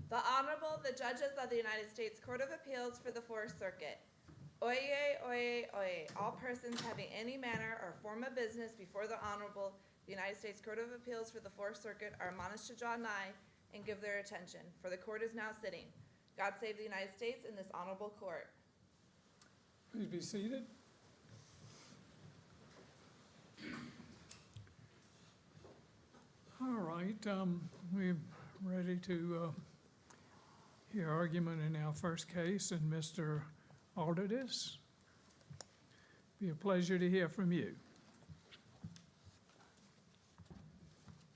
The Honorable, the Judges of the United States Court of Appeals for the Fourth Circuit. Oyez, oyez, oyez. All persons having any manner or form of business before the Honorable, the United States Court of Appeals for the Fourth Circuit are admonished to draw nigh and give their attention, for the court is now sitting. God save the United States and this honorable court. Please be seated. All right, we're ready to hear argument in our first case, and Mr. Alderdice. Be a pleasure to hear from you.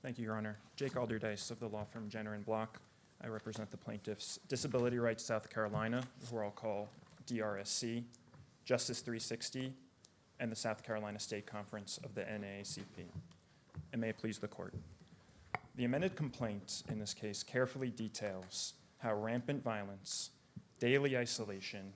Thank you, Your Honor. Jake Alderdice of the law firm Jenner and Block. I represent the plaintiffs Disability Rights South Carolina, who I'll call DRSC, Justice 360, and the South Carolina State Conference of the NAACP. And may it please the court. The amended complaint in this case carefully details how rampant violence, daily isolation,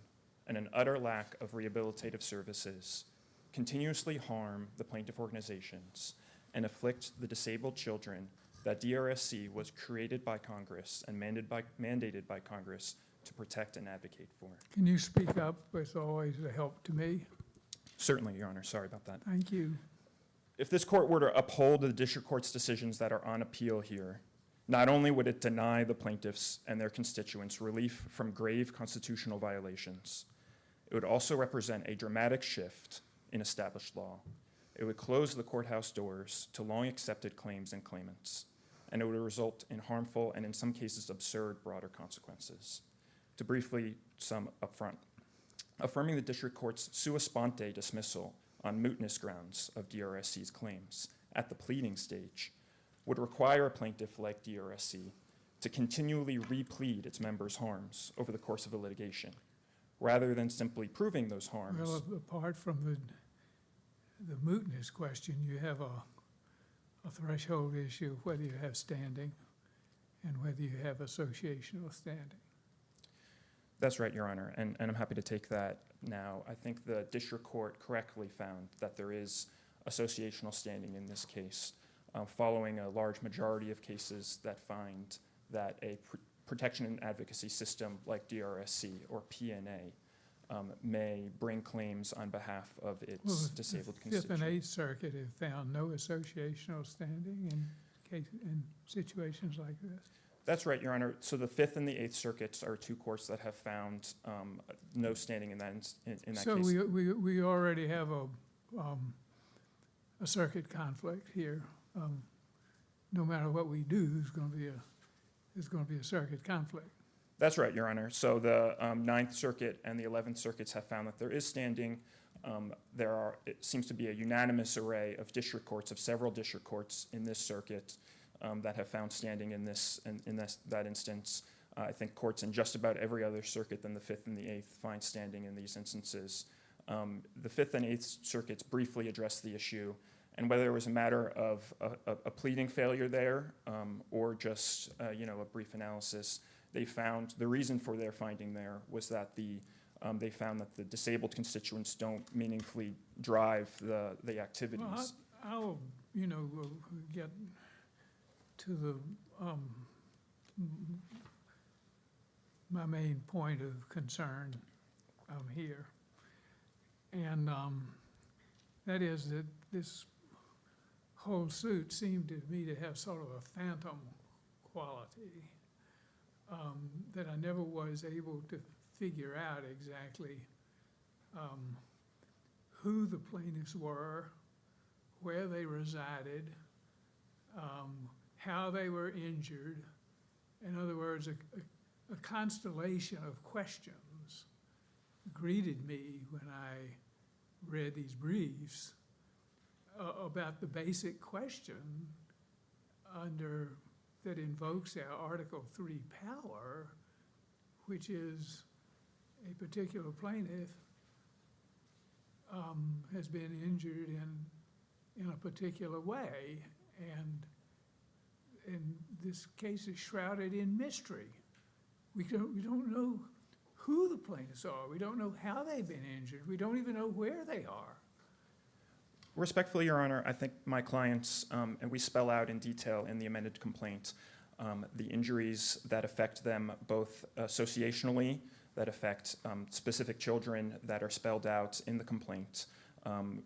and an utter lack of rehabilitative services continuously harm the plaintiff organizations and afflict the disabled children that DRSC was created by Congress and mandated by Congress to protect and advocate for. Can you speak up? It's always a help to me. Certainly, Your Honor. Sorry about that. Thank you. If this court were to uphold the district court's decisions that are on appeal here, not only would it deny the plaintiffs and their constituents relief from grave constitutional violations, it would also represent a dramatic shift in established law. It would close the courthouse doors to long accepted claims and claimants, and it would result in harmful and in some cases absurd broader consequences. To briefly sum up front, affirming the district court's sua sponte dismissal on mootness grounds of DRSC's claims at the pleading stage would require a plaintiff like DRSC to continually replead its members' harms over the course of a litigation, rather than simply proving those harms. Well, apart from the mootness question, you have a threshold issue of whether you have standing and whether you have associational standing. That's right, Your Honor, and I'm happy to take that now. I think the district court correctly found that there is associational standing in this case, following a large majority of cases that find that a protection and advocacy system like DRSC or PNA may bring claims on behalf of its disabled constituents. Fifth and Eighth Circuit have found no associational standing in situations like this. That's right, Your Honor. So the Fifth and the Eighth Circuits are two courts that have found no standing in that case. So we already have a circuit conflict here. No matter what we do, there's going to be a circuit conflict. That's right, Your Honor. So the Ninth Circuit and the 11th Circuits have found that there is standing. It seems to be a unanimous array of district courts, of several district courts in this circuit that have found standing in that instance. I think courts in just about every other circuit than the Fifth and the Eighth find standing in these instances. The Fifth and Eighth Circuits briefly addressed the issue, and whether it was a matter of a pleading failure there or just a brief analysis, they found the reason for their finding there was that they found that the disabled constituents don't meaningfully drive the activities. Well, I'll get to my main point of concern here, and that is that this whole suit seemed to me to have sort of a phantom quality that I never was able to figure out exactly who the plaintiffs were, where they resided, how they were injured. In other words, a constellation of questions greeted me when I read these briefs about the basic question that invokes our Article 3 power, which is a particular plaintiff has been injured in a particular way, and this case is shrouded in mystery. We don't know who the plaintiffs are. We don't know how they've been injured. We don't even know where they are. Respectfully, Your Honor, I think my clients, and we spell out in detail in the amended complaint, the injuries that affect them both associationally, that affect specific children that are spelled out in the complaint,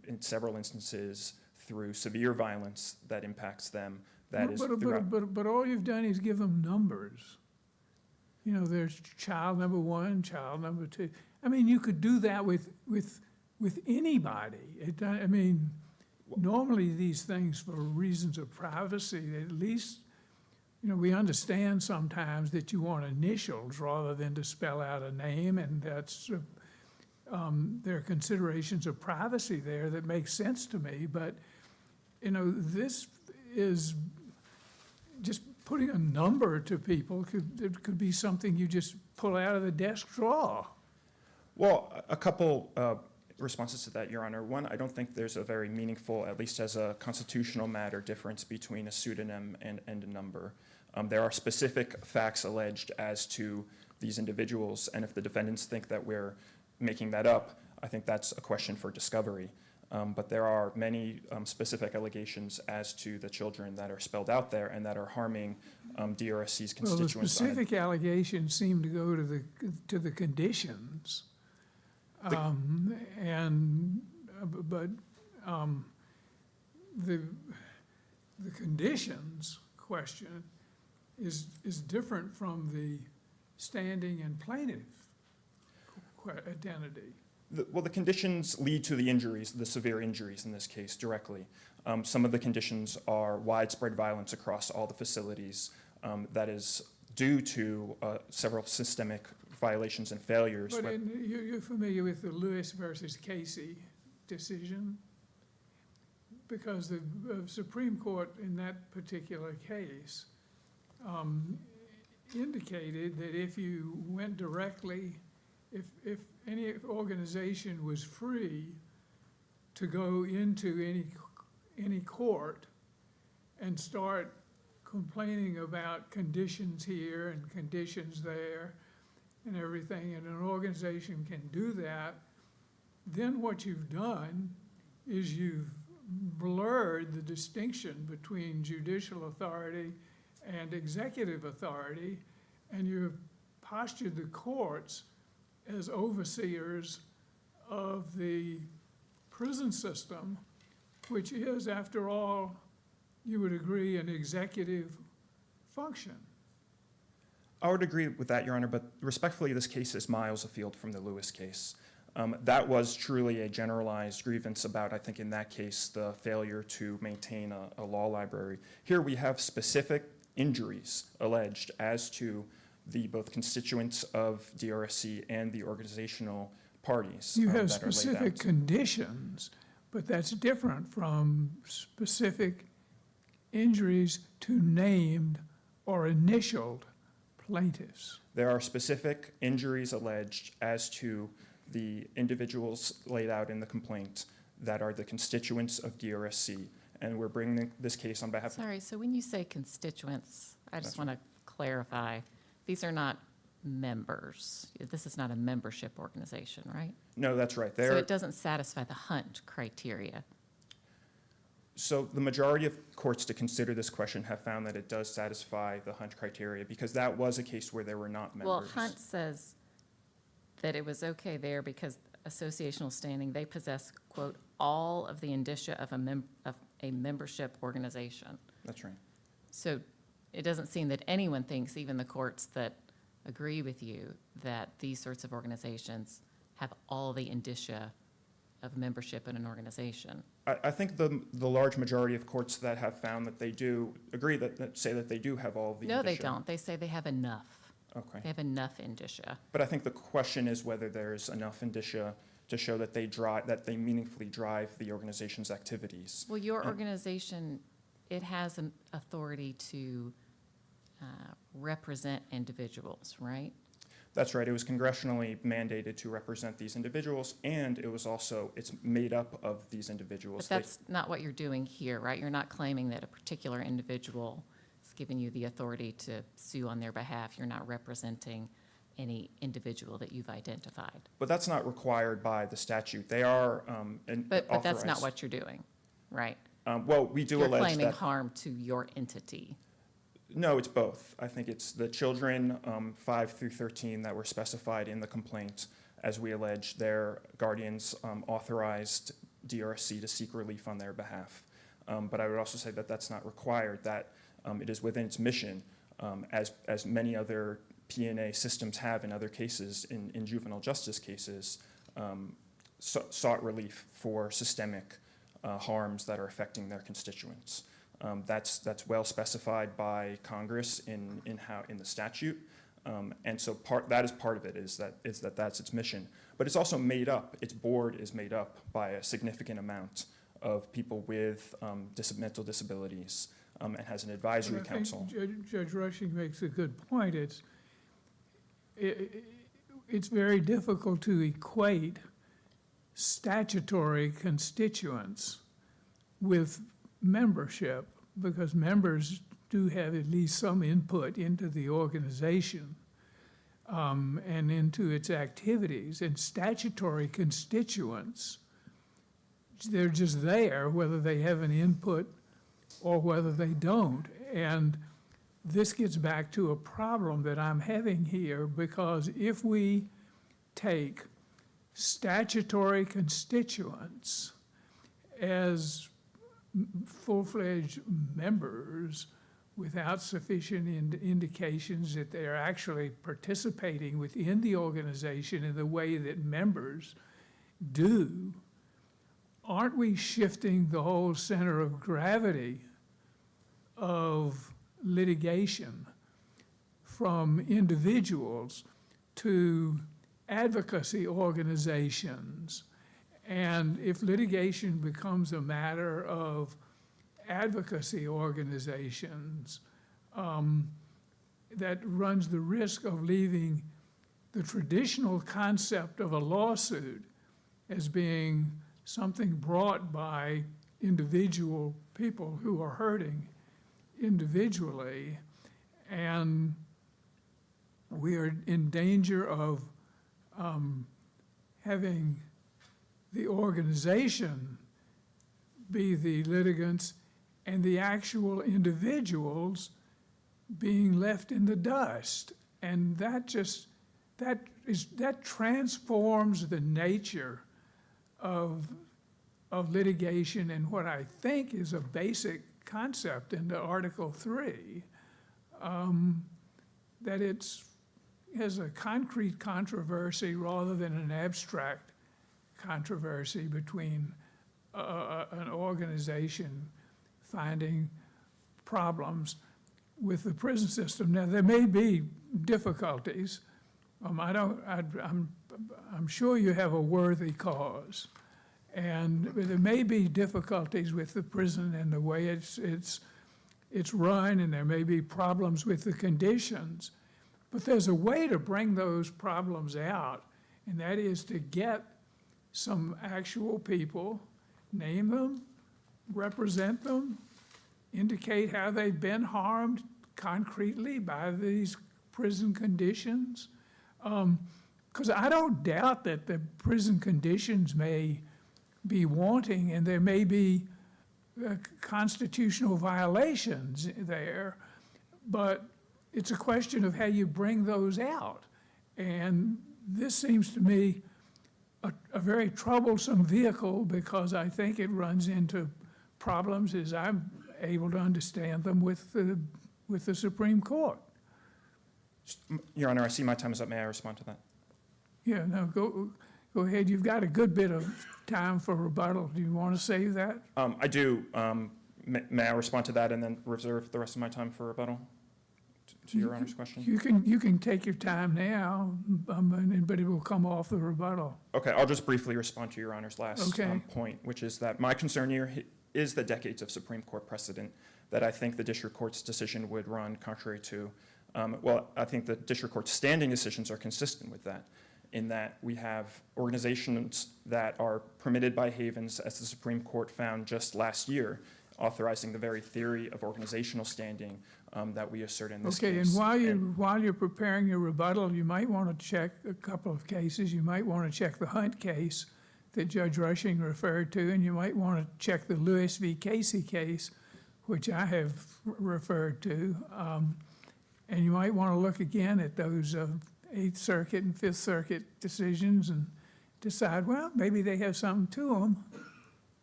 in several instances through severe violence that impacts them. That is throughout. But all you've done is give them numbers. You know, there's child number 1, child number 2. I mean, you could do that with anybody. I mean, normally these things, for reasons of privacy, at least, you know, we understand sometimes that you want initials rather than to spell out a name, and that's, there are considerations of privacy there that make sense to me, but, you know, this is just putting a number to people. It could be something you just pull out of the desk drawer. Well, a couple responses to that, Your Honor. One, I don't think there's a very meaningful, at least as a constitutional matter, difference between a pseudonym and a number. There are specific facts alleged as to these individuals, and if the defendants think that we're making that up, I think that's a question for discovery. But there are many specific allegations as to the children that are spelled out there and that are harming DRSC's Well, the constituents. specific allegations seem to go to the conditions. The conditions question is different from the standing and plaintiff identity. Well, the conditions lead to the injuries, the severe injuries in this case, directly. Some of the conditions are widespread violence across all the facilities that is due to several systemic violations and failures. But you're familiar with the Lewis versus Casey decision? Because the Supreme Court in that particular case indicated that if you went directly, if any organization was free to go into any court and start complaining about conditions here and conditions there and everything, and an organization can do that, then what you've done is you've blurred the distinction between judicial authority and executive authority, and you've postured the courts as overseers of the prison system, which is, after all, you would agree, an executive function. I would agree with that, Your Honor, but respectfully, this case is miles afield from the Lewis case. That was truly a generalized grievance about, I think in that case, the failure to maintain a law library. Here we have specific injuries alleged as to the both constituents of DRSC and the organizational parties. You that are have laid specific out. conditions, but that's different from specific injuries to named or initialed plaintiffs. There are specific injuries alleged as to the individuals laid out in the complaint that are the constituents of DRSC, and we're bringing this case on behalf of... Sorry, so when you say constituents, I just That's want to clarify, these are not members. This is not a membership organization, right? No, that's right. So it doesn't satisfy the Hunt criteria. So the majority of courts to consider this question have found that it does satisfy the Hunt criteria, because that was a case where there were not members. Well, Hunt says that it was okay there because associational standing, they possess, quote, all of the indicia of a membership organization. That's right. So it doesn't seem that anyone thinks, even the courts that agree with you, that these sorts of organizations have all the indicia of membership in an organization. I think the large majority of courts that have found that they do agree that say that they do have all the No, they indicia. don't. They say they have enough. Okay. They have enough indicia. But I think the question is whether there's enough indicia to show that they meaningfully drive the organization's activities. Well, your organization, it has an authority to represent individuals, right? That's right. It was congressionally mandated to represent these individuals, and it's made up of these individuals. But that's not what you're doing here, right? You're not claiming that a particular individual is giving you the authority to sue on their behalf. You're not representing any individual that you've identified. But that's not required by the statute. They are But that's not authorized. what you're doing, right? Well, we do You're allege claiming that. harm to your entity. No, it's both. I think it's the children, 5 through 13, that were specified in the complaint. As we allege, their guardians authorized DRC to seek relief on their behalf. But I would also say that that's not required, that it is within its mission, as many other P&A systems have in other cases, in juvenile justice cases, sought relief for systemic harms that are affecting their constituents. That's well specified by Congress in the statute, and so that is part of it, is that that's its mission. But it's also made up. Its board is made up by a significant amount of people with mental disabilities, and has an advisory council. I think Judge Rushing makes a good point. It's very difficult to equate statutory constituents with membership, because members do have at least some input into the organization and into its activities. And statutory constituents, they're just there, whether they have an input or whether they don't. And this gets back to a problem that I'm having here, because if we take statutory constituents as full-fledged members without sufficient indications that they're actually participating within the organization in the way that members do, aren't we shifting the whole center of gravity of litigation from individuals to advocacy organizations? And if litigation becomes a matter of advocacy organizations, that runs the risk of leaving the traditional concept of a lawsuit as being something brought by individual people who are hurting individually. And we are in danger of having the organization be the litigants and the actual individuals being left in the dust. And that transforms the nature of litigation and what I think is a basic concept into Article 3, that it has a concrete controversy rather than an abstract controversy between an organization finding problems with the prison system. Now, there may be difficulties. I'm sure you have a worthy cause, and there may be difficulties with the prison and the way it's run, and there may be problems with the conditions. But there's a way to bring those problems out, and that is to get some actual people, name them, represent them, indicate how they've been harmed concretely by these prison conditions. Because I don't doubt that the prison conditions may be wanting, and there may be constitutional violations there, but it's a question of how you bring those out. And this seems to me a very troublesome vehicle, because I think it runs into problems, as I'm able to understand them, with the Supreme Court. Your Honor, I see my time is up. May I respond to that? Yeah, no, go ahead. You've got a good bit of time for rebuttal. Do you want to save that? I do. May I respond to that and then reserve the rest of my time for rebuttal to Your Honor's question? You can take your time now, but it will come off the rebuttal. Okay, I'll just briefly respond to Your Honor's last Okay. point, which is that my concern here is the decades of Supreme Court precedent that I think the district court's decision would run contrary to. Well, I think the district court's standing decisions are consistent with that, in that we have organizations that are permitted by havens, as the Supreme Court found just last year, authorizing the very theory of organizational standing that we assert in this case. Okay, and while you're preparing your rebuttal, you might want to check a couple of cases. You might want to check the Hunt case that Judge Rushing referred to, and you might want to check the Lewis v. Casey case, which I have referred to. And you might want to look again at those Eighth Circuit and Fifth Circuit decisions and decide, well, maybe they have something to them.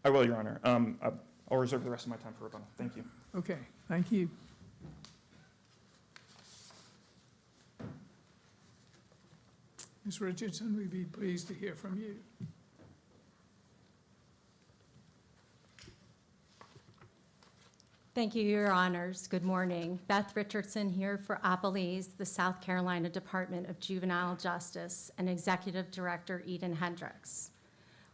I will, Your Honor. I'll reserve the rest of my time for rebuttal. Thank you. Okay, thank you. Ms. Richardson, we'd be pleased to hear from you. Thank you, Your Honors. Good morning. Beth Richardson here for Appalese, the South Carolina Department of Juvenile Justice, and Executive Director Eden Hendricks.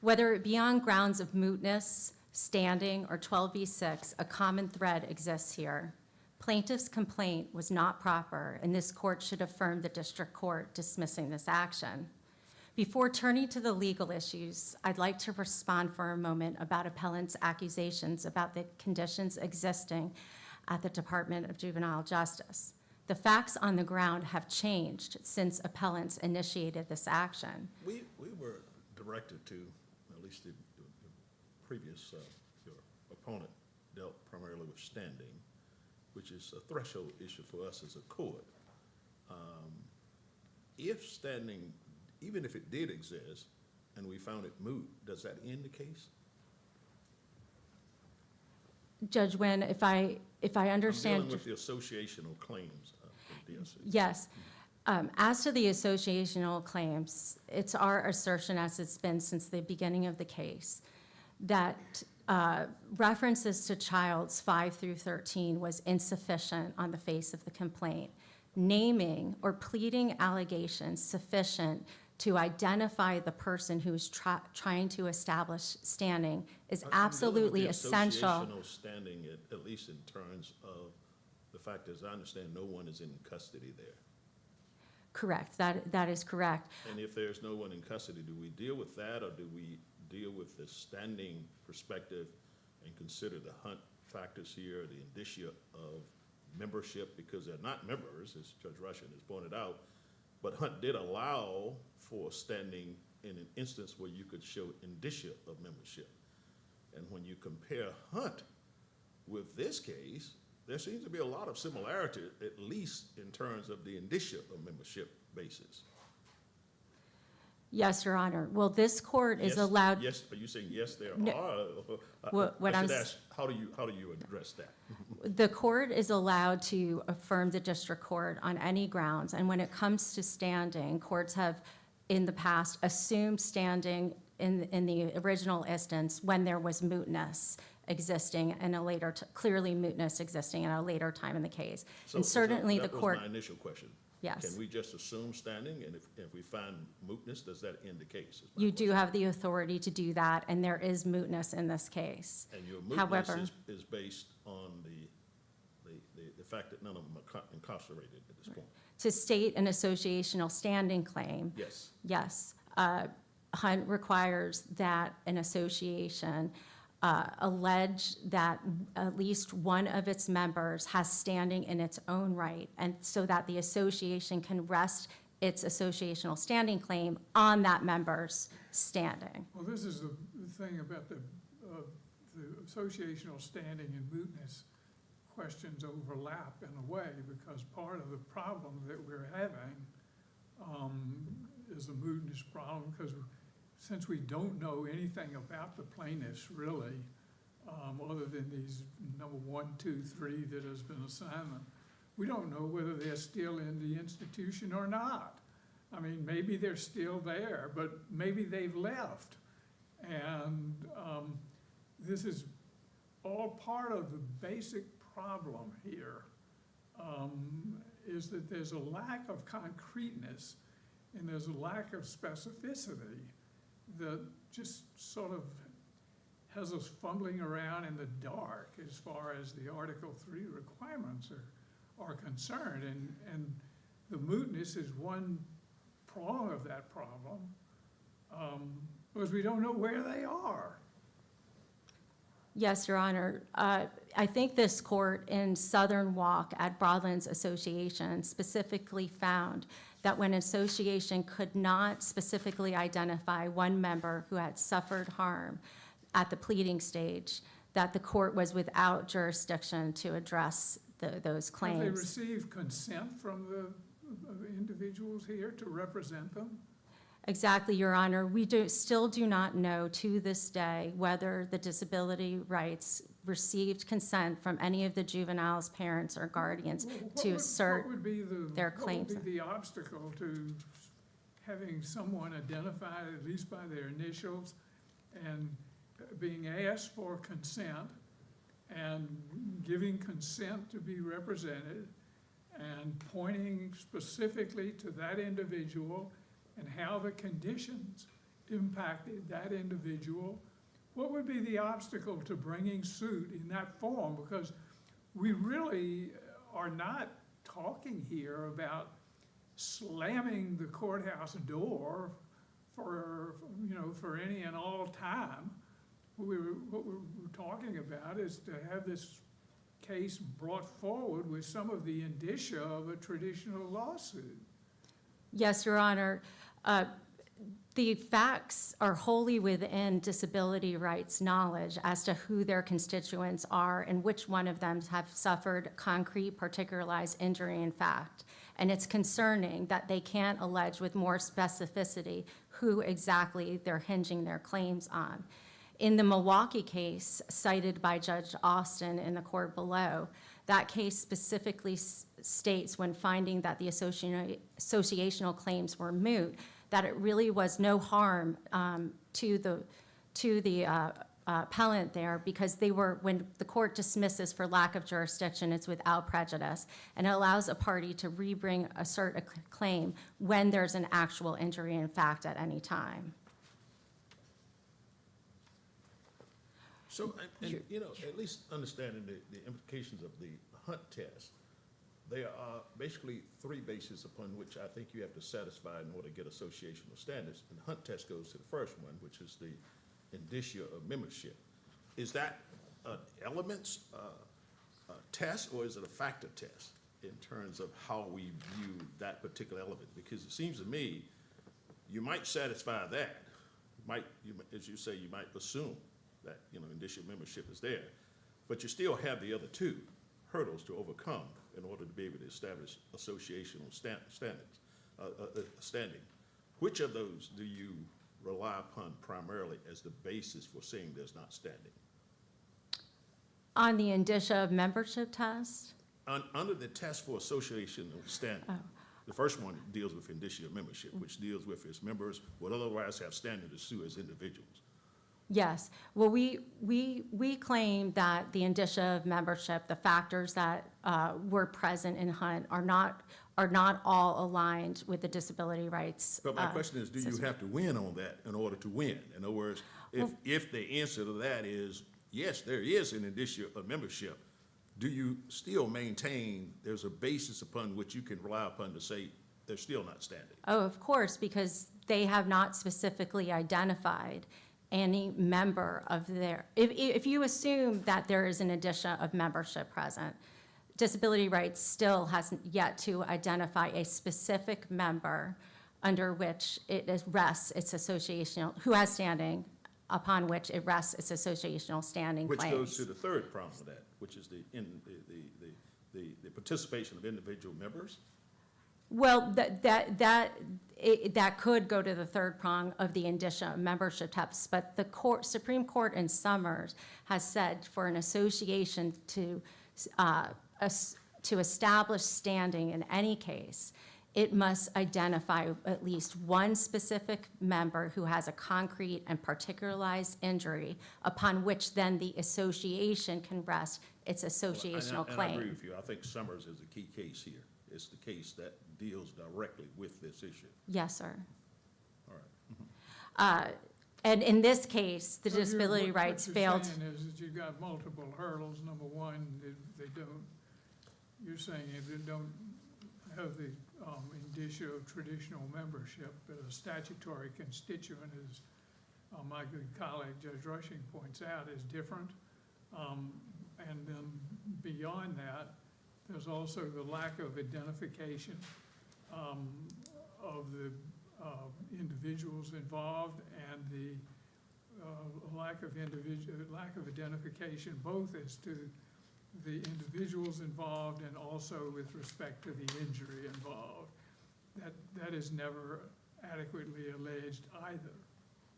Whether it be on grounds of mootness, standing, or 12b-6, a common thread exists here. Plaintiff's complaint was not proper, and this court should affirm the district court dismissing this action. Before turning to the legal issues, I'd like to respond for a moment about appellant's accusations about the conditions existing at the Department of Juvenile Justice. The facts on the ground have changed since appellants initiated this action. We were directed to, at least the previous, your opponent dealt primarily with standing, which is a threshold issue for us as a court. If standing, even if it did exist and we found it moot, does that end the case? Judge Wynn, if I understand. I'm dealing with the associational claims of the DSC. Yes. As to the associational claims, it's our assertion, as it's been since the beginning of the case, that references to childs 5 through 13 was insufficient on the face of the complaint. Naming or pleading allegations sufficient to identify the person who's trying to establish standing is absolutely essential. I'm dealing with the associational standing, at least in terms of the fact, as I understand, no one is in custody there. Correct. That is correct. And if there's no one in custody, do we deal with that, or do we deal with the standing perspective and consider the Hunt factors here, the indicia of membership, because they're not members, as Judge Rushing has pointed out, but Hunt did allow for standing in an instance where you could show indicia of membership. And when you compare Hunt with this case, there seems to be a lot of similarity, at least in terms of the indicia of membership basis. Yes, Your Honor. Well, this court is Yes, allowed. Yes, are you saying yes, there No. are? What I I'm should s- ask, how do you address that? The court is allowed to affirm the district court on any grounds, and when it comes to standing, courts have in the past assumed standing in the original instance when there was mootness existing and clearly mootness existing in a later time in the case. And certainly the court. That was my initial question. Yes. Can we just assume standing, and if we find mootness, does that end the case? is my You do question. have the authority to do that, and there is mootness in this case. And your However- mootness is based on the fact that none of them are incarcerated at this point? To state an associational standing claim, Yes. yes, Hunt requires that an association allege that at least one of its members has standing in its own right, and so that the association can rest its associational standing claim on that member's standing. Well, this is the thing about the associational standing and mootness questions overlap in a way, because part of the problem that we're having is the mootness problem, because since we don't know anything about the plaintiffs really, other than these number 1, 2, 3 that has been assigned them, we don't know whether they're still in the institution or not. I mean, maybe they're still there, but maybe they've left. And this is all part of the basic problem here, is that there's a lack of concreteness and there's a lack of specificity that just sort of has us fumbling around in the dark as far as the Article 3 requirements are concerned. And the mootness is one prong of that problem, because we don't know where they are. Yes, Your Honor. I think this court in Southern Walk at Broadlands Association specifically found that when an association could not specifically identify one member who had suffered harm at the pleading stage, that the court was without jurisdiction to address those Have they claims. received consent from the individuals here to represent them? Exactly, Your Honor. We still do not know to this day whether the disability rights received consent from any of the juveniles' parents or guardians to assert their claims. What would be the obstacle to having someone identified, at least by their initials, and being asked for consent, and giving consent to be represented, and pointing specifically to that individual and how the conditions impacted that individual? What would be the obstacle to bringing suit in that form? Because we really are not talking here about slamming the courthouse door for any and all time. What we're talking about is to have this case brought forward with some of the indicia of a traditional lawsuit. Yes, Your Honor. The facts are wholly within disability rights knowledge as to who their constituents are and which one of them have suffered concrete particularized injury in fact. And it's concerning that they can't allege with more specificity who exactly they're hinging their claims on. In the Milwaukee case cited by Judge Austin in the court below, that case specifically states when finding that the associational claims were moot, that it really was no harm to the appellant there, because they were, when the court dismisses for lack of jurisdiction, it's without prejudice, and it allows a party to assert a claim when there's an actual injury in fact at any time. So, and, you know, at least understanding the implications of the Hunt test, there are basically three bases upon which I think you have to satisfy in order to get associational standards. And the Hunt test goes to the first one, which is the indicia of membership. Is that an elements test, or is it a factor test in terms of how we view that particular element? Because it seems to me you might satisfy that. As you say, you might assume that, you know, indicia of membership is there, but you still have the other two hurdles to overcome in order to be able to establish associational standing. Which of those do you rely upon primarily as the basis for saying there's not standing? On the indicia of membership test? Under the test for associational standing, the first one deals with indicia of membership, which deals with its members would otherwise have standing to sue as individuals. Yes. Well, we claim that the indicia of membership, the factors that were present in Hunt, are not all aligned with the disability rights. But my question is, do you have to win on that in order to win? In other words, if the answer to that is yes, there is an indicia of membership, do you still maintain there's a basis upon which you can rely upon to say they're still not standing? Oh, of course, because they have not specifically identified any member of their, if you assume that there is an indicia of membership present, disability rights still hasn't yet to identify a specific member under which it rests its associational, who has standing, upon which it rests its associational standing Which claims. goes to the third problem of that, which is the participation of individual members. Well, that could go to the third prong of the indicia of membership test, but the Supreme Court in Summers has said for an association to establish standing in any case, it must identify at least one specific member who has a concrete and particularized injury upon which then the association can rest its associational And I claim. agree with you. I think Summers is a key case here. It's the case that deals directly with this issue. Yes, sir. All right. And in this case, the So disability rights failed. What you're saying is that you've got multiple hurdles. Number one, you're saying they don't have the indicia of traditional membership, but a statutory constituent, as my good colleague Judge Rushing points out, is different. And then beyond that, there's also the lack of identification of the individuals involved and the lack of identification, both as to the individuals involved and also with respect to the injury involved. That is never adequately alleged either.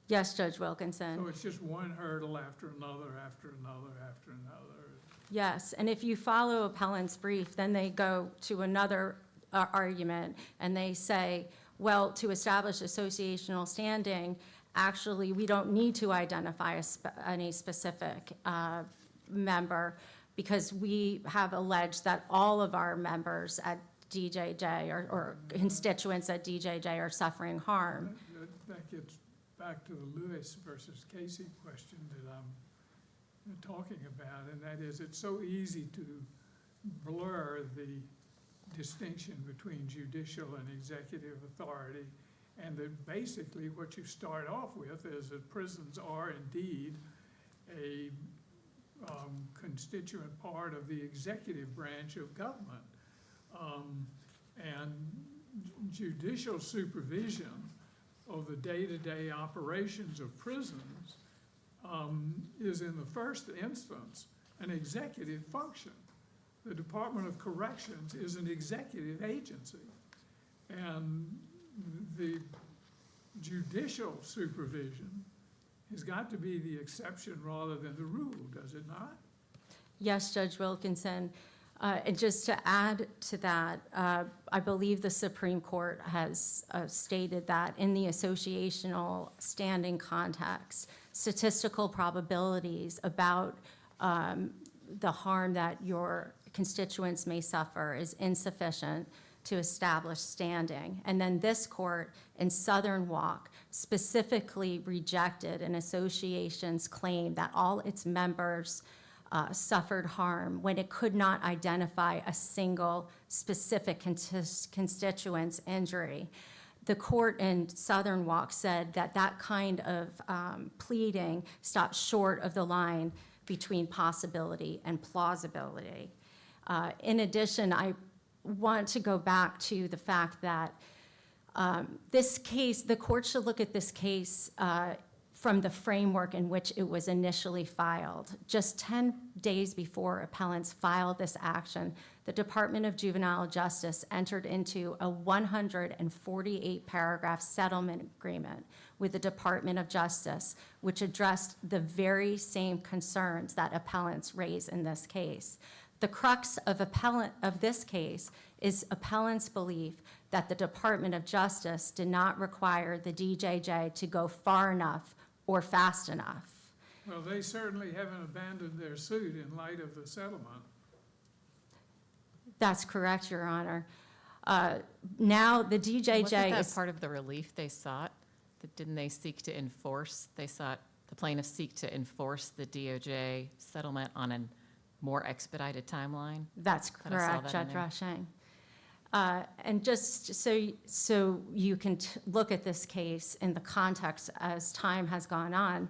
Yes, Judge Wilkinson. So it's just one hurdle after another, after another, after another. Yes, and if you follow appellant's brief, then they go to another argument, and they say, well, to establish associational standing, actually, we don't need to identify any specific member, because we have alleged that all of our members at DJJ or constituents at DJJ are suffering harm. That gets back to the Lewis versus Casey question that I'm talking about, and that is, it's so easy to blur the distinction between judicial and executive authority, and that basically what you start off with is that prisons are indeed a constituent part of the executive branch of government. And judicial supervision of the day-to-day operations of prisons is in the first instance an executive function. The Department of Corrections is an executive agency. And the judicial supervision has got to be the exception rather than the rule, does it not? Yes, Judge Wilkinson. And just to add to that, I believe the Supreme Court has stated that in the associational standing context, statistical probabilities about the harm that your constituents may suffer is insufficient to establish standing. And then this court in Southern Walk specifically rejected an association's claim that all its members suffered harm when it could not identify a single specific constituent's injury. The court in Southern Walk said that that kind of pleading stops short of the line between possibility and plausibility. In addition, I want to go back to the fact that this case, the court should look at this case from the framework in which it was initially filed. Just 10 days before appellants filed this action, the Department of Juvenile Justice entered into a 148-paragraph settlement agreement with the Department of Justice, which addressed the very same concerns that appellants raise in this case. The crux of this case is appellants' belief that the Department of Justice did not require the DJJ to go far enough or fast enough. Well, they certainly haven't abandoned their suit in light of the settlement. That's correct, Your Honor. Now, the DJJ Wasn't that is... part of the relief they sought? Didn't they seek to enforce, the plaintiffs seek to enforce the DOJ settlement on a more expedited timeline? That's Thought I saw correct, that Judge in there. Rushing. And just so you can look at this case in the context as time has gone on,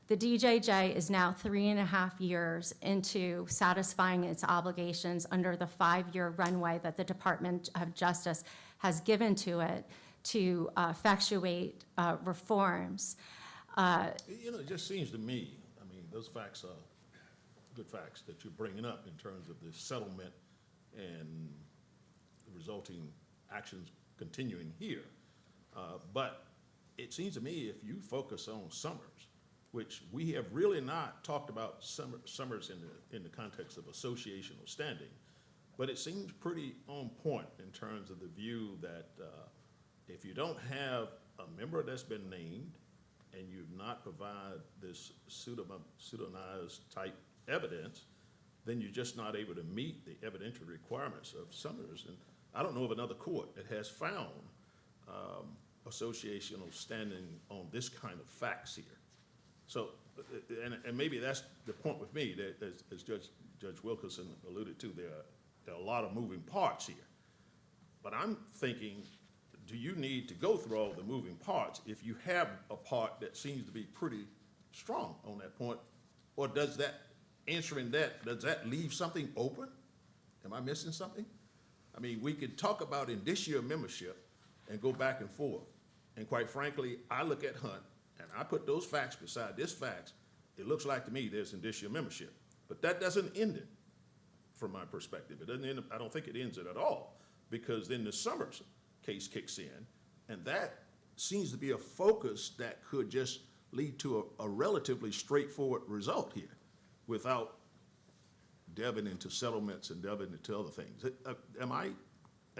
the DJJ is now 3.5 years into satisfying its obligations under the 5-year runway that the Department of Justice has given to it to effectuate reforms. It just seems to me, I mean, those facts are good facts that you're bringing up in terms of the settlement and the resulting actions continuing here. But it seems to me if you focus on Summers, which we have really not talked about Summers in the context of associational standing, but it seems pretty on point in terms of the view that if you don't have a member that's been named and you've not provided this pseudonymized type evidence, then you're just not able to meet the evidentiary requirements of Summers. And I don't know of another court that has found associational standing on this kind of facts here. So, and maybe that's the point with me, that as Judge Wilkinson alluded to, there are a lot of moving parts here. But I'm thinking, do you need to go through all the moving parts if you have a part that seems to be pretty strong on that point? Or does that, answering that, does that leave something open? Am I missing something? I mean, we could talk about indicia of membership and go back and forth. And quite frankly, I look at Hunt and I put those facts beside this facts, it looks like to me there's indicia of membership. But that doesn't end it, from my perspective. It doesn't end, I don't think it ends it at all, because then the Summers case kicks in, and that seems to be a focus that could just lead to a relatively straightforward result here, without delving into settlements and delving into other things. Am I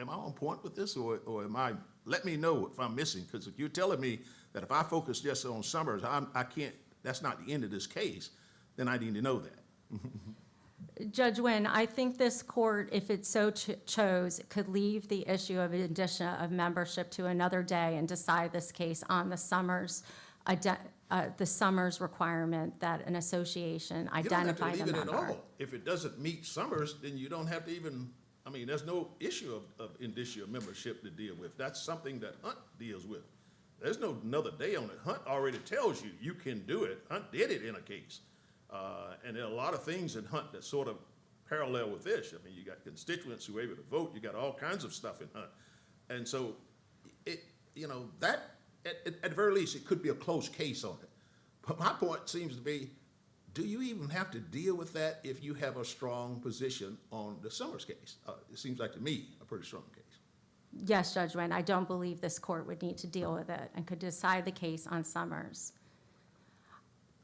on point with this, or am I, let me know if I'm missing, because if you're telling me that if I focus just on Summers, I can't, that's not the end of this case, then I need to know that. Judge Nguyen, I think this court, if it so chose, could leave the issue of indicia of membership to another day and decide this case on the Summers requirement that an association identify the You don't have to leave it at member. all. If it doesn't meet Summers, then you don't have to even, I mean, there's no issue of indicia of membership to deal with. That's something that Hunt deals with. There's no another day on it. Hunt already tells you, you can do it. Hunt did it in a case. And there are a lot of things in Hunt that sort of parallel with this. I mean, you got constituents who are able to vote. You got all kinds of stuff in Hunt. And so it, you know, that, at the very least, it could be a close case on it. But my point seems to be, do you even have to deal with that if you have a strong position on the Summers case? It seems like to me a pretty strong case. Yes, Judge Nguyen, I don't believe this court would need to deal with it and could decide the case on Summers.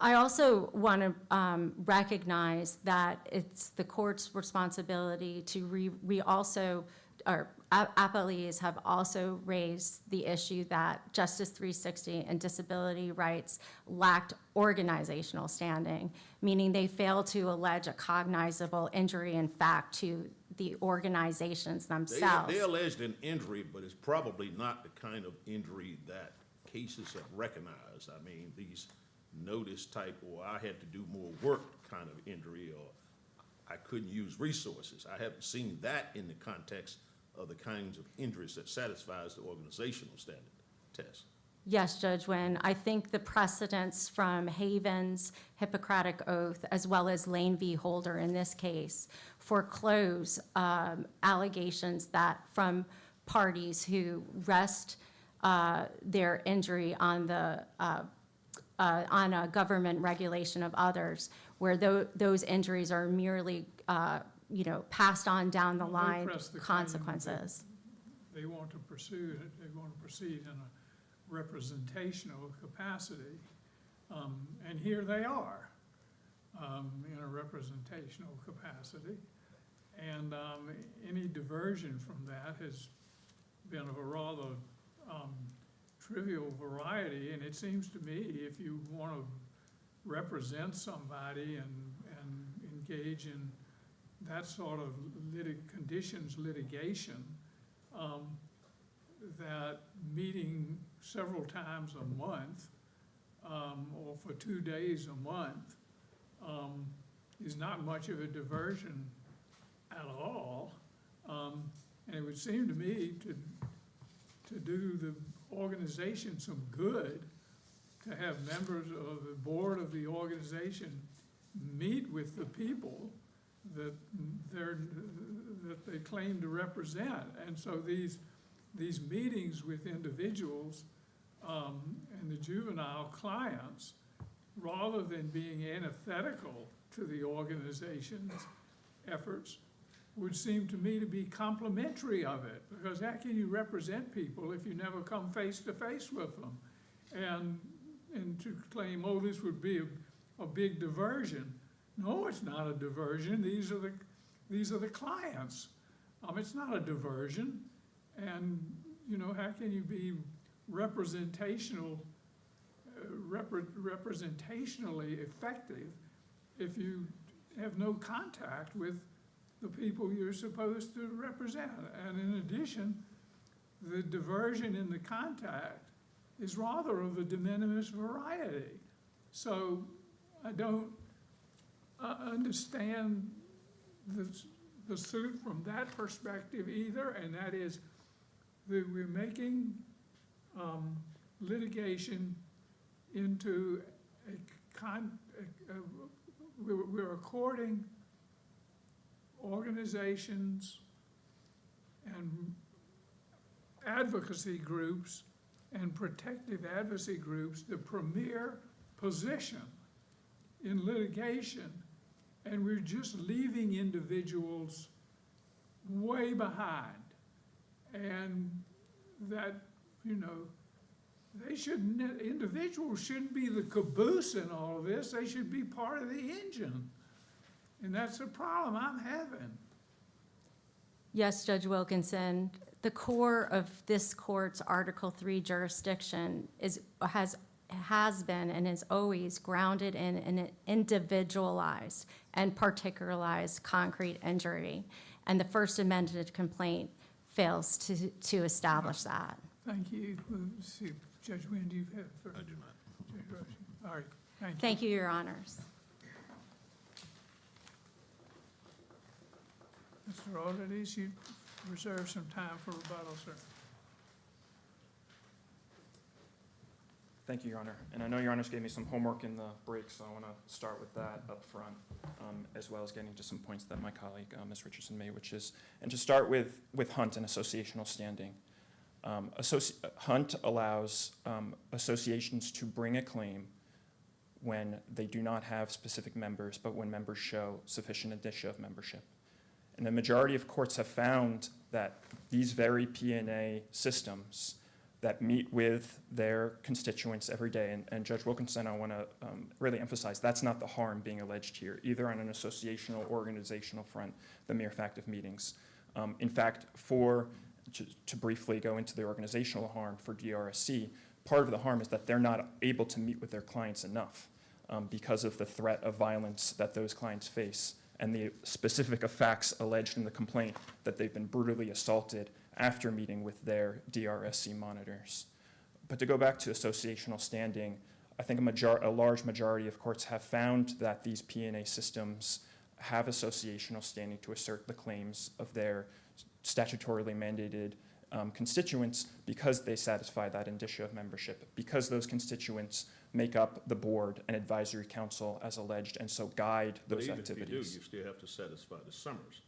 I also want to recognize that it's the court's responsibility to appellees have also raised the issue that Justice 360 and disability rights lacked organizational standing, meaning they failed to allege a cognizable injury in fact to the organizations themselves. They alleged an injury, but it's probably not the kind of injury that cases have recognized. I mean, these notice type, or I had to do more work kind of injury, or I couldn't use resources. I haven't seen that in the context of the kinds of injuries that satisfies the organizational standard test. Yes, Judge Nguyen, I think the precedents from Haven's Hippocratic Oath, as well as Lane v. Holder in this case, foreclose allegations that from parties who rest their injury on the on a government regulation of others, where those injuries are merely, passed on down the Well, they line press the claim consequences. They want to pursue it, they want to proceed in a representational capacity. And here they are, in a representational capacity. And any diversion from that has been of a rather trivial variety. And it seems to me, if you want to represent somebody and engage in that sort of conditions litigation, that meeting several times a month, or for 2 days a month, is not much of a diversion at all. And it would seem to me to do the organization some good, to have members of the board of the organization meet with the people that they claim to represent. And so these meetings with individuals and the juvenile clients, rather than being antithetical to the organization's efforts, would seem to me to be complimentary of it. Because how can you represent people if you never come face to face with them? And to claim, oh, this would be a big diversion. No, it's not a diversion. These are the clients. It's not a diversion. And, how can you be representationally effective if you have no contact with the people you're supposed to represent? And in addition, the diversion in the contact is rather of a de minimis variety. So I don't understand the suit from that perspective either, and that is that we're making litigation into we're according organizations and advocacy groups and protective advocacy groups the premier position in litigation, and we're just leaving individuals way behind. And that, you know, individuals shouldn't be the caboose in all of this, they should be part of the engine. And that's the problem I'm having. Yes, Judge Wilkinson, the core of this court's Article III jurisdiction has been and is always grounded in an individualized and particularized concrete injury. And the First Amendment complaint fails to establish that. Thank you. Let's see, Judge Wynn, do you have further? I do not. Judge Rushing? All right, thank you. Thank you, Your Honors. Mr. Alderdice, you reserve some time for rebuttal, sir. Thank you, Your Honor. And I know Your Honor's gave me some homework in the break, so I want to start with that up front, as well as getting to some points that my colleague, Ms. Richardson, made, which is, and to start with Hunt and associational standing. Hunt allows associations to bring a claim when they do not have specific members, but when members show sufficient indicia of membership. And the majority of courts have found that these very P&A systems that meet with their constituents every day, and Judge Wilkinson, I want to really emphasize, that's not the harm being alleged here, either on an associational or organizational front, the mere fact of meetings. In fact, to briefly go into the organizational harm for DRSC, part of the harm is that they're not able to meet with their clients enough because of the threat of violence that those clients face and the specific facts alleged in the complaint that they've been brutally assaulted after meeting with their DRSC monitors. But to go back to associational standing, I think a large majority of courts have found that these P&A systems have associational standing to assert the claims of their statutorily mandated constituents because they satisfy that indicia of membership, because those constituents make up the board and advisory council as alleged and so guide those activities. But even if you do, you still have to satisfy the Summers.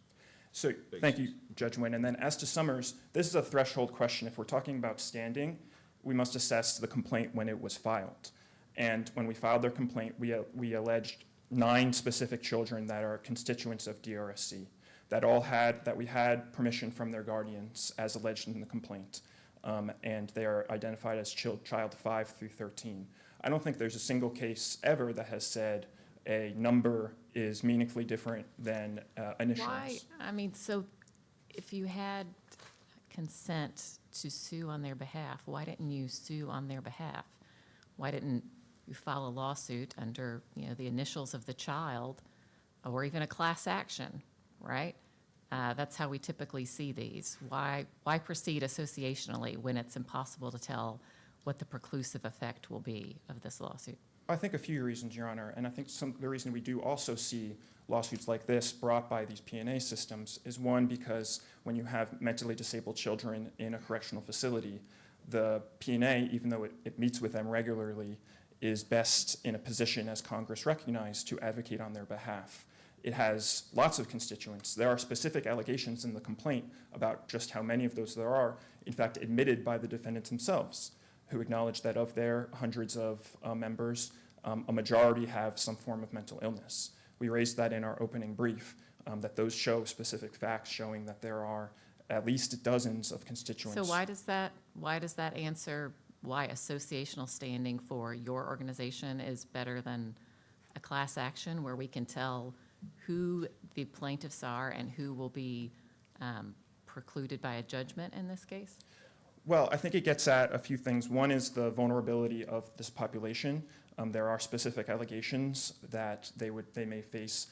So, thank you, Judge Wynn. And then as to Summers, this is a threshold question. If we're talking about standing, we must assess the complaint when it was filed. And when we filed their complaint, we alleged 9 specific children that are constituents of DRSC that we had permission from their guardians as alleged in the complaint. And they are identified as child 5 through 13. I don't think there's a single case ever that has said a number is meaningfully different than initials. Why, I mean, so if you had consent to sue on their behalf, why didn't you sue on their behalf? Why didn't you file a lawsuit under, the initials of the child or even a class action, right? That's how we typically see these. Why proceed associationally when it's impossible to tell what the preclusive effect will be of this lawsuit? I think a few reasons, Your Honor, and I think the reason we do also see lawsuits like this brought by these P&A systems is one, because when you have mentally disabled children in a correctional facility, the P&A, even though it meets with them regularly, is best in a position, as Congress recognized, to advocate on their behalf. It has lots of constituents. There are specific allegations in the complaint about just how many of those there are, in fact, admitted by the defendants themselves, who acknowledge that of their hundreds of members, a majority have some form of mental illness. We raised that in our opening brief, that those show specific facts showing that there are at least dozens of constituents. So why does that answer why associational standing for your organization is better than a class action where we can tell who the plaintiffs are and who will be precluded by a judgment in this case? Well, I think it gets at a few things. One is the vulnerability of this population. There are specific allegations that they may face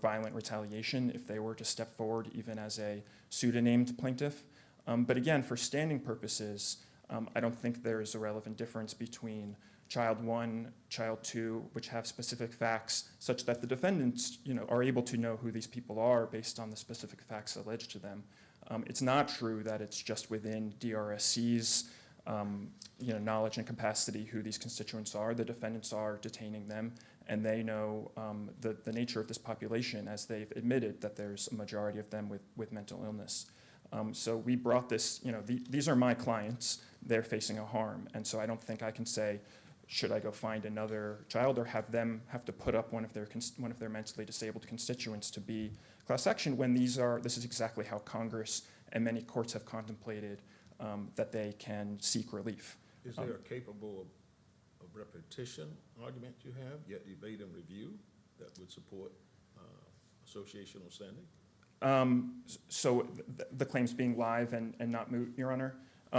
violent retaliation if they were to step forward, even as a pseudonymed plaintiff. But again, for standing purposes, I don't think there is a relevant difference between child 1, child 2, which have specific facts such that the defendants, are able to know who these people are based on the specific facts alleged to them. It's not true that it's just within DRSC's knowledge and capacity who these constituents are. The defendants are detaining them, and they know the nature of this population, as they've admitted that there's a majority of them with mental illness. So we brought this, these are my clients, they're facing a harm. And so I don't think I can say, should I go find another child or have them have to put up one of their mentally disabled constituents to be class action when this is exactly how Congress and many courts have contemplated that they can seek relief. Is there a capable of repetition argument you have, yet debate and review, that would support associational standing? So the claims being live and not moot, Your Honor?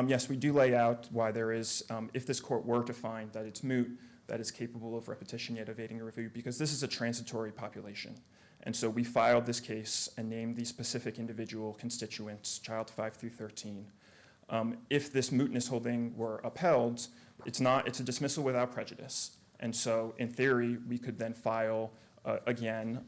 Yes, we do lay out why there is, if this court were to find that it's moot, that is capable of repetition yet evading a review, because this is a transitory population. And so we filed this case and named these specific individual constituents, child 5 through 13. If this mootness holding were upheld, it's a dismissal without prejudice. And so in theory, we could then file again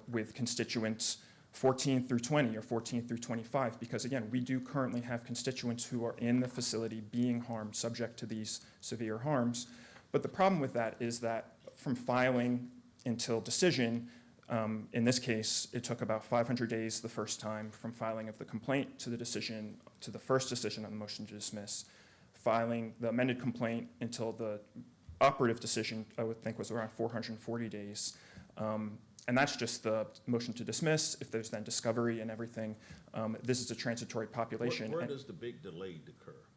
with constituents 14 through 20 or 14 through 25, because again, we do currently have constituents who are in the facility being harmed, subject to these severe harms. But the problem with that is that from filing until decision, in this case, it took about 500 days the first time from filing of the complaint to the decision, to the first decision on the motion to dismiss. Filing the amended complaint until the operative decision, I would think, was around 440 days. And that's just the motion to dismiss. If there's then discovery and everything, this is a transitory population. Where does the big delay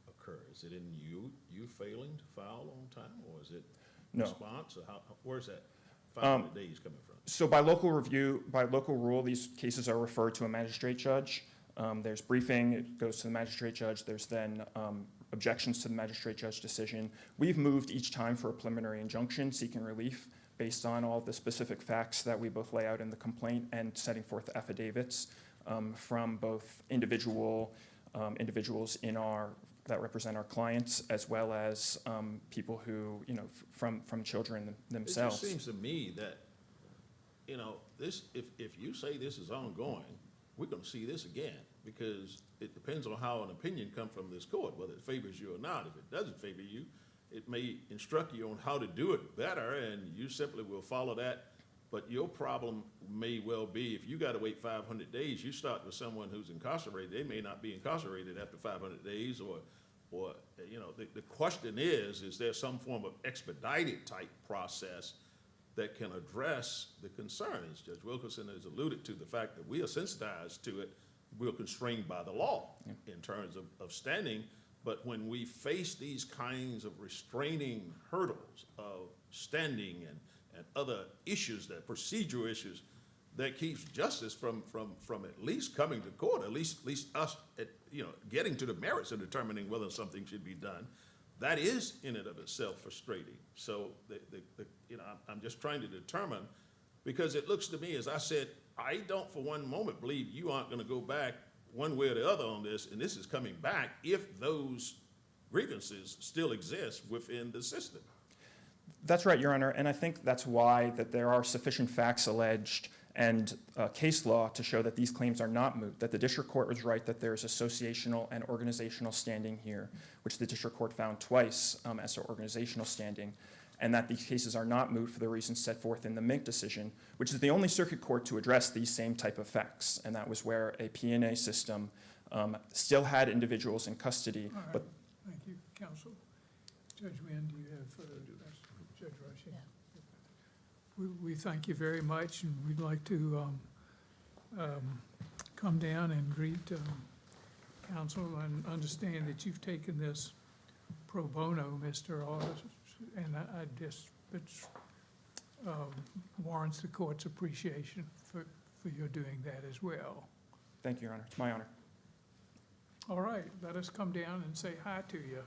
occur? Is it in you failing to file on time, or is it No. response, or where's that 500 days coming from? So by local rule, these cases are referred to a magistrate judge. There's briefing, it goes to the magistrate judge. There's then objections to the magistrate judge decision. We've moved each time for a preliminary injunction seeking relief based on all the specific facts that we both lay out in the complaint and setting forth affidavits from both individuals that represent our clients, as well as people who, from children themselves. It just seems to me that, this, if you say this is ongoing, we're gonna see this again, because it depends on how an opinion comes from this court, whether it favors you or not. If it doesn't favor you, it may instruct you on how to do it better, and you simply will follow that. But your problem may well be, if you gotta wait 500 days, you start with someone who's incarcerated, they may not be incarcerated after 500 days, or the question is there some form of expedited type process that can address the concerns? Judge Wilkerson has alluded to the fact that we are sensitized to it. We're constrained by the law in terms of standing. But when we face these kinds of restraining hurdles of standing and other issues, that procedural issues, that keeps justice from at least coming to court, at least us, getting to the merits of determining whether something should be done, that is in and of itself frustrating. So I'm just trying to determine, because it looks to me, as I said, I don't for one moment believe you aren't going to go back one way or the other on this, and this is coming back if those grievances still exist within the system. That's right, Your Honor, and I think that's why that there are sufficient facts alleged and case law to show that these claims are not moot, that the district court was right that there's associational and organizational standing here, which the district court found twice as to organizational standing, and that these cases are not moot for the reasons set forth in the Mink decision, which is the only circuit court to address these same type of facts, and that was where a P&A system still had individuals in custody. All right. But Thank you, counsel. Judge Wynn, do you have further? Judge Rushing? We thank you very much, and we'd like to come down and greet counsel and understand that you've taken this pro bono, Mr. Otis, and I just, it warrants the court's appreciation for your doing that as well. thank you, Your Honor. It's my honor. All right, let us come down and say hi to you.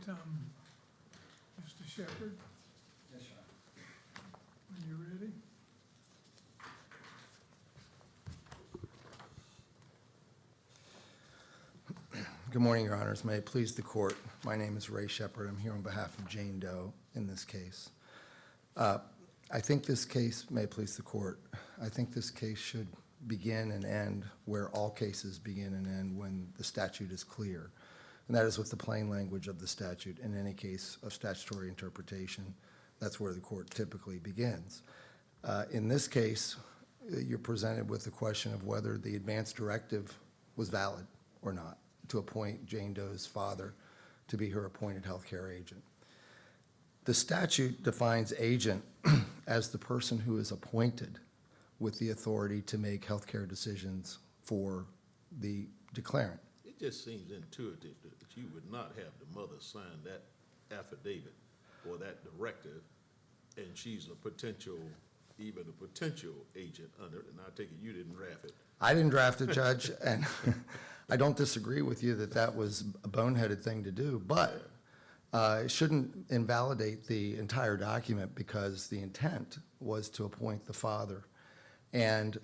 right, Mr. Shepherd? Yes, sir. When you're ready. Good morning, Your Honors. May it please the court. My name is Ray Shepherd. I'm here on behalf of Jane Doe in this case. I think this case, may it please the court, I think this case should begin and end where all cases begin and end when the statute is clear. And that is with the plain language of the statute. In any case of statutory interpretation, that's where the court typically begins. In this case, you're presented with the question of whether the advance directive was valid or not to appoint Jane Doe's father to be her appointed healthcare agent. The statute defines agent as the person who is appointed with the authority to make healthcare decisions for the declarant. It just seems intuitive that you would not have the mother sign that affidavit or that directive, and she's a potential, even a potential agent under it, and I take it you didn't draft it. I didn't draft it, Judge, and I don't disagree with you that that was a boneheaded thing to do, but it shouldn't invalidate the entire document because the intent was to appoint the father. And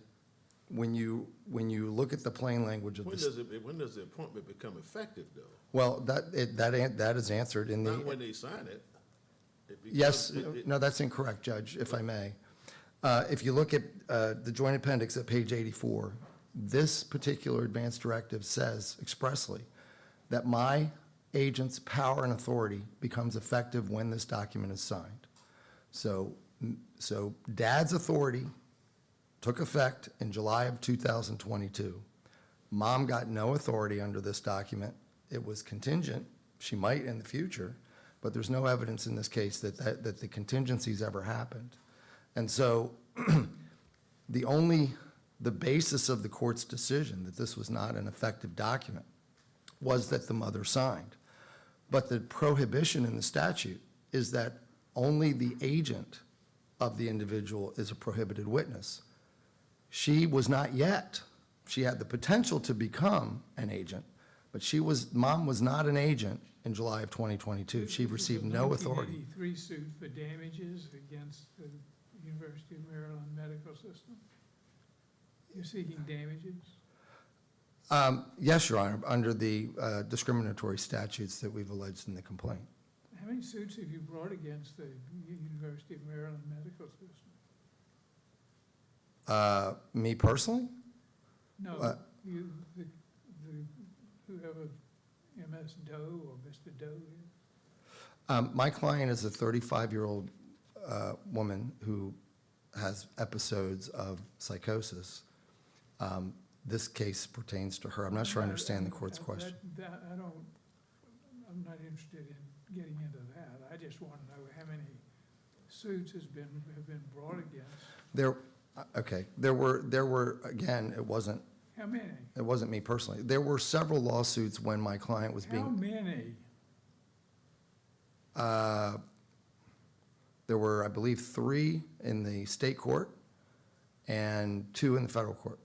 when you look at the plain language of When this, when does the appointment become effective, though? well, that is answered in Not when the, they sign it. yes, no, that's incorrect, Judge, if I may. If you look at the joint appendix at page 84, this particular advance directive says expressly that my agent's power and authority becomes effective when this document is signed. So Dad's authority took effect in July of 2022. Mom got no authority under this document. It was contingent. She might in the future, but there's no evidence in this case that the contingencies ever happened. And so the basis of the court's decision that this was not an effective document was that the mother signed. But the prohibition in the statute is that only the agent of the individual is a prohibited witness. She was not yet. She had the potential to become an agent, but Mom was not an agent in July of 2022. She received no authority. 1983 suit for damages against the University of Maryland Medical System? You're seeking damages? Yes, Your Honor, under the discriminatory statutes that we've alleged in the complaint. How many suits have you brought against the University of Maryland Medical System? Me personally? No, whoever MS Doe or Mr. Doe is. My client is a 35-year-old woman who has episodes of psychosis. This case pertains to her. I'm not sure I understand the court's question. I'm not interested in getting into that. I just want to know how many suits have been brought against. There were, again, it wasn't How many? me personally. There were several lawsuits when my client was How being, many? there were, I believe, 3 in the state court and 2 in the federal court.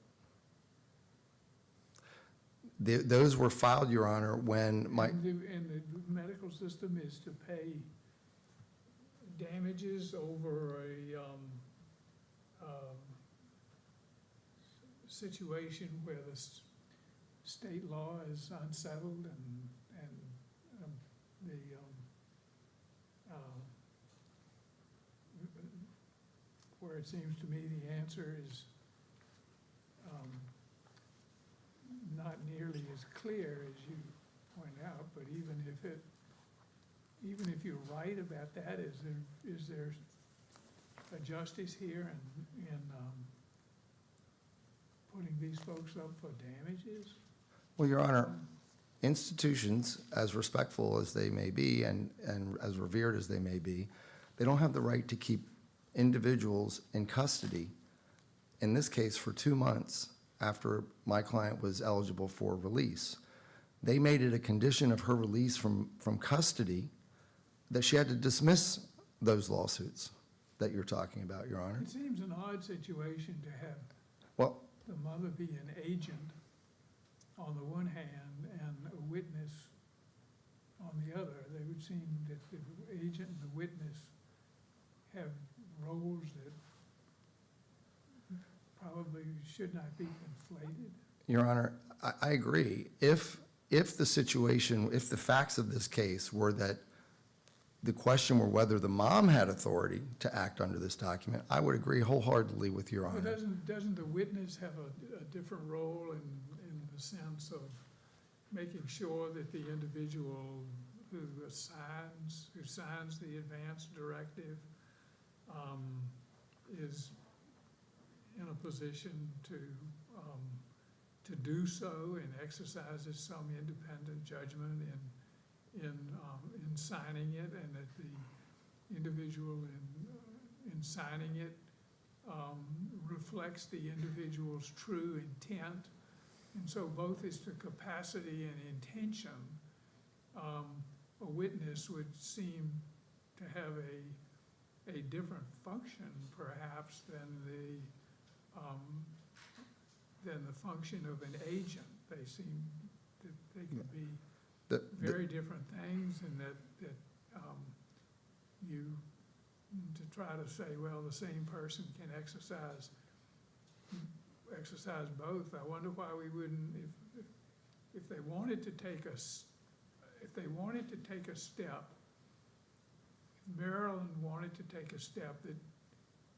Those were filed, Your Honor, when my, And the medical system is to pay damages over a situation where the state law is unsettled and where it seems to me the answer is not nearly as clear as you point out, but even if you're right about that, is there a justice here in putting these folks up for damages? well, Your Honor, institutions, as respectful as they may be and as revered as they may be, they don't have the right to keep individuals in custody, in this case for 2 months after my client was eligible for release. They made it a condition of her release from custody that she had to dismiss those lawsuits that you're talking about, Your Honor. It seems an odd situation to have Well, the mother be an agent on the one hand and a witness on the other. They would seem that the agent and the witness have roles that probably should not be conflated. Your Honor, I agree. If the situation, if the facts of this case were that the question were whether the mom had authority to act under this document, I would agree wholeheartedly with Your But Honor. doesn't the witness have a different role in the sense of making sure that the individual who signs the advance directive is in a position to do so and exercises some independent judgment in signing it, and that the individual in signing it reflects the individual's true intent? And so both as to capacity and intention, a witness would seem to have a different function perhaps than the function of an agent. They seem that they could be very different things, and that you, to try to say, well, the same person can exercise both. I wonder why we wouldn't, if they wanted to take a step, if Maryland wanted to take a step that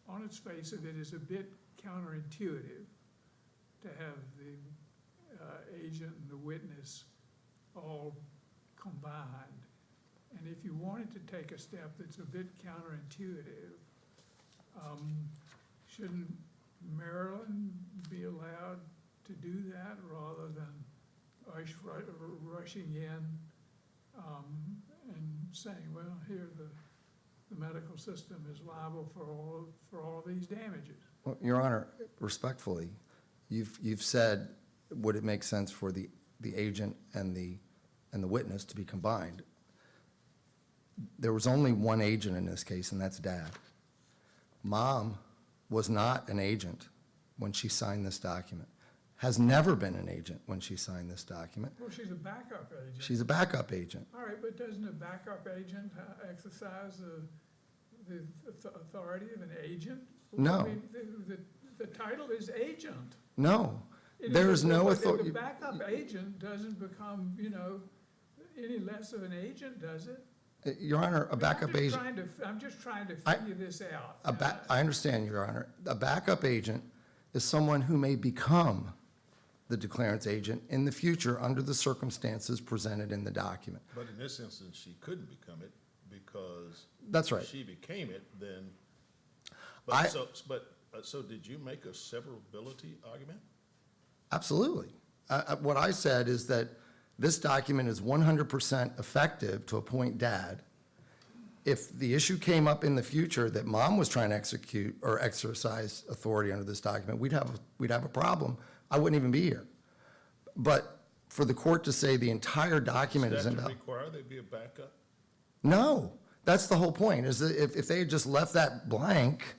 on its face of it is a bit counterintuitive to have the agent and the witness all combined. And if you wanted to take a step that's a bit counterintuitive, shouldn't Maryland be allowed to do that rather than us rushing in and saying, well, here the medical system is liable for all these damages? Well, Your Honor, respectfully, you've said, would it make sense for the agent and the witness to be combined? There was only one agent in this case, and that's Dad. Mom was not an agent when she signed this document, has never been an agent when she signed this document. Well, she's a backup agent. She's a backup agent. All right, but doesn't a backup agent exercise the authority of an agent? No. I mean, the title is agent. No, It there is no The authority. backup agent doesn't become, any less of an agent, does it? Your Honor, a backup agent. I'm just trying to I- figure this out. I understand, Your Honor. A backup agent is someone who may become the declarant's agent in the future under the circumstances presented in the document. But in this instance, she couldn't become it because That's right. if she became it, then, I- so did you make a severability argument? Absolutely. What I said is that this document is 100% effective to appoint Dad. If the issue came up in the future that Mom was trying to execute or exercise authority under this document, we'd have a problem. I wouldn't even be here. But for the court to say the entire document is Does that invalid. require there be a backup? No, that's the whole point, is that if they had just left that blank,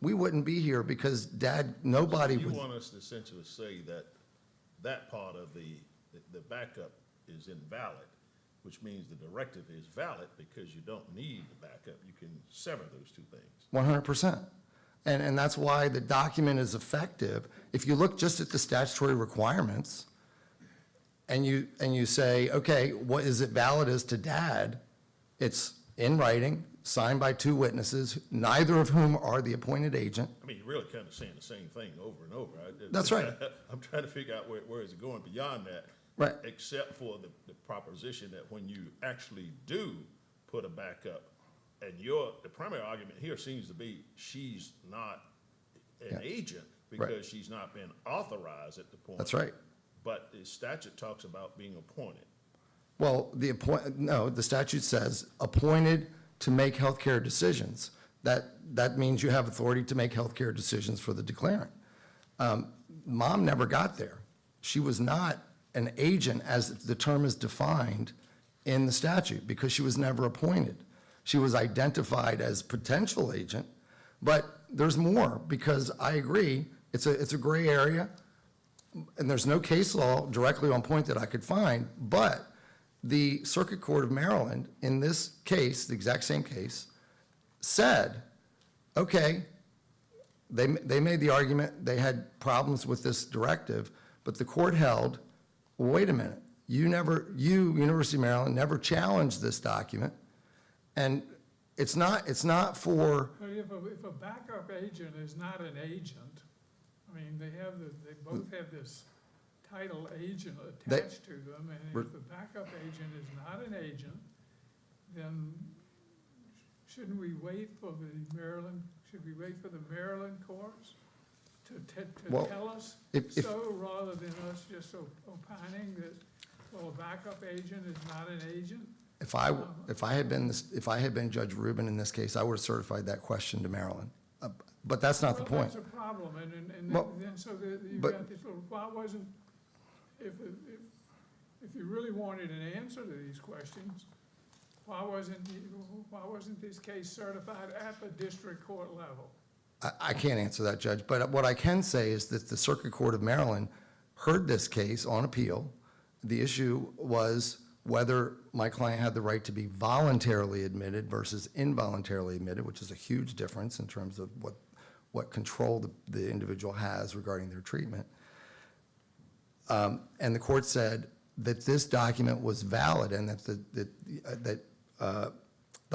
we wouldn't be here because Dad, nobody You would. want us to essentially say that that part of the backup is invalid, which means the directive is valid because you don't need the backup. You can sever those two things. 100%. And that's why the document is effective. If you look just at the statutory requirements and you say, okay, what is it valid as to Dad? It's in writing, signed by two witnesses, neither of whom are the appointed agent. I mean, you're really kind of saying the same thing over and over. That's right. I'm trying to figure out where is it going beyond that. Right. Except for the proposition that when you actually do put a backup, and the primary argument here seems to be she's not an Yeah. agent Right. because she's not been authorized at the point. That's right. But the statute talks about being appointed. Well, the statute says appointed to make healthcare decisions. That means you have authority to make healthcare decisions for the declarant. Mom never got there. She was not an agent as the term is defined in the statute because she was never appointed. She was identified as potential agent, but there's more because I agree, it's a gray area and there's no case law directly on point that I could find, but the Circuit Court of Maryland, in this case, the exact same case, said, okay, they made the argument, they had problems with this directive, but the court held, well, wait a minute, you, University of Maryland, never challenged this document, and it's not for, But if a backup agent is not an agent, I mean, they both have this title agent They- attached to them, and if the backup agent is not an agent, then shouldn't we wait for the Maryland courts to Well, tell us if- so, rather than us just opining that, well, a backup agent is not an agent? if I had been Judge Rubin in this case, I would have certified that question to Maryland. But that's not the Well, point. that's a problem, and Well, then so you've but- got this, well, why wasn't, if you really wanted an answer to these questions, why wasn't this case certified at the district court level? I can't answer that, Judge, but what I can say is that the Circuit Court of Maryland heard this case on appeal. The issue was whether my client had the right to be voluntarily admitted versus involuntarily admitted, which is a huge difference in terms of what control the individual has regarding their treatment. And the court said that this document was valid and that the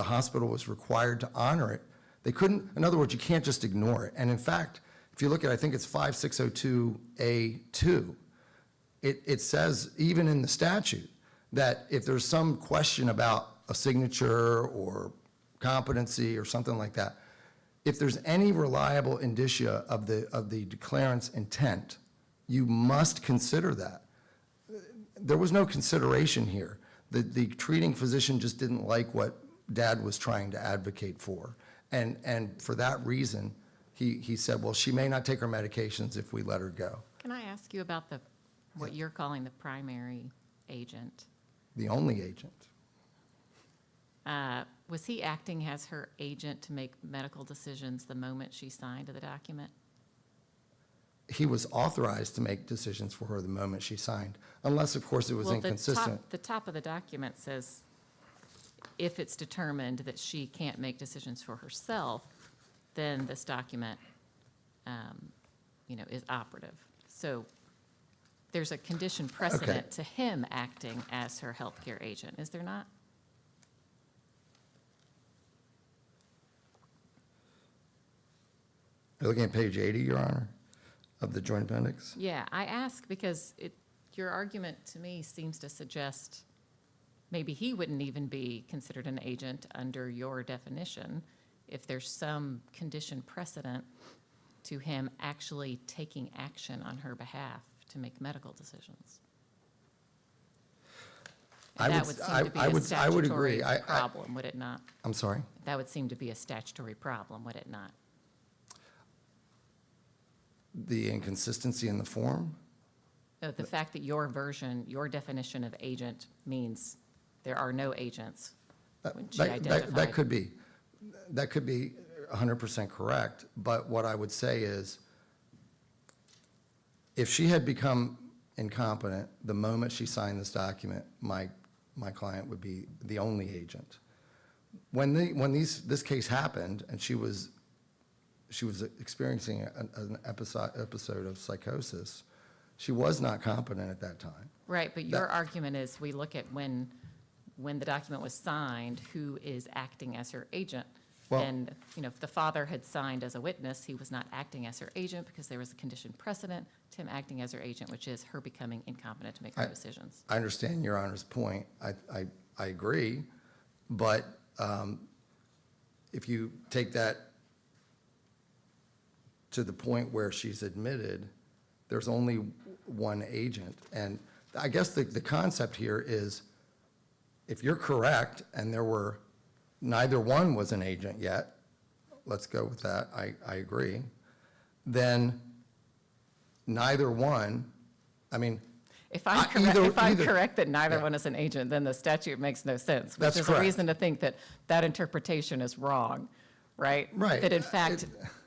hospital was required to honor it. They couldn't, in other words, you can't just ignore it. And in fact, if you look at, I think it's 5602A2, it says, even in the statute, that if there's some question about a signature or competency or something like that, if there's any reliable indicia of the declarant's intent, you must consider that. There was no consideration here. The treating physician just didn't like what Dad was trying to advocate for. And for that reason, he said, well, she may not take her medications if we let her go. Can I ask you about what you're calling the primary agent? The only agent. Was he acting as her agent to make medical decisions the moment she signed the document? He was authorized to make decisions for her the moment she signed, unless, of course, it was Well, inconsistent. the top of the document says, if it's determined that she can't make decisions for herself, then this document, is operative. So there's a condition precedent to him acting as her healthcare agent, is there not? You're looking at page 80, Your Honor, of the joint appendix? Yeah, I ask because your argument to me seems to suggest maybe he wouldn't even be considered an agent under your definition if there's some condition precedent to him actually taking action on her behalf to make medical decisions. And that would seem to be a I would agree. statutory problem, would it not? I'm sorry? That would seem to be a statutory problem, would it not? The inconsistency in the form? The fact that your version, your definition of agent means there are no agents when she identified. That could be. That could be 100% correct, but what I would say is, if she had become incompetent the moment she signed this document, my client would be the only agent. When this case happened and she was experiencing an episode of psychosis, she was not competent at that time. Right, but your argument is we look at when the document was signed, who is acting as her agent. Well- And, if the father had signed as a witness, he was not acting as her agent because there was a condition precedent to him acting as her agent, which is her becoming incompetent to make her decisions. I understand Your Honor's point. I agree, but if you take that to the point where she's admitted, there's only one agent. And I guess the concept here is, if you're correct and neither one was an agent yet, let's go with that, I agree, then neither one, I mean, If I'm correct that neither one is an agent, then the statute makes no sense. That's Which is correct. a reason to think that interpretation is wrong, right? Right. That in fact,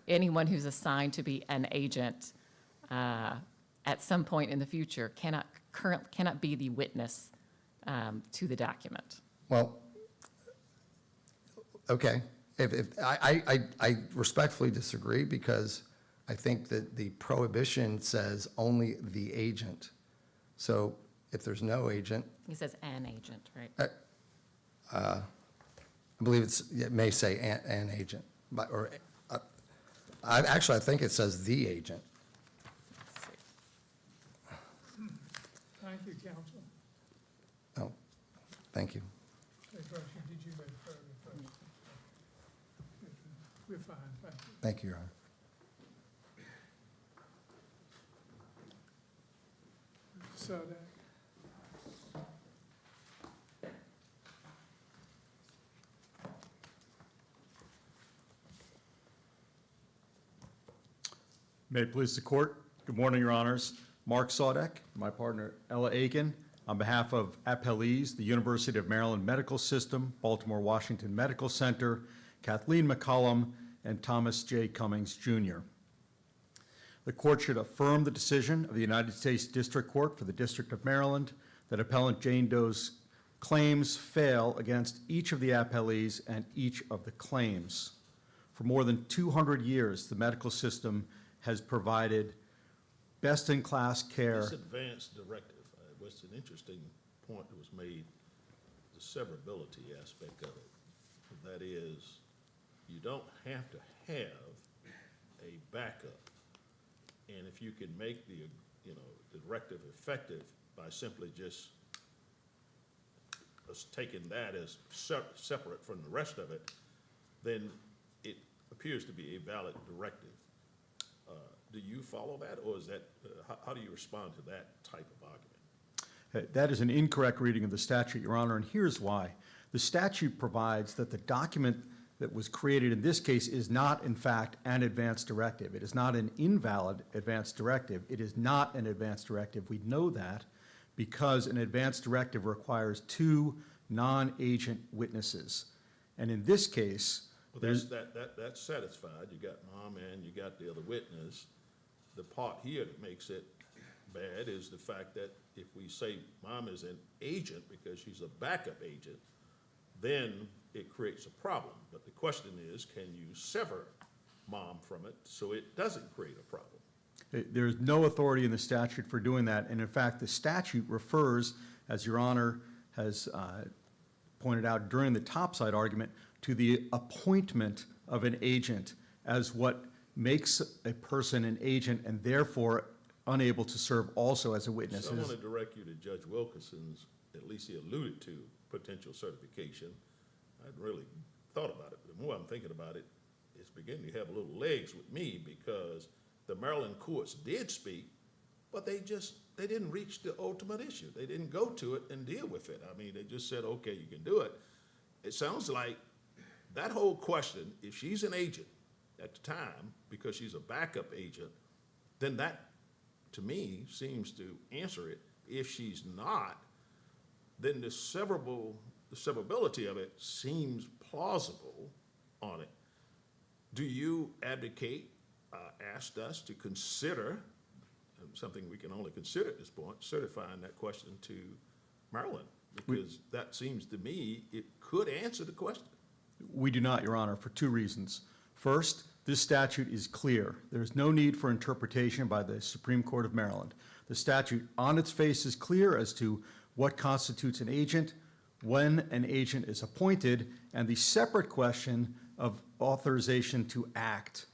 anyone who's assigned to be an agent at some point in the future cannot be the witness to the document. Well, okay. I respectfully disagree because I think that the prohibition says only the agent. So if there's no agent, It says an agent, right? I believe it may say an agent, but, or, I think it says the agent. Let's see. Thank you, counsel. Oh, thank you. Say, question, did you make further questions? We're fine, thank you. Thank you, Your Honor. So that, May it please the court. Good morning, Your Honors. Mark Sodek, my partner Ella Aiken, on behalf of appellees, the University of Maryland Medical System, Baltimore Washington Medical Center, Kathleen McCollum, and Thomas J. Cummings, Jr. The court should affirm the decision of the United States District Court for the District of Maryland that appellant Jane Doe's claims fail against each of the appellees and each of the claims. For more than 200 years, the medical system has provided best-in-class care. This advance directive was an interesting point that was made, the severability aspect of it. That is, you don't have to have a backup. And if you can make the, the directive effective by simply just taking that as separate from the rest of it, then it appears to be a valid directive. Do you follow that, or is that, how do you respond to that type of argument? That is an incorrect reading of the statute, Your Honor, and here's why. The statute provides that the document that was created in this case is not, in fact, an advance directive. It is not an invalid advance directive. It is not an advance directive. We know that because an advance directive requires two non-agent witnesses. And in this case, Well, there's, that's satisfied. You got mom and you got the other witness. The part here that makes it bad is the fact that if we say mom is an agent because she's a backup agent, then it creates a problem. But the question is, can you sever mom from it so it doesn't create a problem? there's no authority in the statute for doing that. And in fact, the statute refers, as Your Honor has pointed out during the topside argument, to the appointment of an agent as what makes a person an agent and therefore unable to serve also as a witness. So I want to direct you to Judge Wilkinson's, at least he alluded to, potential certification. I hadn't really thought about it, but the more I'm thinking about it, it's beginning to have a little legs with me because the Maryland courts did speak, but they didn't reach the ultimate issue. They didn't go to it and deal with it. I mean, they just said, okay, you can do it. It sounds like that whole question, if she's an agent at the time because she's a backup agent, then that, to me, seems to answer it. If she's not, then the severability of it seems plausible on it. Do you advocate, asked us to consider, something we can only consider at this point, certifying that question to Maryland? Because that seems to me it could answer the question. We do not, Your Honor, for two reasons. First, this statute is clear. There's no need for interpretation by the Supreme Court of Maryland. The statute on its face is clear as to what constitutes an agent, when an agent is appointed, and the separate question of authorization to act.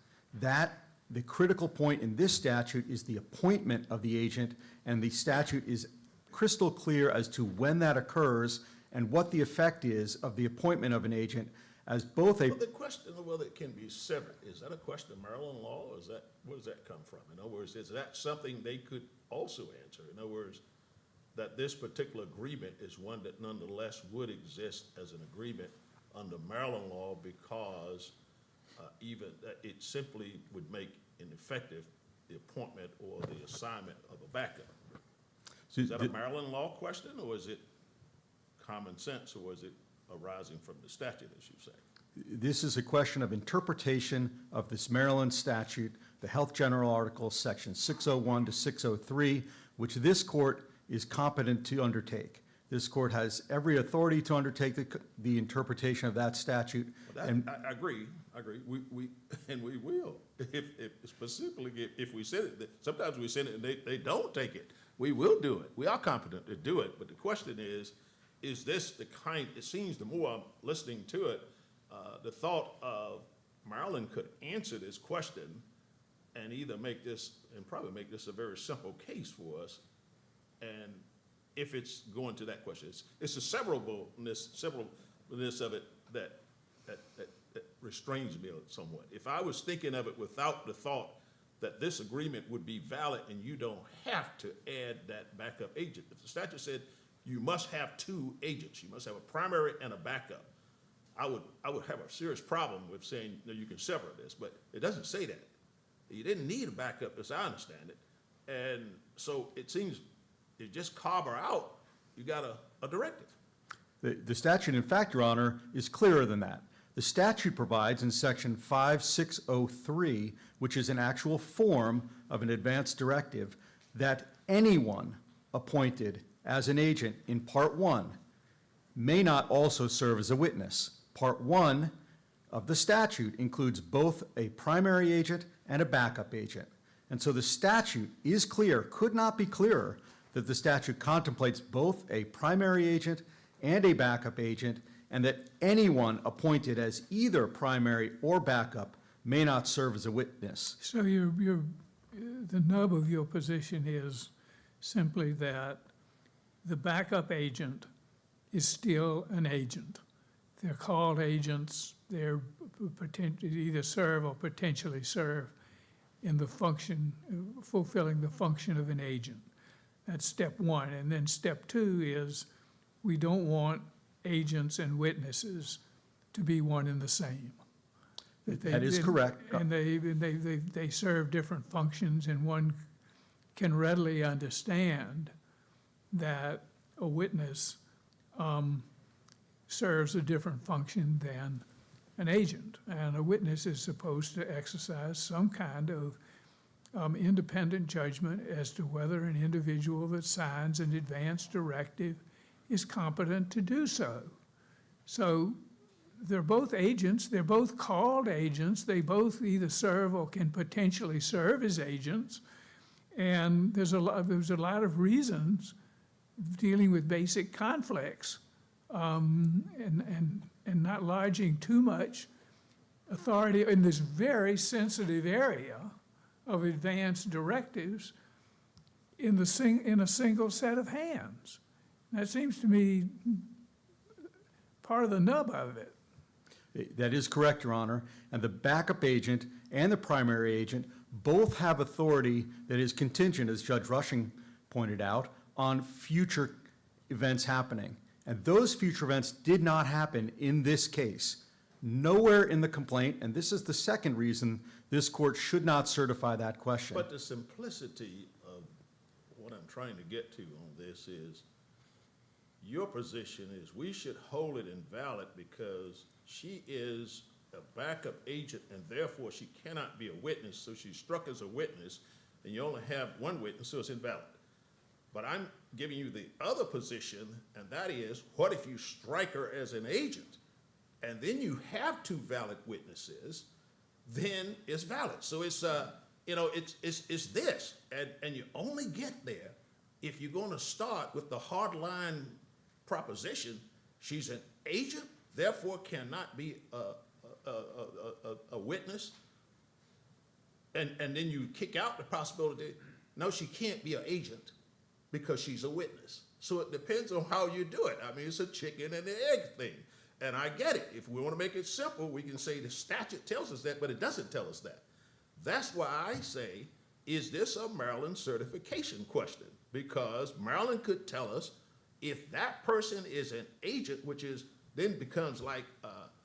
The critical point in this statute is the appointment of the agent, and the statute is crystal clear as to when that occurs and what the effect is of the appointment of an agent as both a... Well, the question of whether it can be severed, is that a question of Maryland law, or where does that come from? In other words, is that something they could also answer? In other words, that this particular agreement is one that nonetheless would exist as an agreement under Maryland law because even it simply would make ineffective the appointment or the assignment of a backup. So Is that a Maryland law question, or is it common sense, or is it arising from the statute, as you say? This is a question of interpretation of this Maryland statute, the Health General Articles, Section 601 to 603, which this court is competent to undertake. This court has every authority to undertake the interpretation of that statute. And I agree. And we will. If specifically, if we send it, sometimes we send it and they don't take it. We will do it. We are competent to do it. But the question is this the kind, it seems the more I'm listening to it, the thought of Maryland could answer this question and either make this, and probably make this a very simple case for us. And if it's going to that question, it's the severableness of it that restrains me somewhat. If I was thinking of it without the thought that this agreement would be valid and you don't have to add that backup agent. If the statute said you must have two agents, you must have a primary and a backup, I would have a serious problem with saying, no, you can sever this, but it doesn't say that. You didn't need a backup, as I understand it. And so it seems you just carve her out, you got a directive. the statute, in fact, Your Honor, is clearer than that. The statute provides in section 5603, which is an actual form of an advance directive, that anyone appointed as an agent in Part 1 may not also serve as a witness. Part 1 of the statute includes both a primary agent and a backup agent. And so the statute is clear, could not be clearer, that the statute contemplates both a primary agent and a backup agent, and that anyone appointed as either primary or backup may not serve as a witness. So the nub of your position is simply that the backup agent is still an agent. They're called agents, they're either serve or potentially serve in the function, fulfilling the function of an agent. That's step one. And then step two is we don't want agents and witnesses to be one and the same. That is correct. And they serve different functions, and one can readily understand that a witness serves a different function than an agent. And a witness is supposed to exercise some kind of independent judgment as to whether an individual that signs an advance directive is competent to do so. So they're both agents, they're both called agents, they both either serve or can potentially serve as agents. And there's a lot of reasons dealing with basic conflicts and not lodging too much authority in this very sensitive area of advance directives in a single set of hands. That seems to me part of the nub of it. That is correct, Your Honor. And the backup agent and the primary agent both have authority that is contingent, as Judge Rushing pointed out, on future events happening. And those future events did not happen in this case. Nowhere in the complaint, and this is the second reason this court should not certify that question. But the simplicity of what I'm trying to get to on this is, your position is we should hold it invalid because she is a backup agent and therefore she cannot be a witness, so she's struck as a witness, and you only have one witness, so it's invalid. But I'm giving you the other position, and that is, what if you strike her as an agent, and then you have two valid witnesses, then it's valid. So it's it's this, and you only get there if you're going to start with the hard line proposition. She's an agent, therefore cannot be a witness, and then you kick out the possibility. No, she can't be an agent because she's a witness. So it depends on how you do it. I mean, it's a chicken and the egg thing. And I get it. If we want to make it simple, we can say the statute tells us that, but it doesn't tell us that. That's why I say, is this a Maryland certification question? Because Maryland could tell us if that person is an agent, which is then becomes like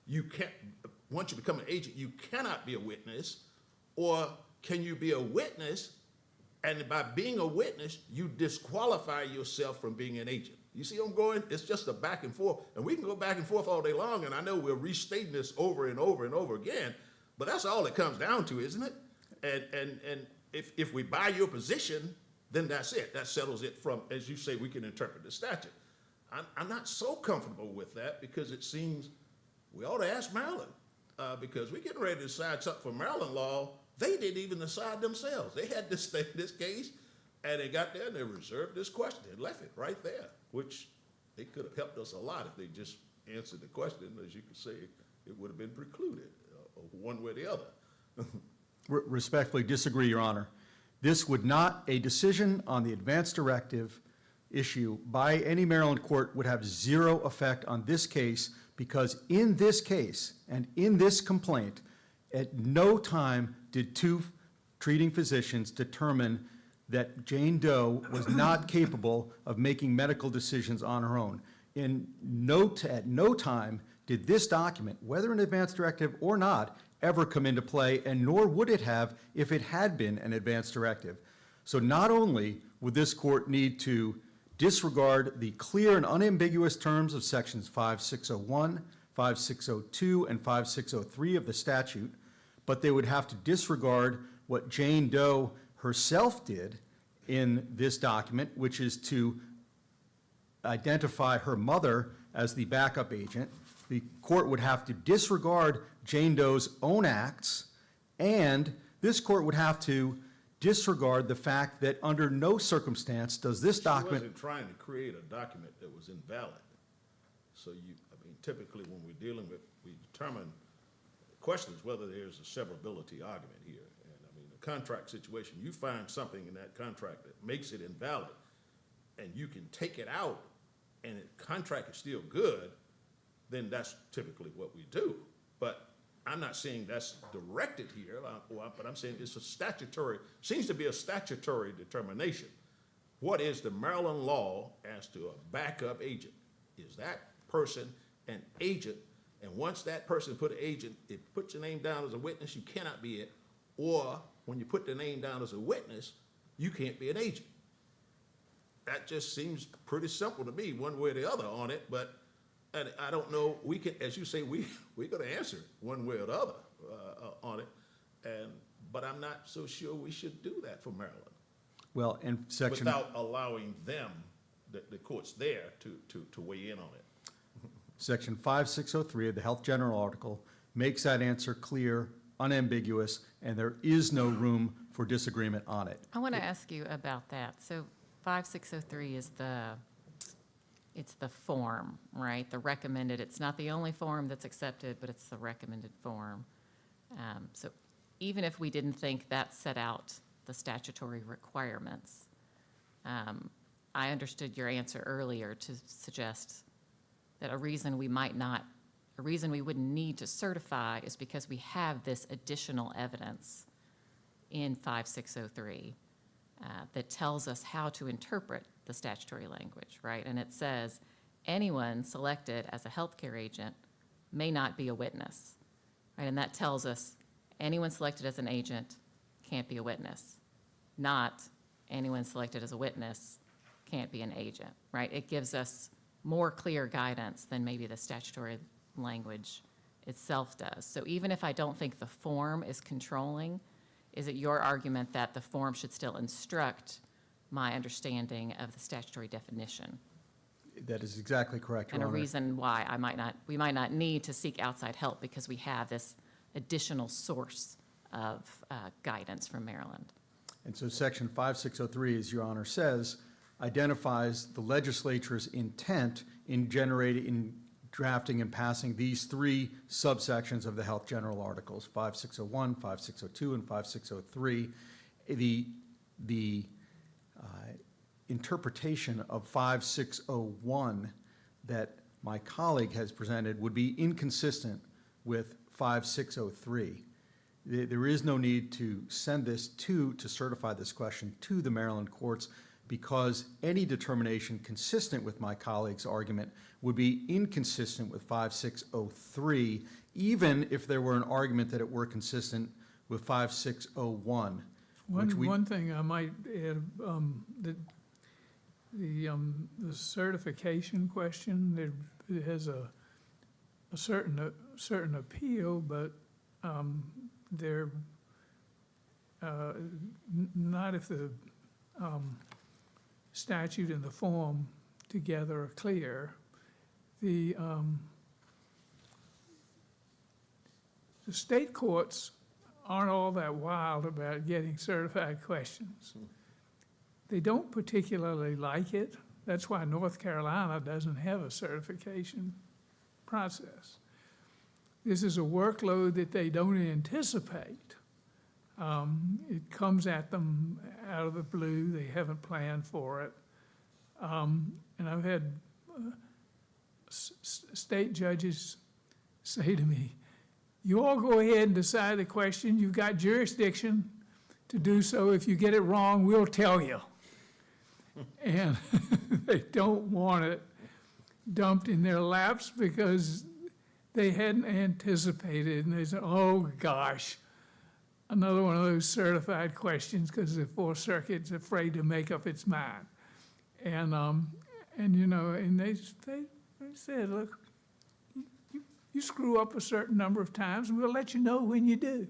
you can't, once you become an agent, you cannot be a witness, or can you be a witness, and by being a witness, you disqualify yourself from being an agent. You see where I'm going? It's just a back and forth. And we can go back and forth all day long, and I know we're restating this over and over and over again, but that's all it comes down to, isn't it? And if we buy your position, then that's it. That settles it from, as you say, we can interpret the statute. I'm not so comfortable with that because it seems we ought to ask Maryland. Because we're getting ready to decide something for Maryland law. They didn't even decide themselves. They had this thing, this case, and they got there and they reserved this question. They left it right there, which they could have helped us a lot if they just answered the question. As you could say, it would have been precluded one way or the other. Respectfully disagree, Your Honor. This would not, a decision on the advance directive issue by any Maryland court would have zero effect on this case, because in this case and in this complaint, at no time did two treating physicians determine that Jane Doe was not capable of making medical decisions on her own. At no time did this document, whether an advance directive or not, ever come into play, and nor would it have if it had been an advance directive. So not only would this court need to disregard the clear and unambiguous terms of sections 5601, 5602, and 5603 of the statute, but they would have to disregard what Jane Doe herself did in this document, which is to identify her mother as the backup agent. The court would have to disregard Jane Doe's own acts, and this court would have to disregard the fact that under no circumstance does this document. She wasn't trying to create a document that was invalid. So typically when we're dealing with, we determine questions whether there's a severability argument here. And the contract situation, you find something in that contract that makes it invalid, and you can take it out, and the contract is still good, then that's typically what we do. But I'm not saying that's directed here, but I'm saying it's a statutory, seems to be a statutory determination. What is the Maryland law as to a backup agent? Is that person an agent? And once that person put an agent, it puts your name down as a witness, you cannot be it. Or when you put the name down as a witness, you can't be an agent. That just seems pretty simple to me, one way or the other on it, but and I don't know, we can, as you say, we're going to answer it one way or the other on it, but I'm not so sure we should do that for Maryland. Well, in section. Without allowing them, the courts there, to weigh in on it. Section 5603 of the Health General article makes that answer clear, unambiguous, and there is no room for disagreement on it. I want to ask you about that. So 5603 is it's the form, right? The recommended, it's not the only form that's accepted, but it's the recommended form. So even if we didn't think that set out the statutory requirements, I understood your answer earlier to suggest that a reason we wouldn't need to certify is because we have this additional evidence in 5603 that tells us how to interpret the statutory language, right? And it says anyone selected as a healthcare agent may not be a witness, right? And that tells us anyone selected as an agent can't be a witness, not anyone selected as a witness can't be an agent, right? It gives us more clear guidance than maybe the statutory language itself does. So even if I don't think the form is controlling, is it your argument that the form should still instruct my understanding of the statutory definition? That is exactly correct, Your And a Honor. reason why we might not need to seek outside help because we have this additional source of guidance from Maryland. And so section 5603, as Your Honor says, identifies the legislature's intent in drafting and passing these three subsections of the Health General Articles, 5601, 5602, and 5603. The interpretation of 5601 that my colleague has presented would be inconsistent with 5603. There is no need to send this to certify this question to the Maryland courts, because any determination consistent with my colleague's argument would be inconsistent with 5603, even if there were an argument that it were consistent with 5601. One thing I might add, the certification question, there has a certain appeal, but not if the statute and the form together are clear. The state courts aren't all that wild about getting certified questions. They don't particularly like it. That's why North Carolina doesn't have a certification process. This is a workload that they don't anticipate. It comes at them out of the blue. They haven't planned for it. And I've had state judges say to me, you all go ahead and decide the question. You've got jurisdiction to do so. If you get it wrong, we'll tell you. And they don't want it dumped in their laps because they hadn't anticipated. And they said, oh, gosh, another one of those certified questions because the Fourth Circuit's afraid to make up its mind. And you know, and they said, look, you screw up a certain number of times, and we'll let you know when you do.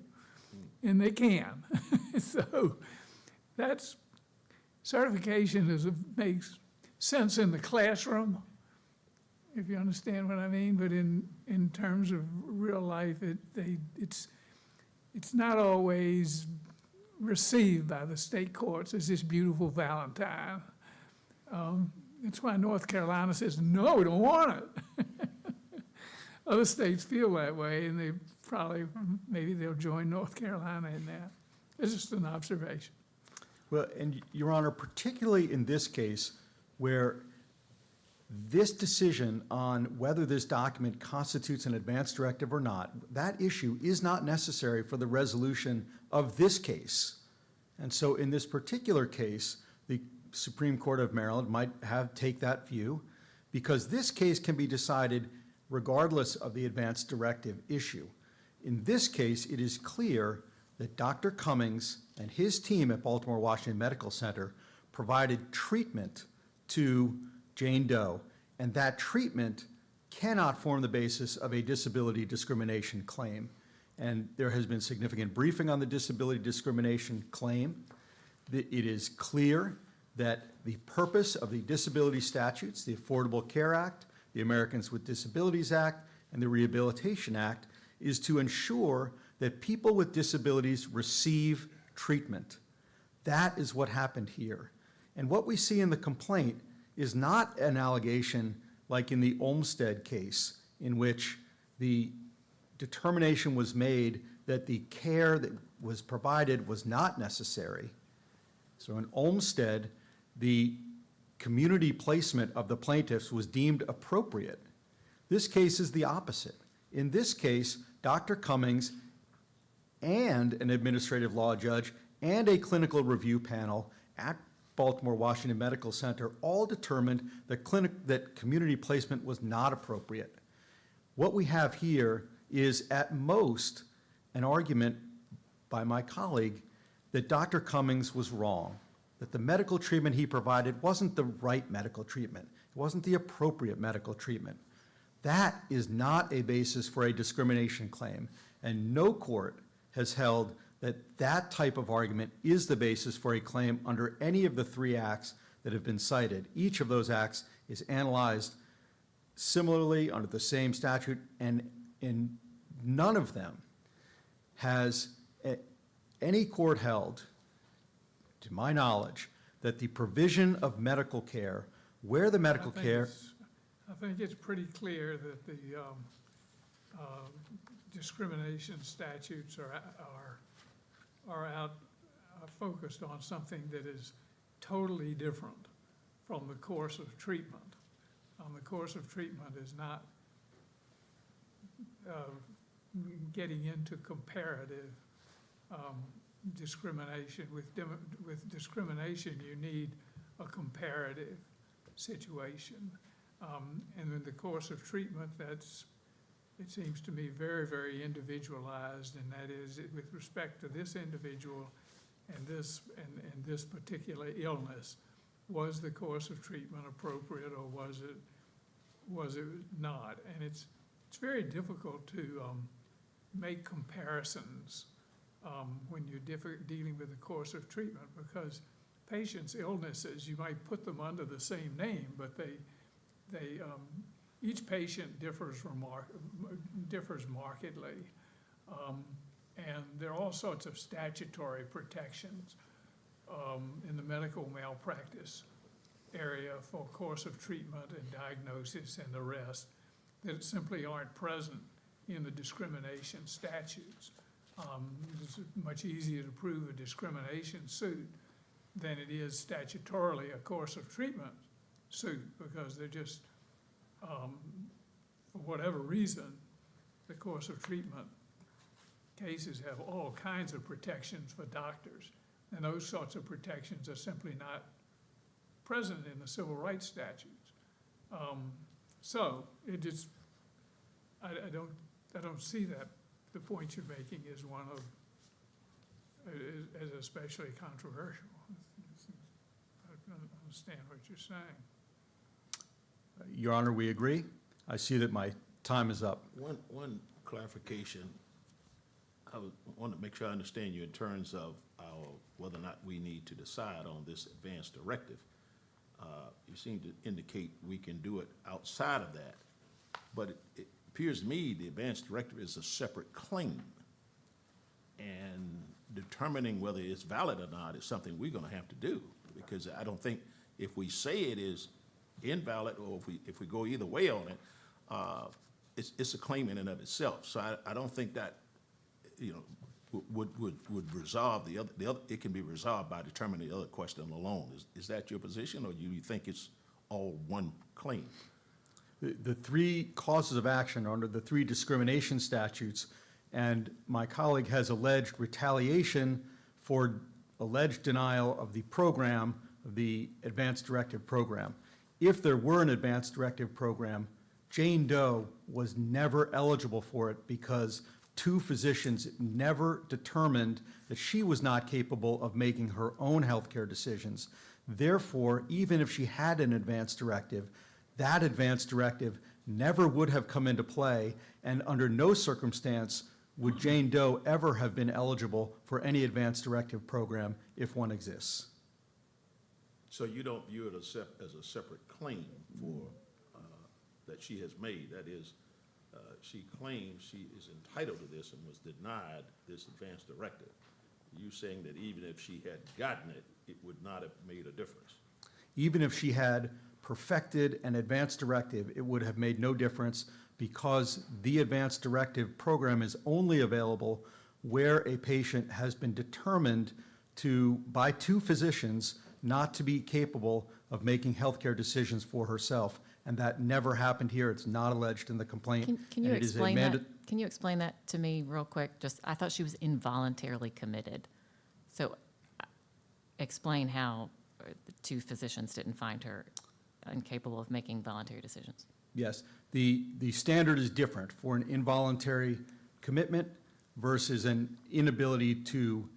And they can. So that's, certification makes sense in the classroom, if you understand what I mean, but in terms of real life, it's not always received by the state courts as this beautiful Valentine. That's why North Carolina says, no, we don't want it. Other states feel that way, and they probably, maybe they'll join North Carolina in that. It's just an observation. Well, and Your Honor, particularly in this case, where this decision on whether this document constitutes an advance directive or not, that issue is not necessary for the resolution of this case. And so in this particular case, the Supreme Court of Maryland might take that view, because this case can be decided regardless of the advance directive issue. In this case, it is clear that Dr. Cummings and his team at Baltimore Washington Medical Center provided treatment to Jane Doe, and that treatment cannot form the basis of a disability discrimination claim. And there has been significant briefing on the disability discrimination claim. It is clear that the purpose of the disability statutes, the Affordable Care Act, the Americans with Disabilities Act, and the Rehabilitation Act, is to ensure that people with disabilities receive treatment. That is what happened here. And what we see in the complaint is not an allegation like in the Olmstead case, in which the determination was made that the care that was provided was not necessary. So in Olmstead, the community placement of the plaintiffs was deemed appropriate. This case is the opposite. In this case, Dr. Cummings and an administrative law judge and a clinical review panel at Baltimore Washington Medical Center all determined that community placement was not appropriate. What we have here is at most an argument by my colleague that Dr. Cummings was wrong, that the medical treatment he provided wasn't the right medical treatment. It wasn't the appropriate medical treatment. That is not a basis for a discrimination claim, and no court has held that that type of argument is the basis for a claim under any of the three acts that have been cited. Each of those acts is analyzed similarly under the same statute, and in none of them has any court held, to my knowledge, that the provision of medical care, where the medical care... I think it's pretty clear that the discrimination statutes are focused on something that is totally different from the course of treatment. The course of treatment is not getting into comparative discrimination. With discrimination, you need a comparative situation. And in the course of treatment, it seems to me very, very individualized, and that is with respect to this individual and this particular illness, was the course of treatment appropriate or was it not? And it's very difficult to make comparisons when you're dealing with the course of treatment, because patients' illnesses, you might put them under the same name, but each patient differs markedly. And there are all sorts of statutory protections in the medical malpractice area for course of treatment and diagnosis and the rest that simply aren't present in the discrimination statutes. It's much easier to prove a discrimination suit than it is statutorily a course of treatment suit, because they're just, for whatever reason, the course of treatment cases have all kinds of protections for doctors, and those sorts of protections are simply not present in the civil rights statutes. So it just, I don't see that the point you're making is one of, as especially controversial. I don't understand what you're saying. Your Honor, we agree. I see that my time is up. One clarification. I want to make sure I understand you in terms of whether or not we need to decide on this advance directive. You seem to indicate we can do it outside of that, but it appears to me the advance directive is a separate claim, and determining whether it's valid or not is something we're going to have to do, because I don't think if we say it is invalid, or if we go either way on it, it's a claim in and of itself. So I don't think that, you know, would resolve the other. It can be resolved by determining the other question alone. Is that your position, or do you think it's all one claim? The three causes of action are under the three discrimination statutes, and my colleague has alleged retaliation for alleged denial of the program, of the advance directive program. If there were an advance directive program, Jane Doe was never eligible for it because two physicians never determined that she was not capable of making her own healthcare decisions. Therefore, even if she had an advance directive, that advance directive never would have come into play, and under no circumstance would Jane Doe ever have been eligible for any advance directive program if one exists. So you don't view it as a separate claim for, that she has made? That is, she claims she is entitled to this and was denied this advance directive. You saying that even if she had gotten it, it would not have made a difference? Even if she had perfected an advance directive, it would have made no difference, because the advance directive program is only available where a patient has been determined by two physicians not to be capable of making healthcare decisions for herself. And that never happened here. It's not alleged in the complaint. Can you and it is a explain that? Can you explain that to me real quick? Just, I thought she was involuntarily committed. So explain how the two physicians didn't find her incapable of making voluntary decisions. Yes, the standard is different for an involuntary commitment versus an inability to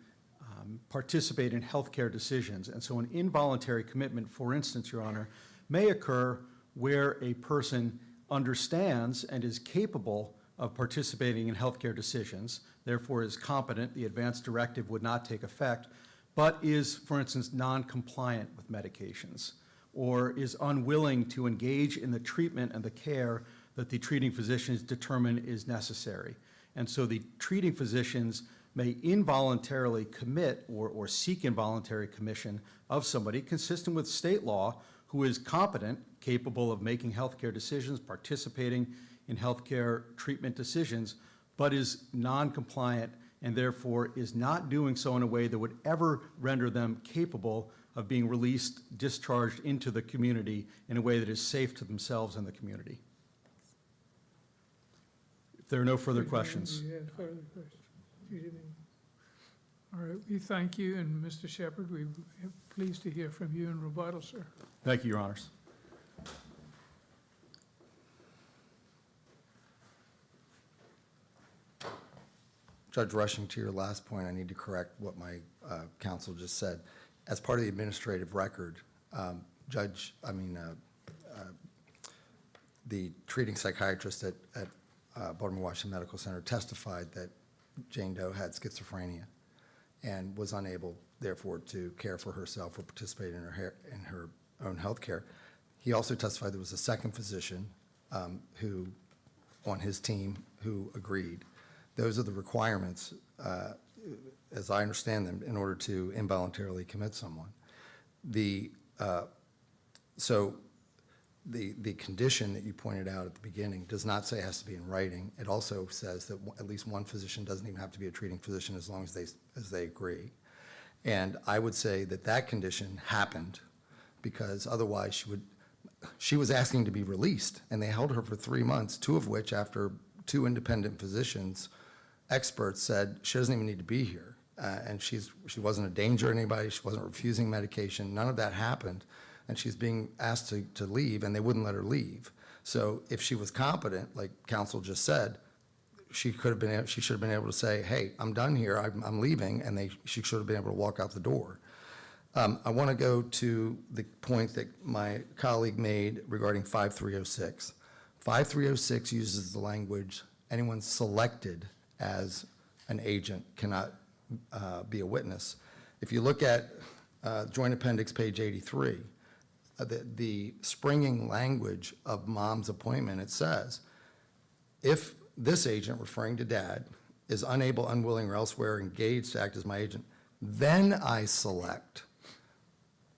participate in healthcare decisions. And so an involuntary commitment, for instance, Your Honor, may occur where a person understands and is capable of participating in healthcare decisions, therefore is competent, the advance directive would not take effect, but is, for instance, non-compliant with medications, or is unwilling to engage in the treatment and the care that the treating physicians determine is necessary. And so the treating physicians may involuntarily commit or seek involuntary commission of somebody consistent with state law who is competent, capable of making healthcare decisions, participating in healthcare treatment decisions, but is non-compliant and therefore is not doing so in a way that would ever render them capable of being released, discharged into the community in a way that is safe to themselves and the community. If there are no further questions. You had further questions? You didn't? All right, we thank you, and Mr. Shepherd, we're pleased to hear from you in rebuttal, sir. Thank you, Your Honors. Judge Rushing, to your last point, I need to correct what my counsel just said. As part of the administrative record, the treating psychiatrist at Baltimore Washington Medical Center testified that Jane Doe had schizophrenia. and was unable, therefore, to care for herself or participate in her own health care. He also testified there was a second physician who, on his team, who agreed. Those are the requirements, as I understand them, in order to involuntarily commit someone. So the condition that you pointed out at the beginning does not say it has to be in writing. It also says that at least one physician doesn't even have to be a treating physician as long as they agree. And I would say that that condition happened because otherwise she was asking to be released, and they held her for 3 months, 2 of which, after 2 independent physicians, experts said she doesn't even need to be here. And she wasn't a danger to anybody, she wasn't refusing medication, none of that happened. And she's being asked to leave, and they wouldn't let her leave. So if she was competent, like counsel just said, she should have been able to say, hey, I'm done here, I'm leaving, and she should have been able to walk out the door. I want to go to the point that my colleague made regarding 5306. 5306 uses the language, anyone selected as an agent cannot be a witness. If you look at Joint Appendix page 83, the springing language of mom's appointment, it says, if this agent, referring to dad, is unable, unwilling, or elsewhere engaged to act as my agent, then I select.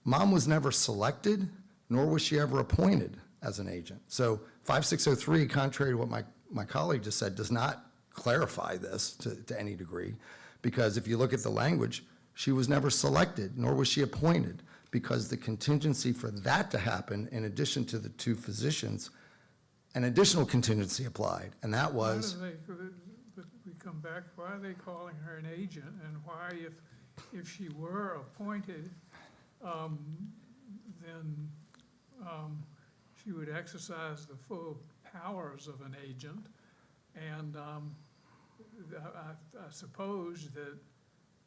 Mom was never selected, nor was she ever appointed as an agent. So 5603, contrary to what my colleague just said, does not clarify this to any degree, because if you look at the language, she was never selected, nor was she appointed, because the contingency for that to happen, in addition to the 2 physicians, an additional contingency applied, and that was. But we come back, why are they calling her an agent? And why, if she were appointed, then she would exercise the full powers of an agent. And I suppose that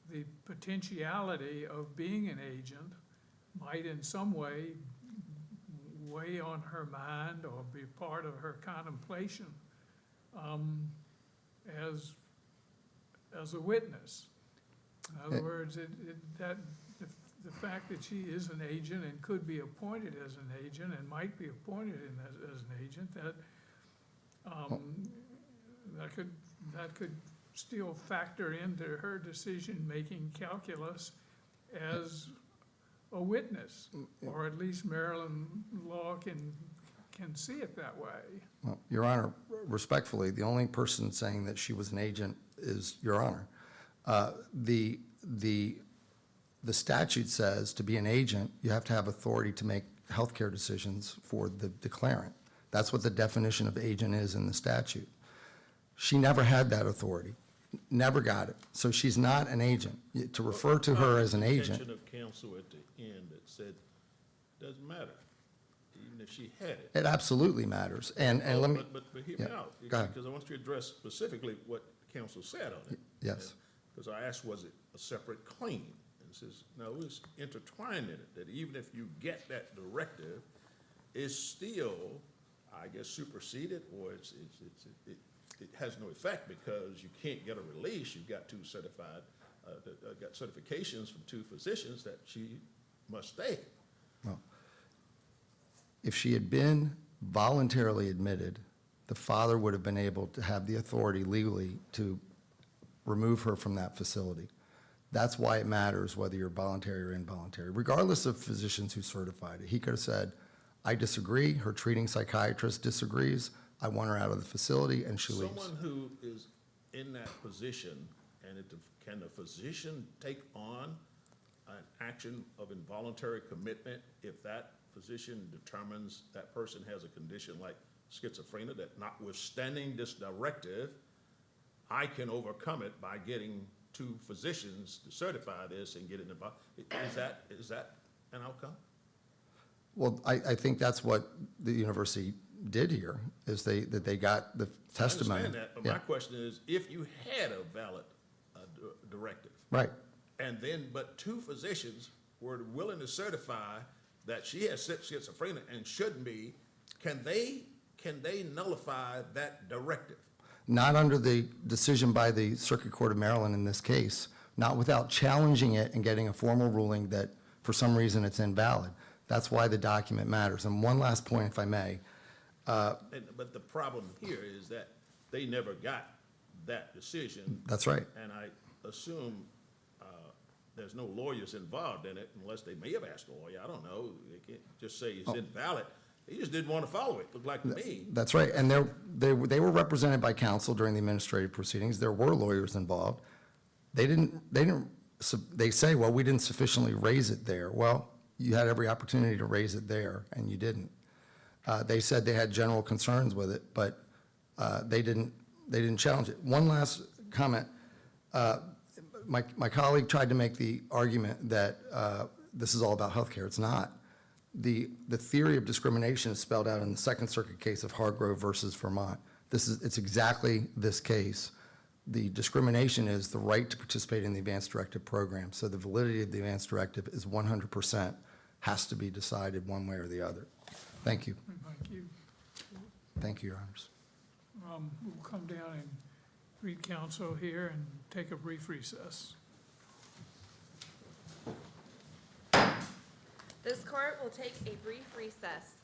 the potentiality of being an agent might in some way weigh on her mind or be part of her contemplation as a witness. In other words, the fact that she is an agent and could be appointed as an agent and might be appointed as an agent, that could still factor into her decision-making calculus as a witness, or at least Maryland law can see it that way. Well, Your Honor, respectfully, the only person saying that she was an agent is Your Honor. The statute says to be an agent, you have to have authority to make healthcare decisions for the declarant. That's what the definition of agent is in the statute. She never had that authority, never got it. So she's not an agent. To refer to her as an agent. The intention of counsel at the end that said, doesn't matter, even if she had it. It absolutely matters. And let me. But hear me yeah, out, go ahead. because I want you to address specifically what counsel said on it. Yes. Because I asked, was it a separate claim? And it says, no, it's intertwined in it, that even if you get that directive, it's still, I guess, superseded, or it has no effect because you can't get a release. You've got 2 certified, got certifications from 2 physicians that she must stay. Well, if she had been voluntarily admitted, the father would have been able to have the authority legally to remove her from that facility. That's why it matters whether you're voluntary or involuntary, regardless of physicians who certified it. He could have said, I disagree, her treating psychiatrist disagrees, I want her out of the facility, and she leaves. Someone who is in that position, and can the physician take on an action of involuntary commitment if that physician determines that person has a condition like schizophrenia, that notwithstanding this directive, I can overcome it by getting 2 physicians to certify this and get it involved? Is that an outcome? Well, I think that's what the university did here, is that they got the testimony. I understand that, but Yeah. my question is, if you had a valid directive, Right. and then, but 2 physicians were willing to certify that she has schizophrenia and shouldn't be, can they nullify that directive? Not under the decision by the Circuit Court of Maryland in this case, not without challenging it and getting a formal ruling that for some reason it's invalid. That's why the document matters. And one last point, if I may. But the problem here is that they never got that decision. That's right. And I assume there's no lawyers involved in it unless they may have asked a lawyer. I don't know. They can't just say it's invalid. They just didn't want to follow it, looked like to me. That's right. And they were represented by counsel during the administrative proceedings. There were lawyers involved. They say, well, we didn't sufficiently raise it there. Well, you had every opportunity to raise it there, and you didn't. They said they had general concerns with it, but they didn't challenge it. One last comment. My colleague tried to make the argument that this is all about healthcare. It's not. The theory of discrimination is spelled out in the Second Circuit case of Hargrove versus Vermont. It's exactly this case. The discrimination is the right to participate in the advanced directive program. So the validity of the advanced directive is 100%, has to be decided one way or the other. Thank you. Thank you. Thank you, Your Honors. We'll come down and greet counsel here and take a brief recess. This court will take a brief recess.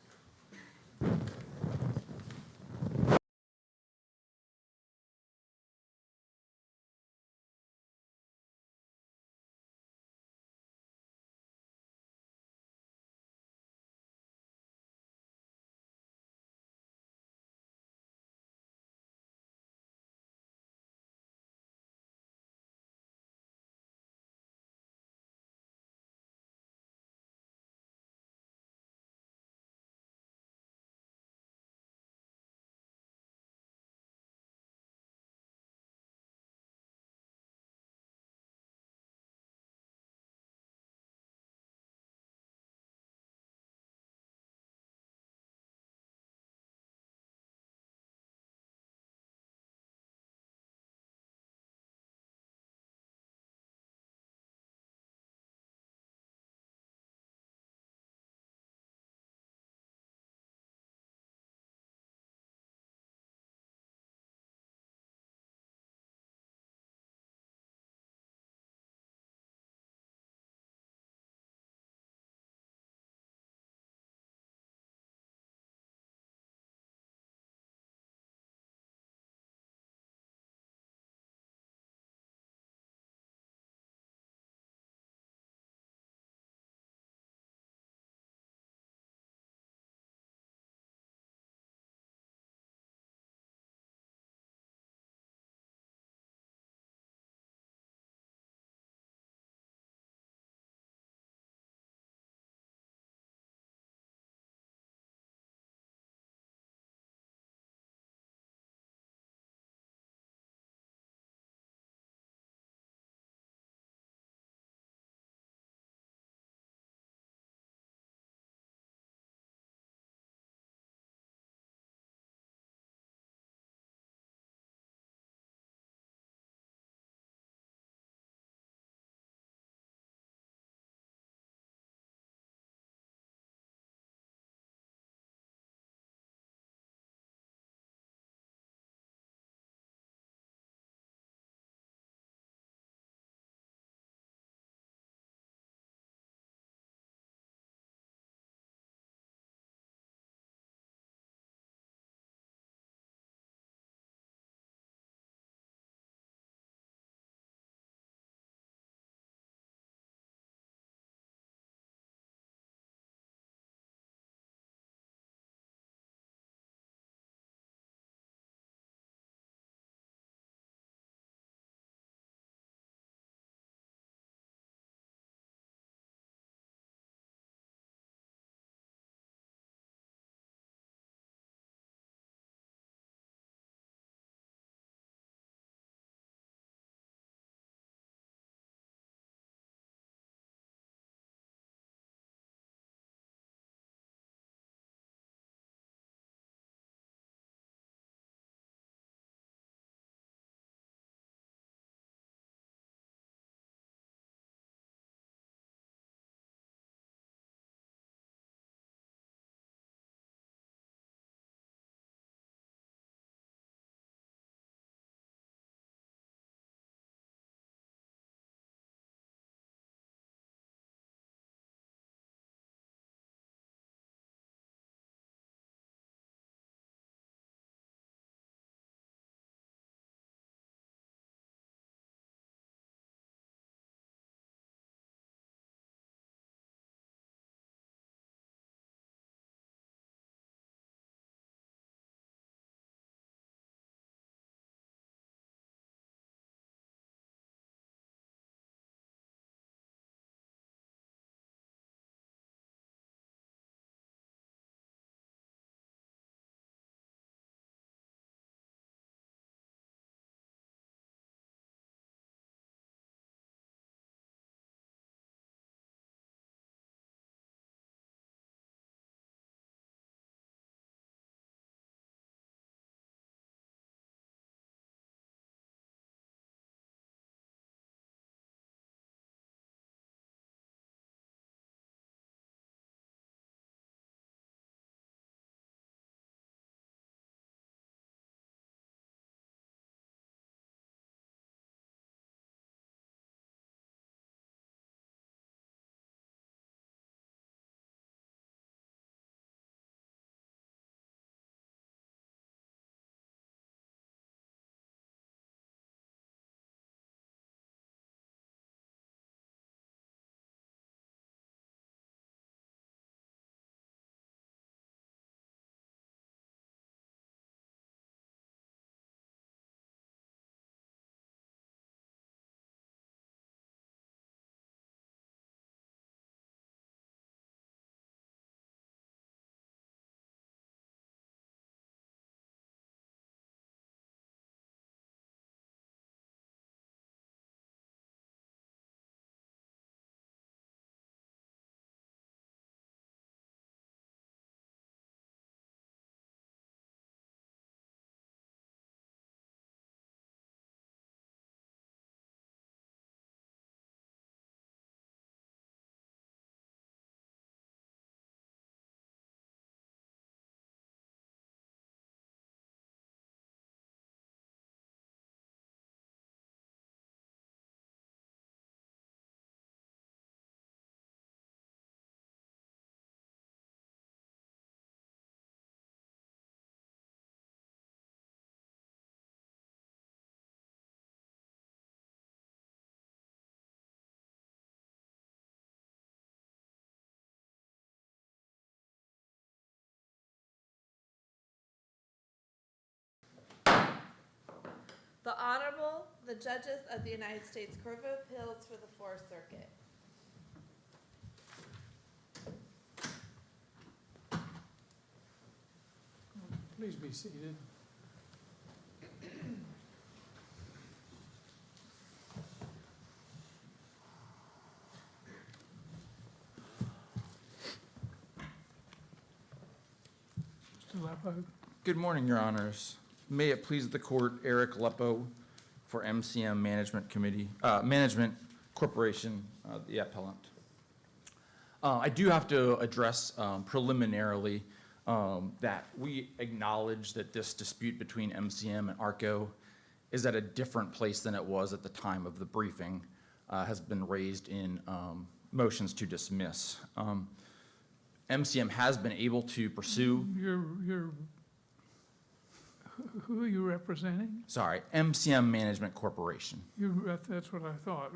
The Honorable, the Judges of the United States Court of Appeals for the Fourth Circuit. Please be seated. Mr. Lepo, Good morning, Your Honors. May it please the court, Eric Leppo for MCM Management Corporation, the appellant. I do have to address preliminarily that we acknowledge that this dispute between MCM and ARCO is at a different place than it was at the time of the briefing, has been raised in motions to dismiss. MCM has been able to pursue, who are you representing? MCM Management Corporation. That's what I thought.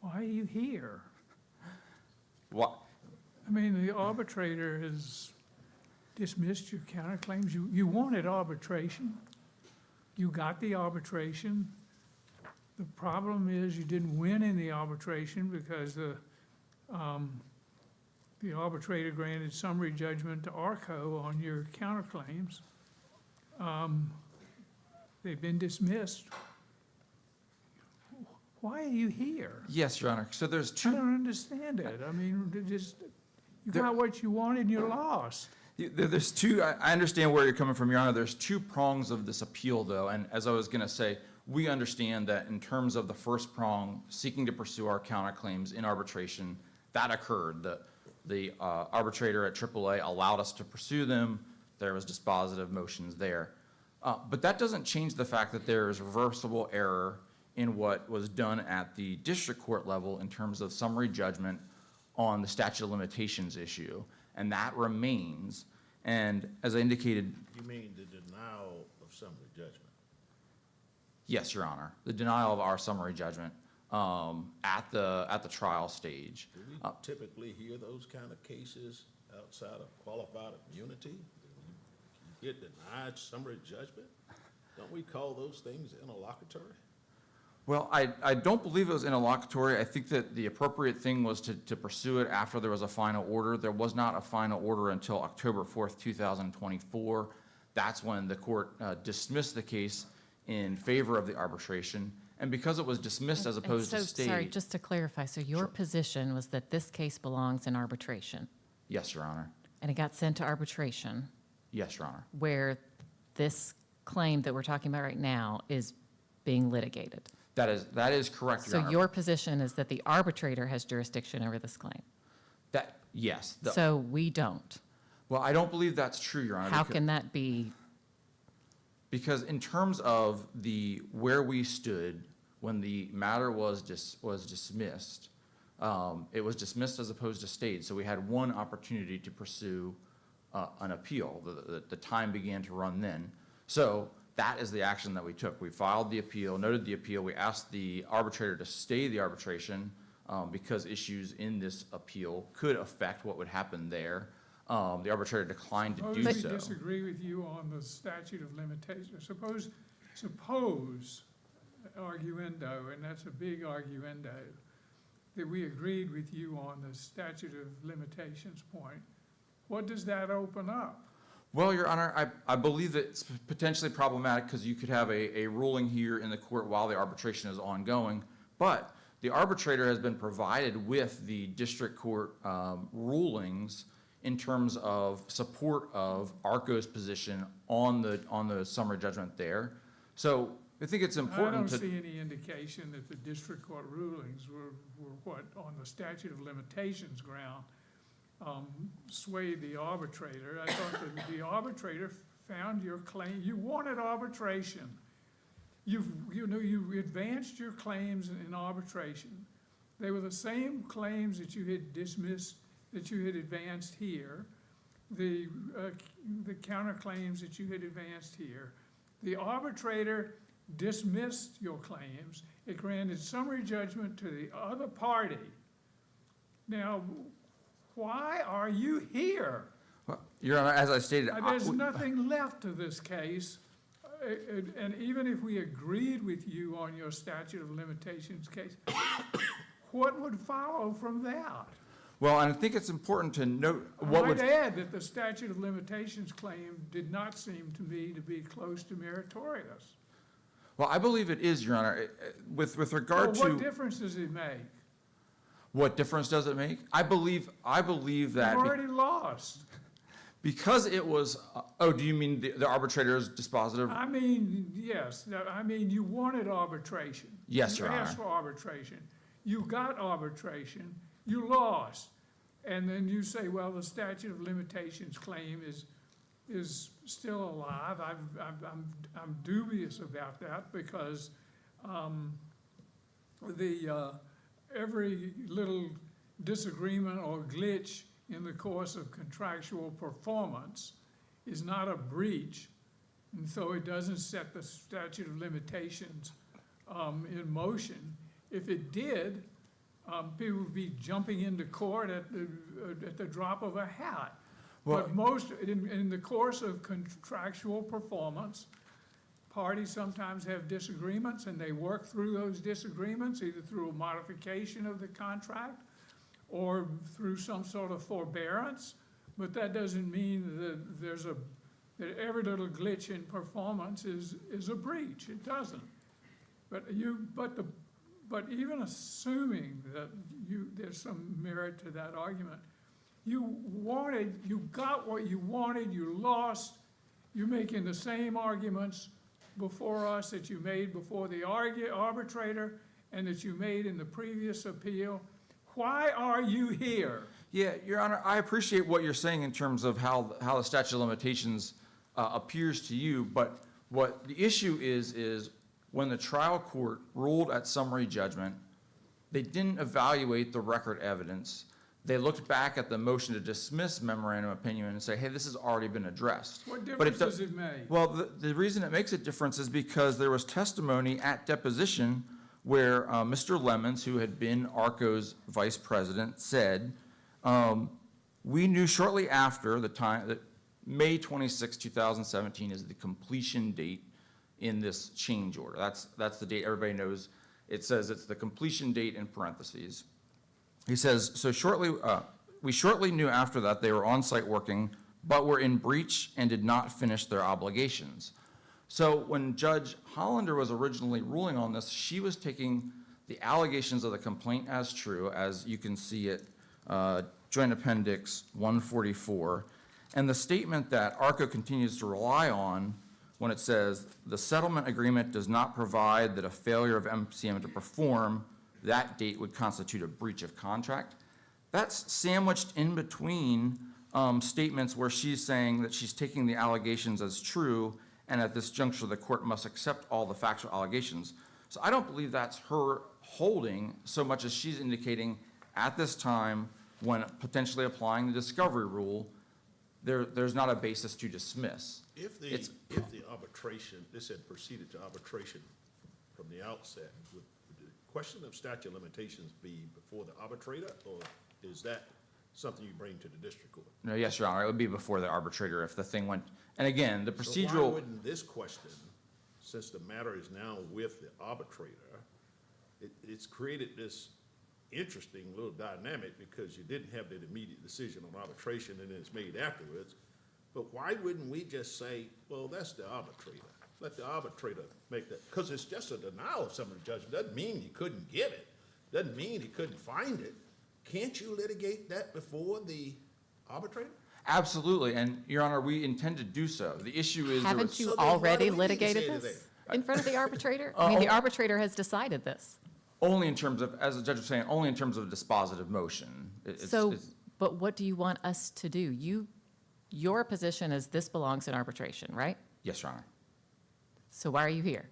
Why are you here? What? I mean, the arbitrator has dismissed your counterclaims. You wanted arbitration. You got the arbitration. The problem is you didn't win in the arbitration because the arbitrator granted summary judgment to ARCO on your counterclaims. They've been dismissed. Why are you here? Yes, Your Honor. So there's I two. don't understand it. I mean, you got what you wanted and you lost. There's two, I understand where you're coming from, Your Honor. There's two prongs of this appeal, though, and as I was going to say, we understand that in terms of the first prong, seeking to pursue our counterclaims in arbitration, that occurred. The arbitrator at AAA allowed us to pursue them. There was dispositive motions there. But that doesn't change the fact that there is reversible error in what was done at the district court level in terms of summary judgment on the statute of limitations issue, and that remains. And as I indicated, You mean the denial of summary judgment? yes, Your Honor, the denial of our summary judgment at the trial stage. Do we typically hear those kind of cases outside of qualified immunity? You get denied summary judgment? Don't we call those things interlocutory? Well, I don't believe it was interlocutory. I think that the appropriate thing was to pursue it after there was a final order. There was not a final order until October 4th, 2024. That's when the court dismissed the case in favor of the arbitration. And because it was dismissed as opposed to stayed. Sorry, just to clarify, so your position was that this case belongs in arbitration, Yes, Your Honor. and it got sent to arbitration, Yes, Your Honor. where this claim that we're talking about right now is being litigated. That is correct, Your So Honor. your position is that the arbitrator has jurisdiction over this claim? Yes. So we don't? Well, I don't believe that's true, Your Honor. How can that be? Because in terms of where we stood when the matter was dismissed, it was dismissed as opposed to stayed. So we had one opportunity to pursue an appeal. The time began to run then. So that is the action that we took. We filed the appeal, noted the appeal. We asked the arbitrator to stay the arbitration because issues in this appeal could affect what would happen there. The arbitrator declined to do Suppose so. we disagree with you on the statute of limitations. Suppose, arguendo, and that's a big arguendo, that we agreed with you on the statute of limitations point. What does that open up? Well, Your Honor, I believe that it's potentially problematic because you could have a ruling here in the court while the arbitration is ongoing. But the arbitrator has been provided with the district court rulings in terms of support of ARCO's position on the summary judgment there. So I think it's I important don't to. see any indication that the district court rulings were what, on the statute of limitations ground, swayed the arbitrator. I thought that the arbitrator found your claim, you wanted arbitration. You advanced your claims in arbitration. They were the same claims that you had dismissed, that you had advanced here, the counterclaims that you had advanced here. The arbitrator dismissed your claims. It granted summary judgment to the other party. Now, why are you here? Well, Your Honor, as I stated, There's nothing left to this case and even if we agreed with you on your statute of limitations case, what would follow from that? Well, and I think it's important to note I what might would, add that the statute of limitations claim did not seem to me to be close to meritorious. well, I believe it is, Your Honor. With Well, regard what to, difference does it make? what difference does it make? I believe You've that already lost. because it was, oh, do you mean the arbitrator is dispositive? I mean, yes, no, I mean, you wanted arbitration. Yes, Your You asked Honor. for arbitration. You got arbitration, you lost. And then you say, well, the statute of limitations claim is still alive. I'm dubious about that because, every little disagreement or glitch in the course of contractual performance is not a breach, and so it doesn't set the statute of limitations in motion. If it did, people would be jumping into court at the drop of a hat. But in the course of contractual performance, parties sometimes have disagreements, and they work through those disagreements, either through a modification of the contract or through some sort of forbearance. But that doesn't mean that that every little glitch in performance is a breach. It doesn't. But even assuming that there's some merit to that argument, you got what you wanted, you lost. You're making the same arguments before us that you made before the arbitrator and that you made in the previous appeal. Why are you here? Yeah, Your Honor, I appreciate what you're saying in terms of how the statute of limitations appears to you, but what the issue is when the trial court ruled at summary judgment, they didn't evaluate the record evidence. They looked back at the motion to dismiss memorandum of opinion and say, hey, this has already been addressed. What But difference does it make? Well, the reason it makes a difference is because there was testimony at deposition where Mr. Lemons, who had been ARCO's vice president, said, we knew shortly after the time that May 26, 2017 is the completion date in this change order. That's the date everybody knows. It says it's the completion date in parentheses. He says, so we shortly knew after that they were on site working, but were in breach and did not finish their obligations. So when Judge Hollander was originally ruling on this, she was taking the allegations of the complaint as true, as you can see it, Joint Appendix 144, and the statement that ARCO continues to rely on when it says the settlement agreement does not provide that a failure of MCM to perform that date would constitute a breach of contract. That's sandwiched in between statements where she's saying that she's taking the allegations as true, and at this juncture, the court must accept all the factual allegations. So I don't believe that's her holding so much as she's indicating at this time when potentially applying the discovery rule, there's not a basis to dismiss. If the arbitration, this had proceeded to arbitration from the outset, would the question of statute of limitations be before the arbitrator, or is that something you bring to the district court? No, yes, Your Honor, it would be before the arbitrator if the thing went, and again, the So why procedural. wouldn't this question, since the matter is now with the arbitrator, it's created this interesting little dynamic because you didn't have that immediate decision on arbitration and then it's made afterwards. But why wouldn't we just say, well, that's the arbitrator. Let the arbitrator make that, because it's just a denial of summary judgment. Doesn't mean you couldn't get it. Doesn't mean he couldn't find it. Can't you litigate that before the arbitrator? Absolutely, and Your Honor, we intend to do so. The issue is. Haven't you So then why already do we need to say litigated it this in front of the arbitrator? I mean, the arbitrator has decided this. Only in terms of, as the judge was saying, only in terms of a dispositive motion. So, but what do you want us to do? Your position is this belongs in arbitration, right? Yes, Your Honor. So why are you here?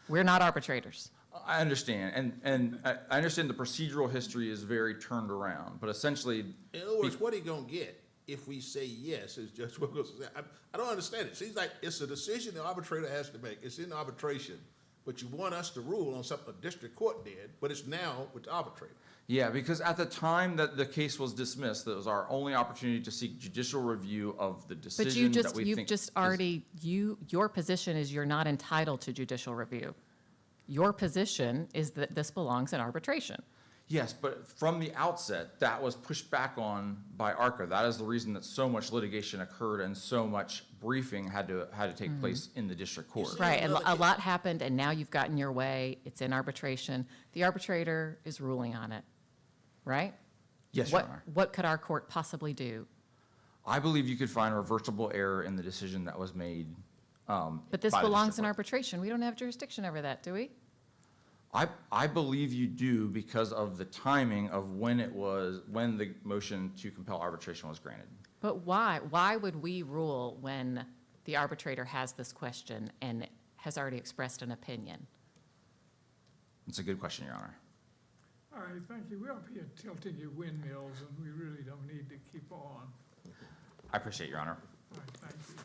We're not arbitrators. I understand, and I understand the procedural history is very turned around, but essentially. In other words, what are you gonna get if we say yes, as Judge Wilkins said? I don't understand it. Seems like it's a decision the arbitrator has to make. It's in arbitration. but you want us to rule on something the district court did, but it's now with the arbitrator. Yeah, because at the time that the case was dismissed, that was our only opportunity to seek judicial review of the But decision that we think. you've just is- already, your position is you're not entitled to judicial review. Your position is that this belongs in arbitration. Yes, but from the outset, that was pushed back on by ARCA. That is the reason that so much litigation occurred and so much briefing had to take place in the district court. see- Right, and another a case- lot happened, and now you've gotten your way, it's in arbitration. The arbitrator is ruling on it, right? Yes, Your Honor. What could our court possibly do? I believe you could find reversible error in the decision that was made. But this by the belongs district in court. arbitration. We don't have jurisdiction over that, do we? I believe you do because of the timing of when the motion to compel arbitration was granted. But why? Why would we rule when the arbitrator has this question and has already expressed an opinion? It's a good question, Your Honor. All right, thank you. We're up here tilting your windmills, and we really don't need to keep on. I appreciate Your Honor. All right, thank you.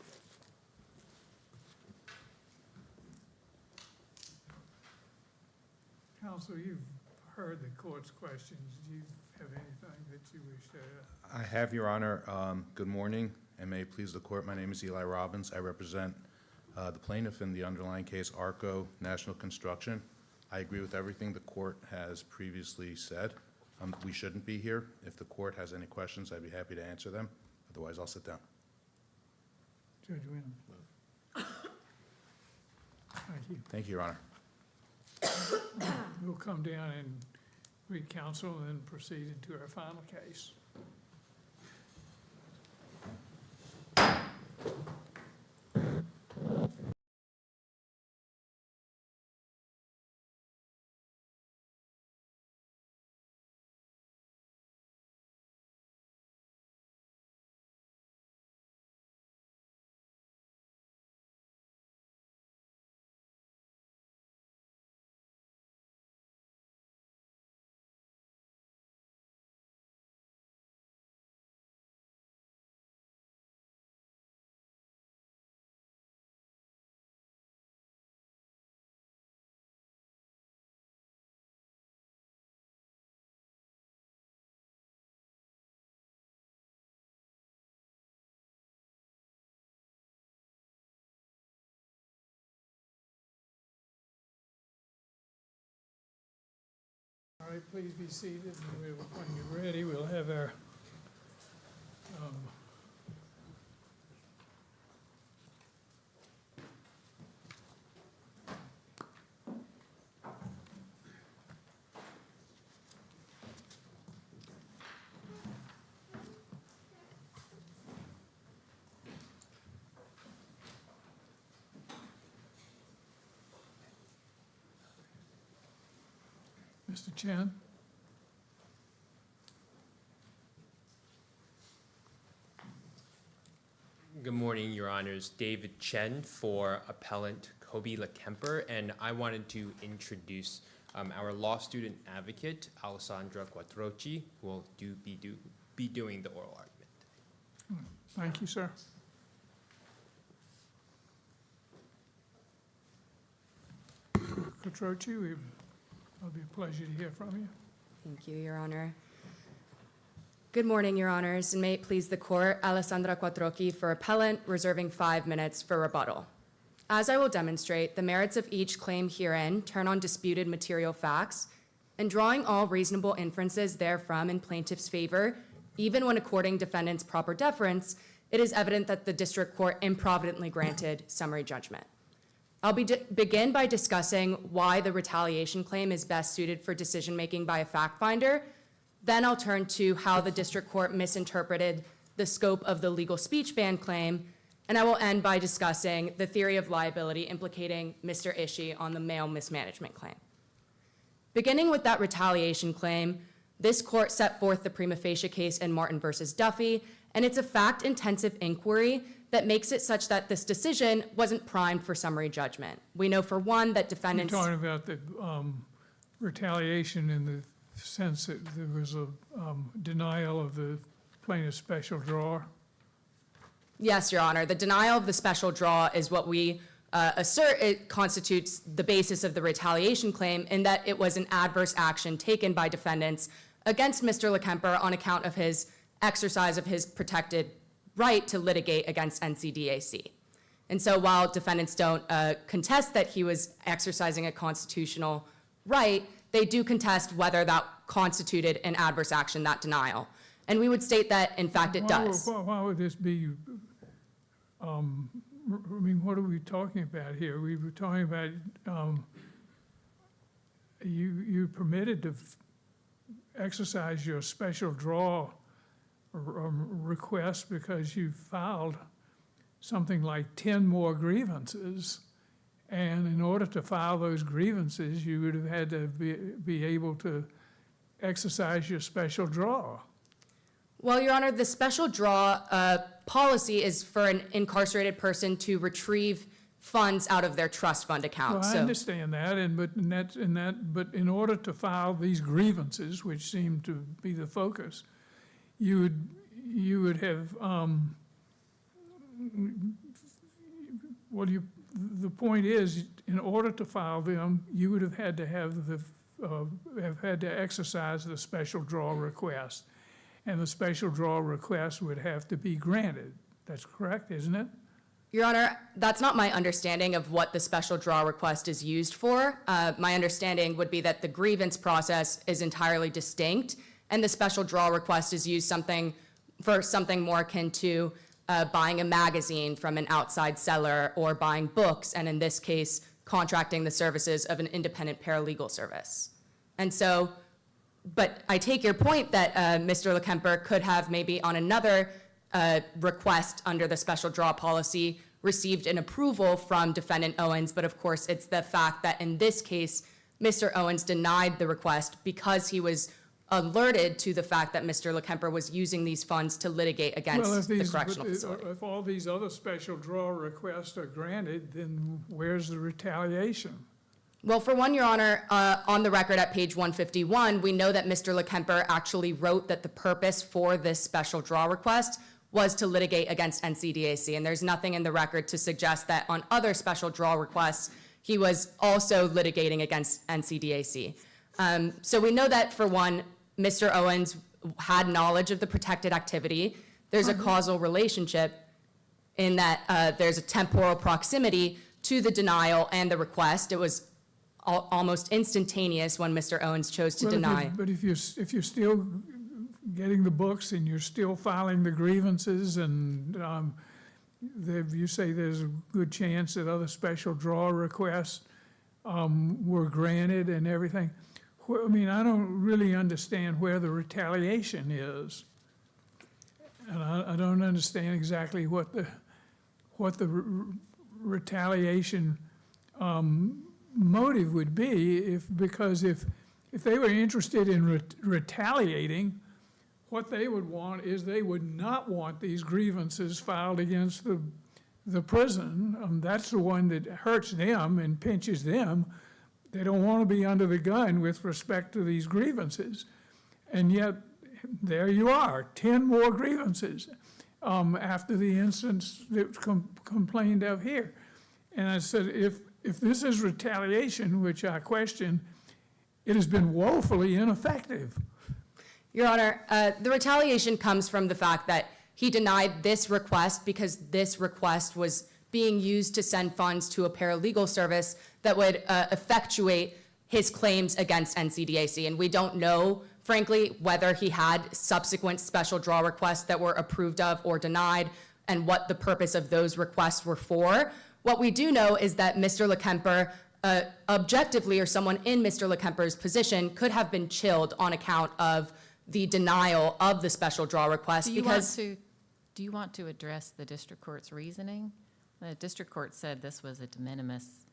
Counsel, you've heard the court's questions. Do you have anything that you wish to add? I have, Your Honor. Good morning, and may it please the court. My name is Eli Robbins. I represent the plaintiff in the underlying case, ARCO National Construction. I agree with everything the court has previously said. We shouldn't be here. If the court has any questions, I'd be happy to answer them. Otherwise, I'll sit down. Judge Wyndham? Thank you. Thank you, Your Honor. We'll come down and read counsel and then proceed into our final case. All right, please be seated, and when you're ready, we'll have our Mr. Chen. Good morning, Your Honors. David Chen for Appellant Kobe LeKemper, and I wanted to introduce our law student advocate, Alessandra Quattrochi, who will be doing the oral argument. Thank you, sir. Quattrochi, it'll be a pleasure to hear from you. Thank you, Your Honor. Good morning, Your Honors, and may it please the Court, Alessandra Quattrochi for appellant, reserving 5 minutes for rebuttal. As I will demonstrate, the merits of each claim herein turn on disputed material facts, and drawing all reasonable inferences therefrom in plaintiff's favor, even when according defendants proper deference, it is evident that the district court improvidently granted summary judgment. I'll begin by discussing why the retaliation claim is best suited for decision-making by a fact finder. Then I'll turn to how the district court misinterpreted the scope of the legal speech ban claim, and I will end by discussing the theory of liability implicating Mr. Ishii on the mail mismanagement claim. Beginning with that retaliation claim, this court set forth the prima facie case in Martin versus Duffy, and it's a fact-intensive inquiry that makes it such that this decision wasn't primed for summary judgment. We know for one that You're defendants— talking about the retaliation in the sense that there was a denial of the plaintiff's special draw? Yes, Your Honor. The denial of the special draw is what we assert it constitutes the basis of the retaliation claim in that it was an adverse action taken by defendants against Mr. LeKemper on account of his exercise of his protected right to litigate against NCDAC. And so while defendants don't contest that he was exercising a constitutional right, they do contest whether that constituted an adverse action, that denial. And we would state that, in fact, it does. Why would this be, I mean, what are we talking about here? We were talking about, you permitted to exercise your special draw request because you filed something like 10 more grievances. And in order to file those grievances, you would have had to be able to exercise your special draw. Well, Your Honor, the special draw policy is for an incarcerated person to retrieve funds out of their trust fund account. Well, I understand that, but in order to file these grievances, which seem to be the focus, you would have, the point is, in order to file them, you would have had to have to exercise the special draw request. And the special draw request would have to be granted. That's correct, isn't it? Your Honor, that's not my understanding of what the special draw request is used for. My understanding would be that the grievance process is entirely distinct, and the special draw request is used for something more akin to buying a magazine from an outside seller or buying books, and in this case, contracting the services of an independent paralegal service. And so, but I take your point that Mr. LeKemper could have maybe on another request under the special draw policy received an approval from Defendant Owens, but of course it's the fact that in this case, Mr. Owens denied the request because he was alerted to the fact that Mr. LeKemper was using these funds to litigate against the correctional facility. If all these other special draw requests are granted, then where's the retaliation? Well, for one, Your Honor, on the record at page 151, we know that Mr. LeKemper actually wrote that the purpose for this special draw request was to litigate against NCDAC, and there's nothing in the record to suggest that on other special draw requests, he was also litigating against NCDAC. So we know that, for one, Mr. Owens had knowledge of the protected activity. There's a causal relationship in that there's a temporal proximity to the denial and the request. It was almost instantaneous when Mr. Owens chose to deny. But if you're still getting the books and you're still filing the grievances and you say there's a good chance that other special draw requests were granted and everything, I mean, I don't really understand where the retaliation is. And I don't understand exactly what the retaliation motive would be because if they were interested in retaliating, what they would want is they would not want these grievances filed against the prison. That's the one that hurts them and pinches them. They don't want to be under the gun with respect to these grievances. And yet, there you are, 10 more grievances after the instance that was complained of here. And I said, if this is retaliation, which I question, it has been woefully ineffective. Your Honor, the retaliation comes from the fact that he denied this request because this request was being used to send funds to a paralegal service that would effectuate his claims against NCDAC. And we don't know, frankly, whether he had subsequent special draw requests that were approved of or denied and what the purpose of those requests were for. What we do know is that Mr. LeKemper, objectively, or someone in Mr. LeKemper's position, could have been chilled on account of the denial of the special draw request because... Do you want to address the district court's reasoning? The district court said this was a de minimis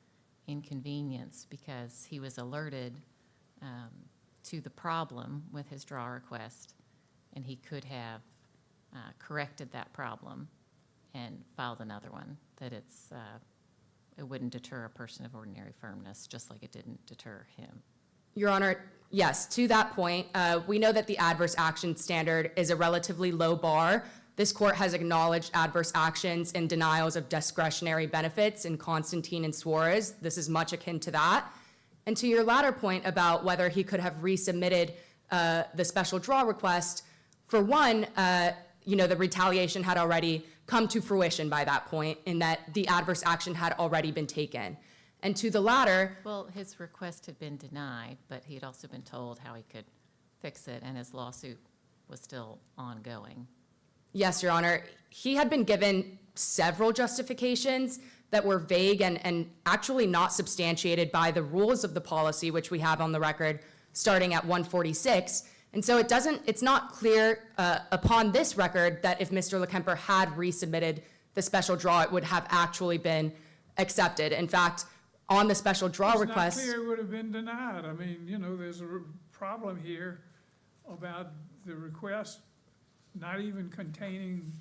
inconvenience because he was alerted to the problem with his draw request, and he could have corrected that problem and filed another one, that it wouldn't deter a person of ordinary firmness, just like it didn't deter him. Your Honor, yes, to that point, we know that the adverse action standard is a relatively low bar. This court has acknowledged adverse actions and denials of discretionary benefits in Constantine and Suarez. This is much akin to that. And to your latter point about whether he could have resubmitted the special draw request, for one, the retaliation had already come to fruition by that point in that the adverse action had already been taken. And to the latter, Well, his request had been denied, but he had also been told how he could fix it, and his lawsuit was still ongoing. yes, Your Honor, he had been given several justifications that were vague and actually not substantiated by the rules of the policy, which we have on the record starting at 146. And so it's not clear upon this record that if Mr. LeKemper had resubmitted the special draw, it would have actually been accepted. In fact, on the special draw request. It's not clear it would have been denied. I mean, there's a problem here about the request not even containing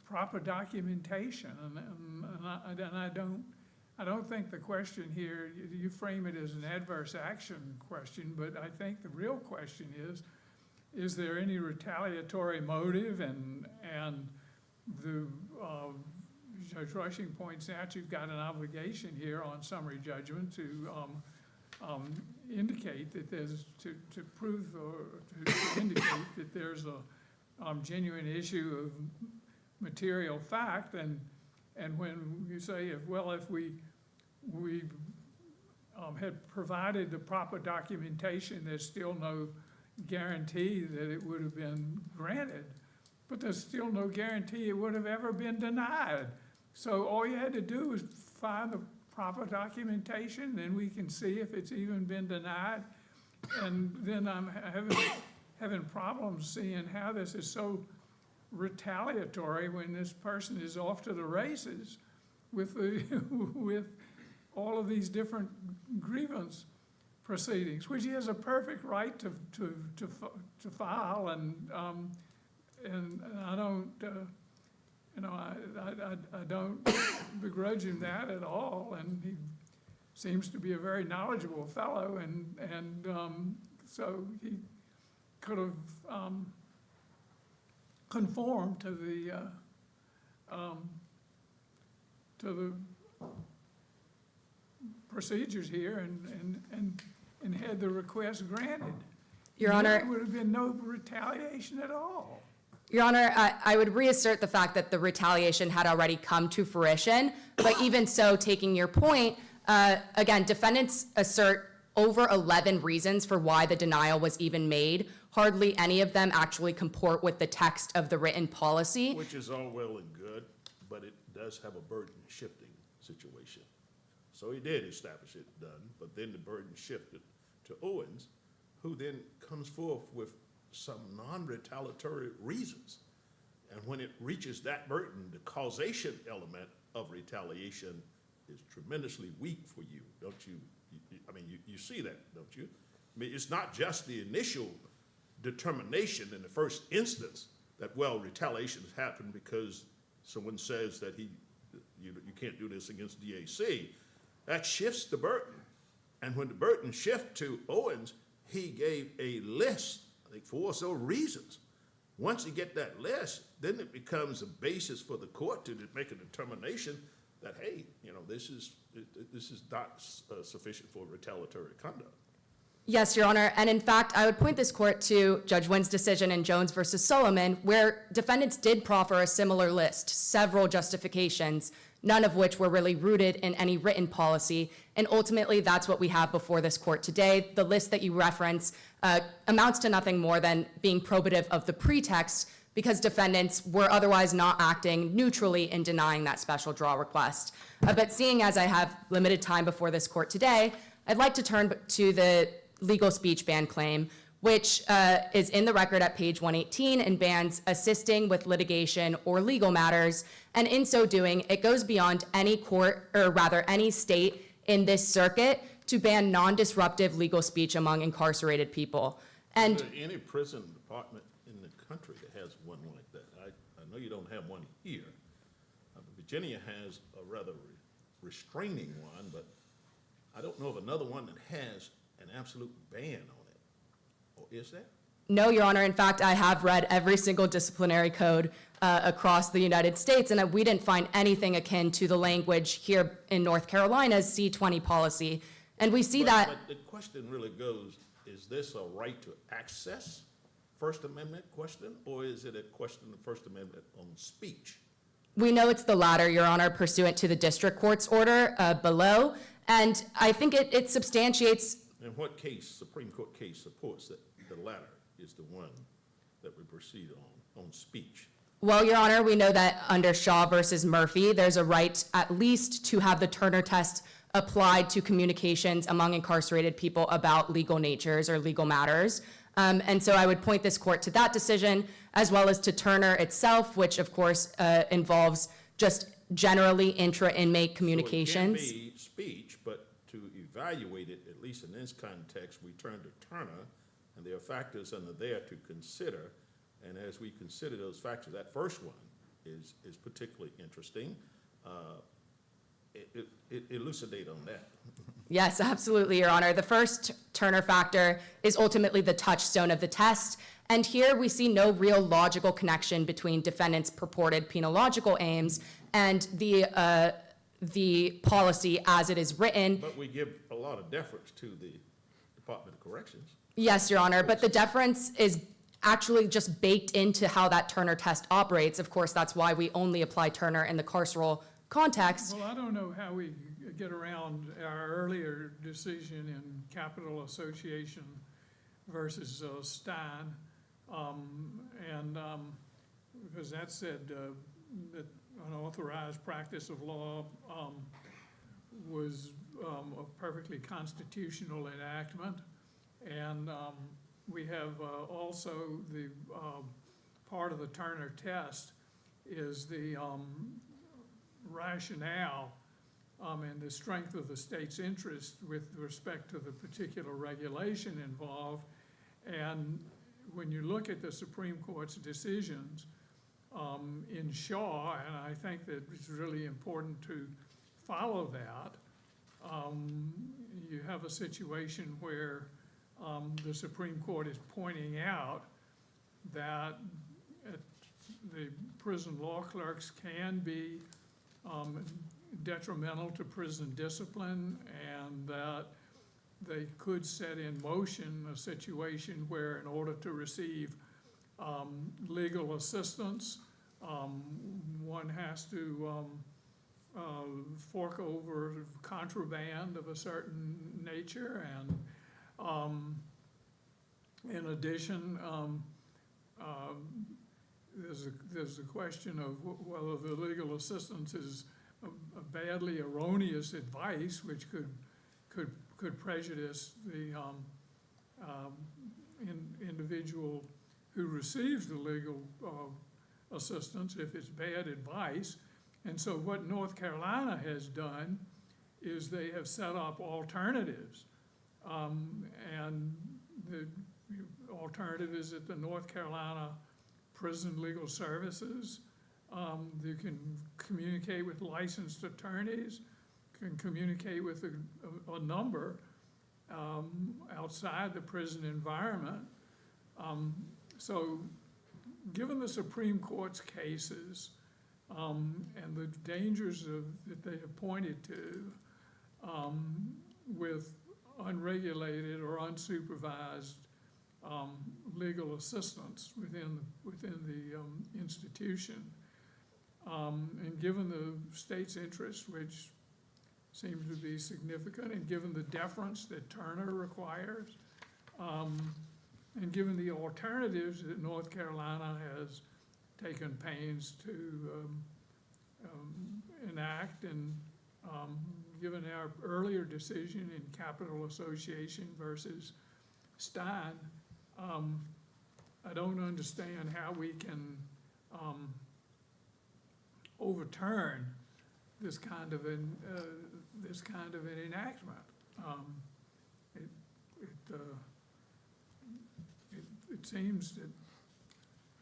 proper documentation. And I don't think the question here, you frame it as an adverse action question, but I think the real question is there any retaliatory motive? And the Judge Rushing points out you've got an obligation here on summary judgment to indicate that there's, to prove or to indicate that there's a genuine issue of material fact. And when you say, if we had provided the proper documentation, there's still no guarantee that it would have been granted. But there's still no guarantee it would have ever been denied. So all you had to do was find the proper documentation, then we can see if it's even been denied. And then I'm having problems seeing how this is so retaliatory when this person is off to the races with with all of these different grievance proceedings, which he has a perfect right to file. And I don't, I don't begrudge him that at all. And he seems to be a very knowledgeable fellow, and so he could have conformed to the procedures here and had the request granted. Your Honor. There would have been no retaliation at all. Your Honor, I would reassert the fact that the retaliation had already come to fruition, but even so, taking your point, again, defendants assert over 11 reasons for why the denial was even made. Hardly any of them actually comport with the text of the written policy. Which is all well and good, but it does have a burden shifting situation. So he did establish it done, but then the burden shifted to Owens, who then comes forth with some non-retaliatory reasons. And when it reaches that burden, the causation element of retaliation is tremendously weak for you, don't you? You see that, don't you? I mean, it's not just the initial determination in the first instance that, well, retaliation has happened because someone says that you can't do this against DAC. That shifts the burden. And when the burden shifts to Owens, he gave a list, I think 4 or so reasons. Once you get that list, then it becomes a basis for the court to make a determination that, hey, this is not sufficient for retaliatory conduct. Yes, Your Honor, and in fact, I would point this court to Judge Wynn's decision in Jones versus Solomon, where defendants did proffer a similar list, several justifications, none of which were really rooted in any written policy. And ultimately, that's what we have before this court today. The list that you reference amounts to nothing more than being probative of the pretext, because defendants were otherwise not acting neutrally in denying that special draw request. But seeing as I have limited time before this court today, I'd like to turn to the legal speech ban claim, which is in the record at page 118 and bans assisting with litigation or legal matters. And in so doing, it goes beyond any court, or rather any state in this circuit, to ban non-disruptive legal speech among incarcerated people. And Is there any prison department in the country that has one like that? I know you don't have one here. Virginia has a rather restraining one, but I don't know of another one that has an absolute ban on it. Or is that? No, Your Honor. In fact, I have read every single disciplinary code across the United States, and we didn't find anything akin to the language here in North Carolina's C-20 policy. And we see that. But the question really goes, is this a right to access First Amendment question, or is it a question of First Amendment on speech? We know it's the latter, Your Honor, pursuant to the district court's order below. And I think it substantiates. And what case, Supreme Court case, supports that the latter is the one that we proceed on speech? Well, Your Honor, we know that under Shaw versus Murphy, there's a right at least to have the Turner test applied to communications among incarcerated people about legal natures or legal matters. And so I would point this court to that decision, as well as to Turner itself, which of course involves just generally intra-inmate communications. So it can be speech, but to evaluate it, at least in this context, we turn to Turner, and there are factors under there to consider. And as we consider those factors, that first one is particularly interesting. Elucidate on that. Yes, absolutely, Your Honor. The first Turner factor is ultimately the touchstone of the test. And here we see no real logical connection between defendants' purported penological aims and the policy as it is written. But we give a lot of deference to the Department of Corrections. Yes, Your Honor, but the deference is actually just baked into how that Turner test operates. Of course, that's why we only apply Turner in the carceral context. Well, I don't know how we get around our earlier decision in Capital Association versus Stein. Because that said that unauthorized practice of law was a perfectly constitutional enactment. And we have also the part of the Turner test is the rationale and the strength of the state's interest with respect to the particular regulation involved. And when you look at the Supreme Court's decisions in Shaw, and I think that it's really important to follow that, you have a situation where the Supreme Court is pointing out that the prison law clerks can be detrimental to prison discipline, and that they could set in motion a situation where in order to receive legal assistance, one has to fork over contraband of a certain nature. And in addition, there's a question of whether the legal assistance is a badly erroneous advice, which could prejudice the individual who receives the legal assistance if it's bad advice. And so what North Carolina has done is they have set up alternatives. And the alternative is at the North Carolina Prison Legal Services. You can communicate with licensed attorneys, can communicate with a number outside the prison environment. So given the Supreme Court's cases and the dangers that they have pointed to with unregulated or unsupervised legal assistance within the institution, and given the state's interest, which seems to be significant, and given the deference that Turner requires, and given the alternatives that North Carolina has taken pains to enact, and given our earlier decision in Capital Association versus Stein, I don't understand how we can overturn this kind of an enactment. It seems that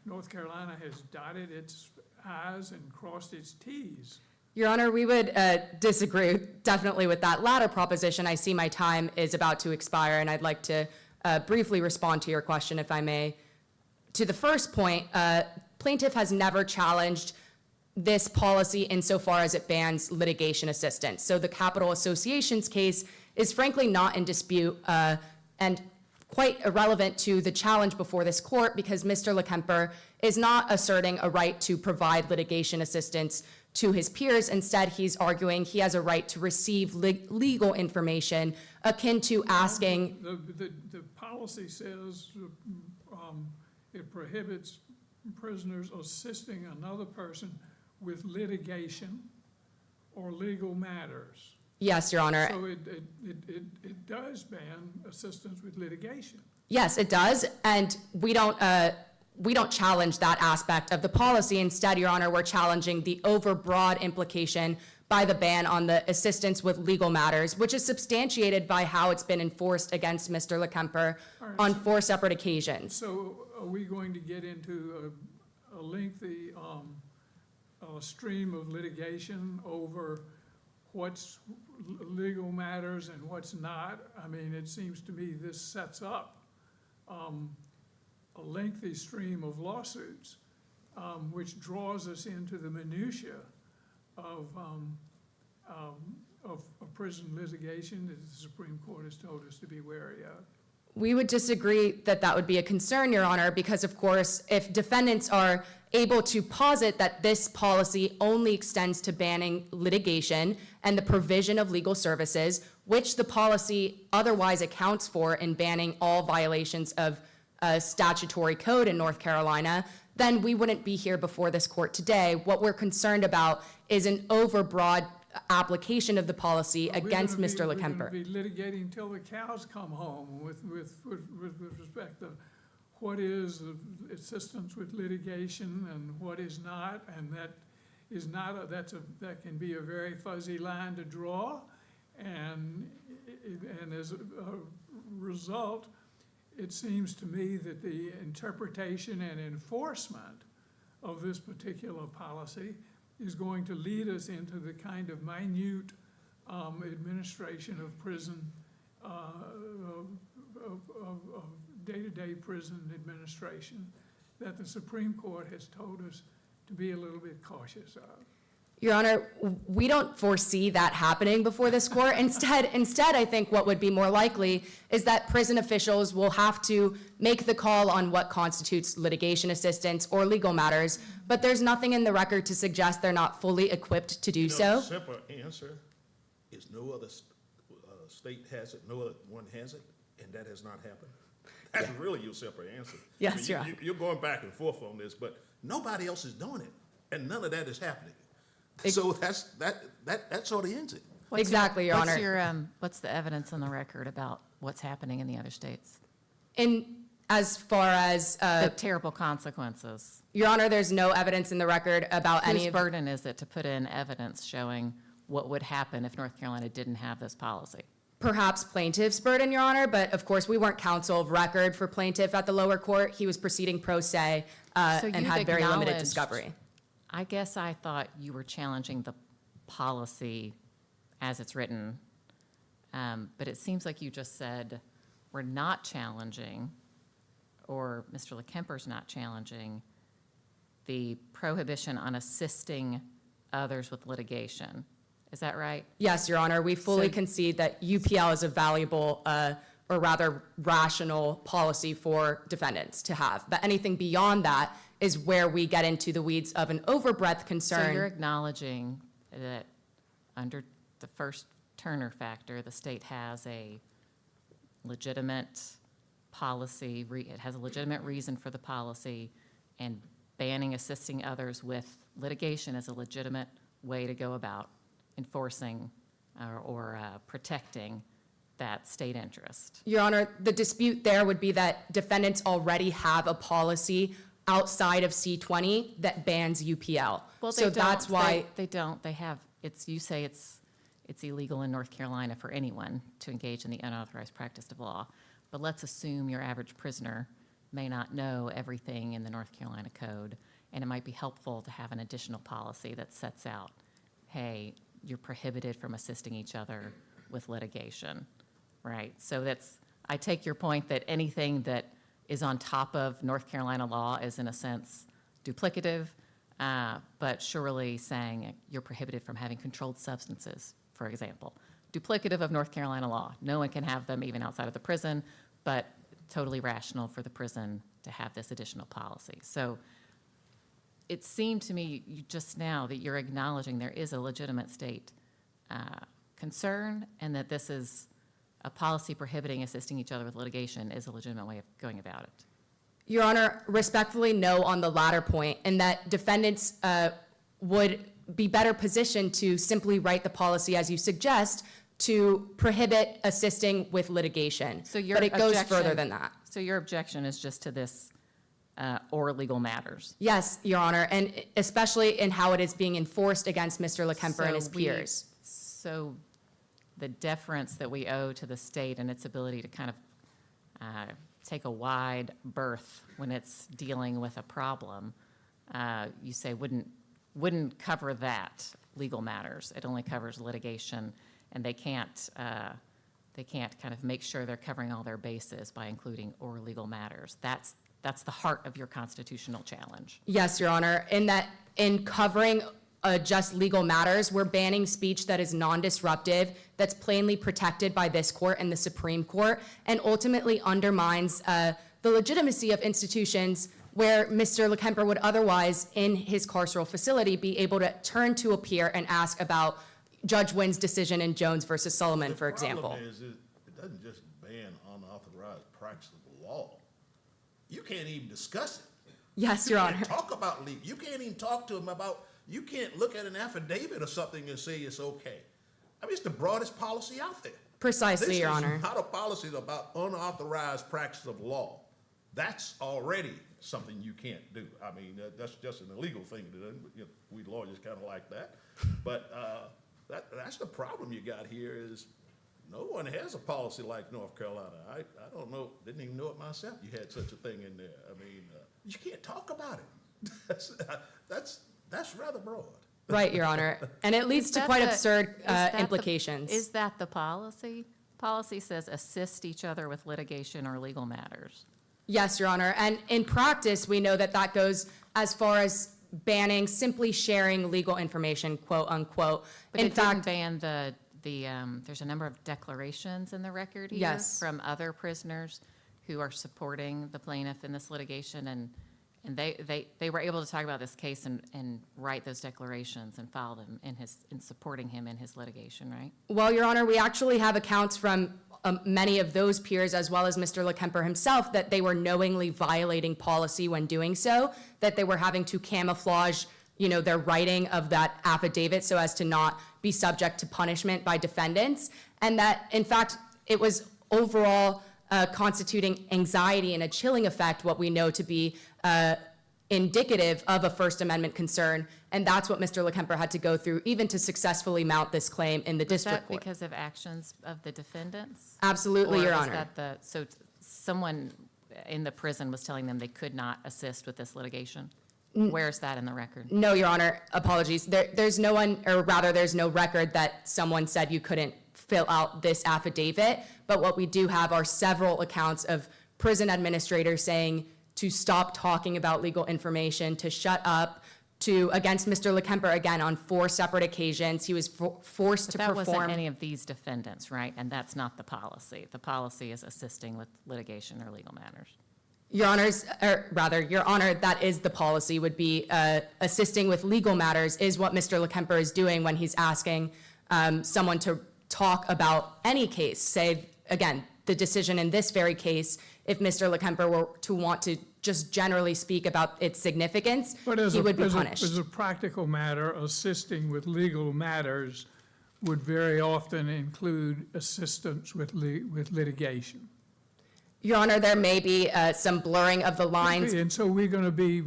North Carolina has dotted its I's and crossed its T's. Your Honor, we would disagree definitely with that latter proposition. I see my time is about to expire, and I'd like to briefly respond to your question, if I may. To the first point, plaintiff has never challenged this policy insofar as it bans litigation assistance. So the Capital Associations case is frankly not in dispute and quite irrelevant to the challenge before this court because Mr. LeKemper is not asserting a right to provide litigation assistance to his peers. Instead, he's arguing he has a right to receive legal information akin to asking. The policy says it prohibits prisoners assisting another person with litigation or legal matters. Yes, Your Honor. So it does ban assistance with litigation. Yes, it does, and we don't challenge that aspect of the policy. Instead, Your Honor, we're challenging the overbroad implication by the ban on the assistance with legal matters, which is substantiated by how it's been enforced against Mr. LeKemper on 4 separate occasions. So are we going to get into a lengthy stream of litigation over what's legal matters and what's not? I mean, it seems to me this sets up a lengthy stream of lawsuits, which draws us into the minutia of prison litigation that the Supreme Court has told us to be wary of. We would disagree that that would be a concern, Your Honor, because of course, if defendants are able to posit that this policy only extends to banning litigation and the provision of legal services, which the policy otherwise accounts for in banning all violations of statutory code in North Carolina, then we wouldn't be here before this court today. What we're concerned about is an overbroad application of the policy against Mr. LeKemper. We're going to be litigating till the cows come home with respect to what is assistance with litigation and what is not, and that is not that can be a very fuzzy line to draw, and as a result, it seems to me that the interpretation and enforcement of this particular policy is going to lead us into the kind of minute administration of prison, of day-to-day prison administration that the Supreme Court has told us to be a little bit cautious of. Your Honor, we don't foresee that happening before this court. Instead, I think what would be more likely is that prison officials will have to make the call on what constitutes litigation assistance or legal matters, but there's nothing in the record to suggest they're not fully equipped to do so. The simple answer is no other state has it, no other one has it, and that has not happened. That's really your simple answer. Yes, Your Honor. You're going back and forth on this, but nobody else is doing it, and none of that is happening. So that sort of ends it. Exactly, Your Honor. What's the evidence on the record about what's happening in the other states? As far as, The terrible consequences. Your Honor, there's no evidence in the record about any Whose of. burden is it to put in evidence showing what would happen if North Carolina didn't have this policy? Perhaps plaintiff's burden, Your Honor, but of course, we weren't counsel of record for plaintiff at the lower court. He was proceeding pro se So and you've had very limited acknowledged- discovery. I guess I thought you were challenging the policy as it's written, but it seems like you just said we're not challenging, or Mr. LeKemper's not challenging, the prohibition on assisting others with litigation. Is that right? Yes, Your Honor, we fully So- concede that UPL is a valuable, or rather rational policy for defendants to have. But anything beyond that is where we get into the weeds of an overbreadth concern. So you're acknowledging that under the first Turner factor, the state has a legitimate policy, it has a legitimate reason for the policy, and banning assisting others with litigation is a legitimate way to go about enforcing or protecting that state interest. Your Honor, the dispute there would be that defendants already have a policy outside of C-20 that bans UPL. Well, So that's why. They don't, they have, you say it's illegal in North Carolina for anyone to engage in the unauthorized practice of law. But let's assume your average prisoner may not know everything in the North Carolina code, and it might be helpful to have an additional policy that sets out, hey, you're prohibited from assisting each other with litigation, right? So I take your point that anything that is on top of North Carolina law is in a sense duplicative, but surely saying you're prohibited from having controlled substances, for example, duplicative of North Carolina law. No one can have them even outside of the prison, but totally rational for the prison to have this additional policy. So it seemed to me just now that you're acknowledging there is a legitimate state concern, and that this is a policy prohibiting assisting each other with litigation is a legitimate way of going about it. Your Honor, respectfully, no on the latter point, and that defendants would be better positioned to simply write the policy as you suggest to prohibit assisting with litigation. So your But it goes objection- further than that. So your objection is just to this or legal matters? Yes, Your Honor, and especially in how it is being enforced against Mr. LeKemper and his So we- peers. So the deference that we owe to the state and its ability to kind of take a wide berth when it's dealing with a problem, you say wouldn't cover that, legal matters. It only covers litigation, and they can't kind of make sure they're covering all their bases by including or legal matters. That's the heart of your constitutional challenge. Yes, Your Honor, in that in covering just legal matters, we're banning speech that is non-disruptive, that's plainly protected by this court and the Supreme Court, and ultimately undermines the legitimacy of institutions where Mr. LeKemper would otherwise, in his carceral facility, be able to turn to a peer and ask about Judge Wynn's decision in Jones versus Sullivan, for example. The problem is, it doesn't just ban unauthorized practice of law. You can't even discuss it. Yes, Your You Honor. can't talk about legal. You can't even talk to them about, you can't look at an affidavit or something and say it's okay. I mean, it's the broadest policy out there. Precisely, Your Honor. This is not a policy about unauthorized practice of law. That's already something you can't do. I mean, that's just an illegal thing to do. You know, we lawyers kind of like that. But that's the problem you got here is no one has a policy like North Carolina. I don't know, didn't even know it myself. You had such a thing in there. I mean, you can't talk about it. That's rather broad. Right, Your Honor. And it leads Is to that quite the- absurd is that the- implications. Is that the policy? Policy says assist each other with litigation or legal matters. Yes, Your Honor. And in practice, we know that that goes as far as banning simply sharing legal information, quote unquote. But In it didn't fact, ban there's a number of declarations in the record here Yes. from other prisoners who are supporting the plaintiff in this litigation, and they were able to talk about this case and write those declarations and file them in supporting him in his litigation, right? well, Your Honor, we actually have accounts from many of those peers, as well as Mr. LeKemper himself, that they were knowingly violating policy when doing so, that they were having to camouflage, their writing of that affidavit so as to not be subject to punishment by defendants, and that, in fact, it was overall constituting anxiety and a chilling effect, what we know to be indicative of a First Amendment concern, and that's what Mr. LeKemper had to go through even to successfully mount this claim in the Is district that court. because of actions of the defendants? Absolutely, Or Your is Honor. that so someone in the prison was telling them they could not assist with this litigation? Where's that in the record? No, Your Honor, apologies. There's no one, or rather, there's no record that someone said you couldn't fill out this affidavit, but what we do have are several accounts of prison administrators saying to stop talking about legal information, to shut up, against Mr. LeKemper, again, on 4 separate occasions. He was forced But to that wasn't perform. any of these defendants, right? And that's not the policy. The policy is assisting with litigation or legal matters. Your Honors, or rather, Your Honor, that is the policy, would be assisting with legal matters is what Mr. LeKemper is doing when he's asking someone to talk about any case. Say, again, the decision in this very case, if Mr. LeKemper were to want to just generally speak about its significance, But as he a, would be as a, punished. as a practical matter, assisting with legal matters would very often include assistance with litigation. Your Honor, there may be some blurring of the lines. And so we're going to be,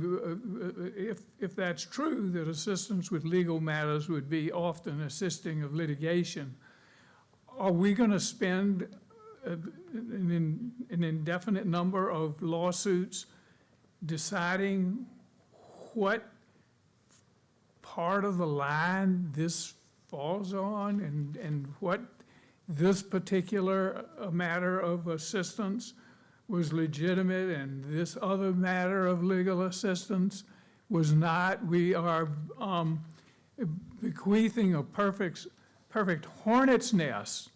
if that's true, that assistance with legal matters would be often assisting of litigation, are we going to spend an indefinite number of lawsuits deciding what part of the line this falls on and what this particular matter of assistance was legitimate and this other matter of legal assistance was not. We are bequeathing a perfect hornet's nest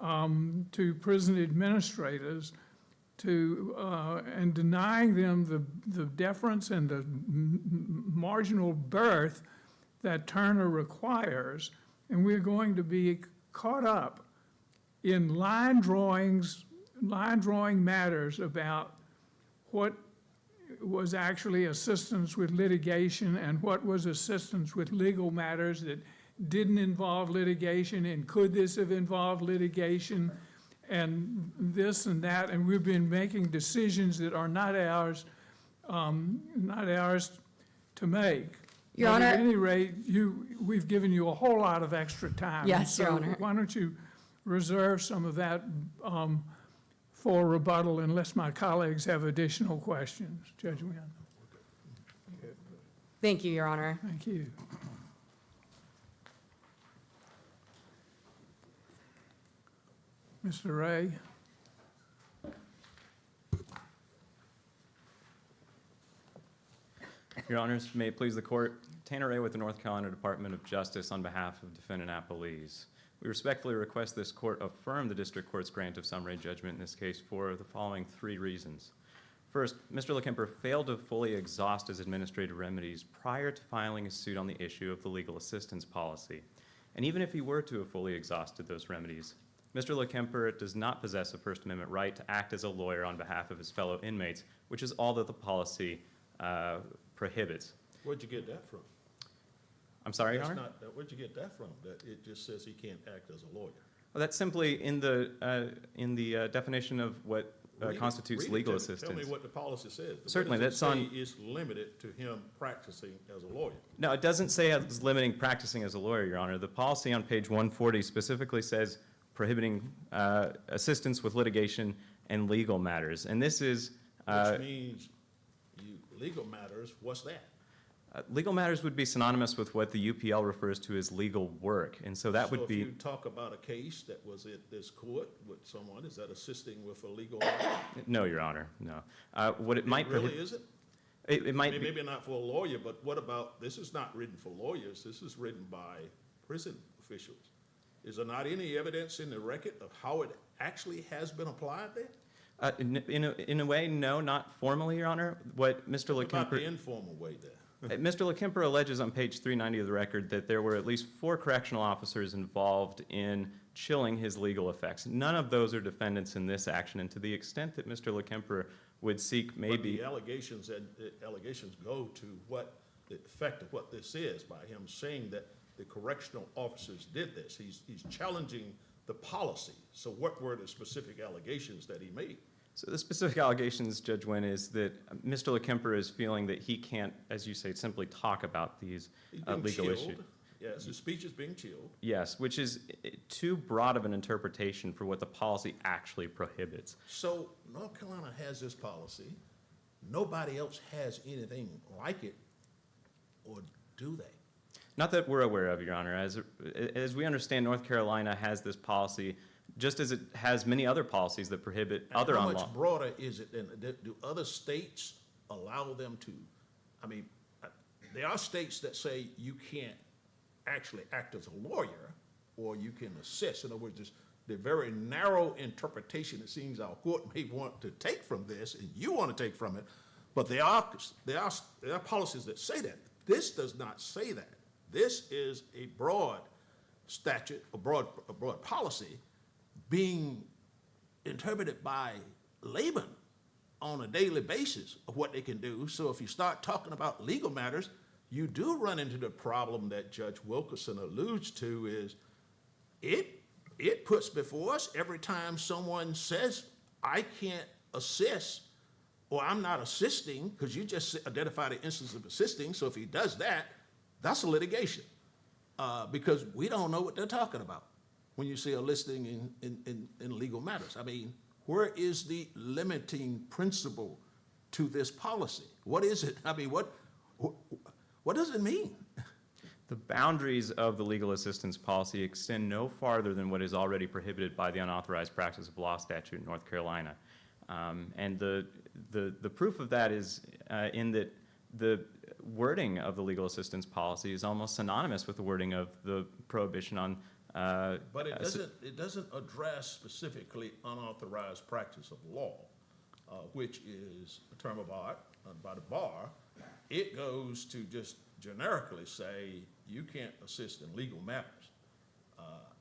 to prison administrators and denying them the deference and the marginal berth that Turner requires. And we're going to be caught up in line drawing matters about what was actually assistance with litigation and what was assistance with legal matters that didn't involve litigation, and could this have involved litigation, and this and that, and we've been making decisions that are not ours to make. Your But at Honor- any rate, we've given you a whole lot of extra time. Yes, Your So Honor. why don't you reserve some of that for rebuttal unless my colleagues have additional questions. Judge Wynn, Thank you, Your Honor. thank you. Mr. Ray? Your Honors, may it please the Court, Tanner Ray with the North Carolina Department of Justice on behalf of Defendant Appellees. We respectfully request this Court affirm the District Court's grant of summary judgment in this case for the following 3 reasons. First, Mr. LeKemper failed to fully exhaust his administrative remedies prior to filing a suit on the issue of the legal assistance policy. And even if he were to have fully exhausted those remedies, Mr. LeKemper does not possess a First Amendment right to act as a lawyer on behalf of his fellow inmates, which is all that the policy prohibits. Where'd you get that from? I'm sorry, Your That's Honor? not, where'd you get that from? That it just says he can't act as a lawyer? Well, that's simply in the definition of what Read it. constitutes Read it. legal Tell assistance. me what the policy says. Certainly, What does that's it say on- is limited to him practicing as a lawyer. No, it doesn't say it's limiting practicing as a lawyer, Your Honor. The policy on page 140 specifically says prohibiting assistance with litigation and legal matters. And this is, Which means legal matters, what's that? legal matters would be synonymous with what the UPL refers to as legal work. And so that would So if be, you talk about a case that was at this court with someone, is that assisting with a legal matter? no, Your Honor, no. What it might Really, prohibit, is it? it might be. Maybe not for a lawyer, but what about, this is not written for lawyers, this is written by prison officials. Is there not any evidence in the record of how it actually has been applied there? In a way, no, not formally, Your Honor. What Mr. What about the LeKemper, informal way there? Mr. LeKemper alleges on page 390 of the record that there were at least 4 correctional officers involved in chilling his legal effects. None of those are defendants in this action, and to the extent that Mr. LeKemper would seek But maybe, the allegations go to what the effect of what this is by him saying that the correctional officers did this. He's challenging the policy. So what were the specific allegations that he made? so the specific allegations, Judge Wynn, is that Mr. LeKemper is feeling that he can't, as you say, simply talk about these He's being legal issues. chilled. Yes, his speech is being chilled. Yes, which is too broad of an interpretation for what the policy actually prohibits. So North Carolina has this policy. Nobody else has anything like it, or do they? Not that we're aware of, Your Honor. As we understand, North Carolina has this policy, just as it has many other policies that prohibit And other how unlaw. much broader is it than, do other states allow them to, I mean, there are states that say you can't actually act as a lawyer, or you can assist. In other words, the very narrow interpretation it seems our court may want to take from this, and you want to take from it, but there are policies that say that. This does not say that. This is a broad statute, a broad policy being interpreted by laymen on a daily basis of what they can do. So if you start talking about legal matters, you do run into the problem that Judge Wilkerson alludes to is it puts before us every time someone says, I can't assist, or I'm not assisting, because you just identified an instance of assisting, so if he does that, that's a litigation, because we don't know what they're talking about when you say a listing in legal matters. I mean, where is the limiting principle to this policy? What is it? I mean, what does it mean? The boundaries of the legal assistance policy extend no farther than what is already prohibited by the unauthorized practice of law statute in North Carolina. And the proof of that is in that the wording of the legal assistance policy is almost synonymous with the wording of the prohibition on. But it doesn't address specifically unauthorized practice of law, which is a term of art by the bar. It goes to just generically say you can't assist in legal matters.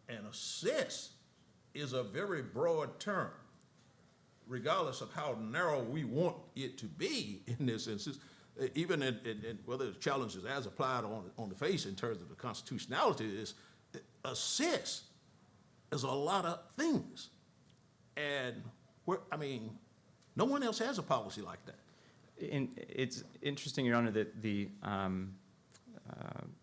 And assist is a very broad term, regardless of how narrow we want it to be in this instance. Even in whether the challenges as applied on the face in terms of the constitutionality is assist is a lot of things. And no one else has a policy like that. It's interesting, Your Honor, that the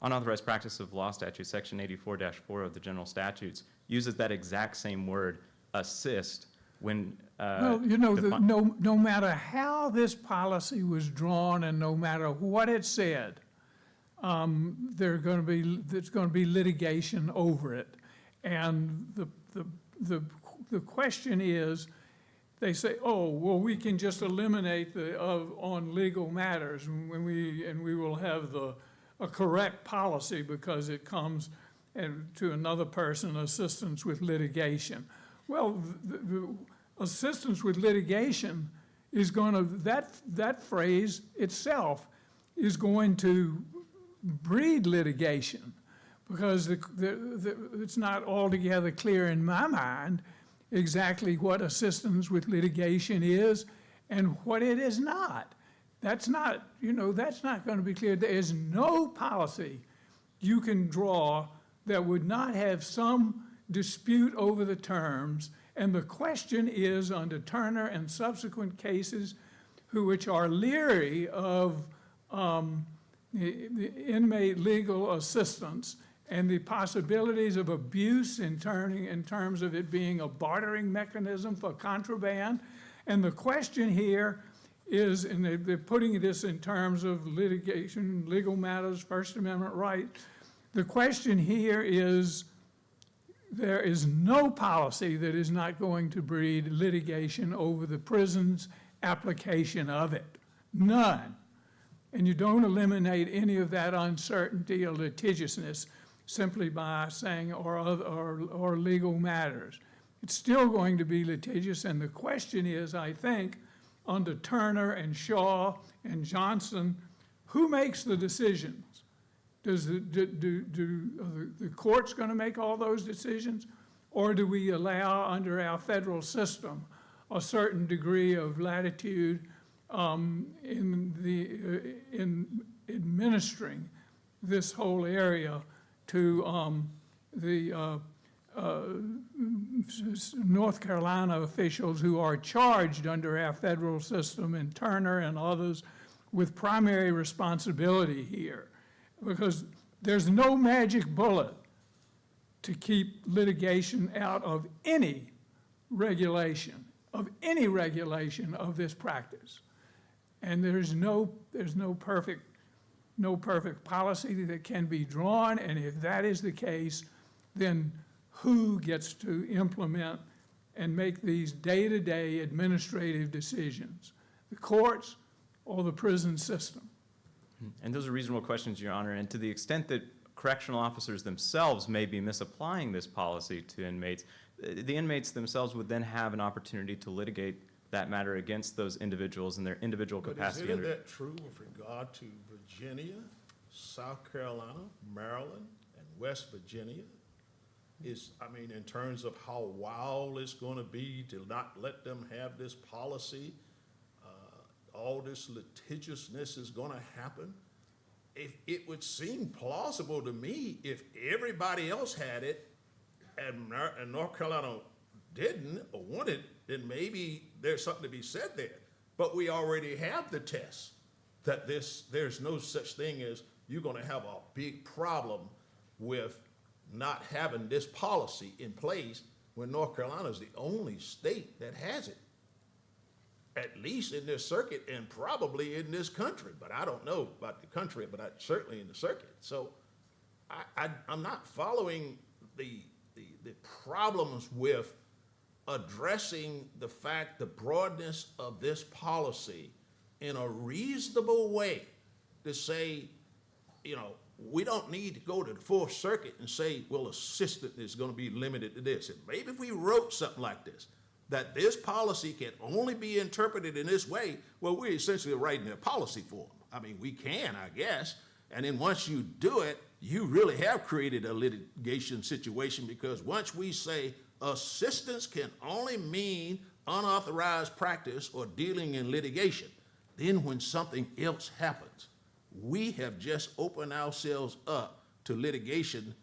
unauthorized practice of law statute, section 84-4 of the general statutes, uses that exact same word, assist, when. Well, you know, no matter how this policy was drawn and no matter what it said, there's going to be litigation over it. And the question is, they say, oh, well, we can just eliminate on legal matters and we will have a correct policy because it comes to another person, assistance with litigation. Well, the assistance with litigation is going to, that phrase itself is going to breed litigation because it's not altogether clear in my mind exactly what assistance with litigation is and what it is not. That's not going to be clear. There is no policy you can draw that would not have some dispute over the terms. And the question is, under Turner and subsequent cases, which are leery of the inmate legal assistance and the possibilities of abuse in terms of it being a bartering mechanism for contraband. And the question here is, and they're putting this in terms of litigation, legal matters, First Amendment right. The question here is, there is no policy that is not going to breed litigation over the prison's application of it. None. And you don't eliminate any of that uncertainty or litigiousness simply by saying or legal matters. It's still going to be litigious, and the question is, I think, under Turner and Shaw and Johnson, who makes the decisions? Are the courts going to make all those decisions? Or do we allow, under our federal system, a certain degree of latitude in administering this whole area to the North Carolina officials who are charged under our federal system and Turner and others with primary responsibility here? Because there's no magic bullet to keep litigation out of any regulation of this practice. And there's no perfect policy that can be drawn, and if that is the case, then who gets to implement and make these day-to-day administrative decisions? The courts or the prison system? And those are reasonable questions, Your Honor, and to the extent that correctional officers themselves may be misapplying this policy to inmates, the inmates themselves would then have an opportunity to litigate that matter against those individuals in their individual capacity. But isn't that true with regard to Virginia, South Carolina, Maryland, and West Virginia? In terms of how wild it's going to be to not let them have this policy, all this litigiousness is going to happen. It would seem plausible to me if everybody else had it and North Carolina didn't or wanted, then maybe there's something to be said there. But we already have the test that there's no such thing as you're going to have a big problem with not having this policy in place when North Carolina is the only state that has it, at least in this circuit and probably in this country. But I don't know about the country, but certainly in the circuit. So I'm not following the problems with addressing the fact, the broadness of this policy in a reasonable way to say, you know, we don't need to go to the Fourth Circuit and say, well, assistant is gonna be limited to this. And maybe if we wrote something like this, that this policy can only be interpreted in this way, well, we're essentially writing a policy for them. I mean, we can, I guess. And then once you do it, you really have created a litigation situation, because once we say assistance can only mean unauthorized practice or dealing in litigation, then when something else happens, we have just opened ourselves up to litigation,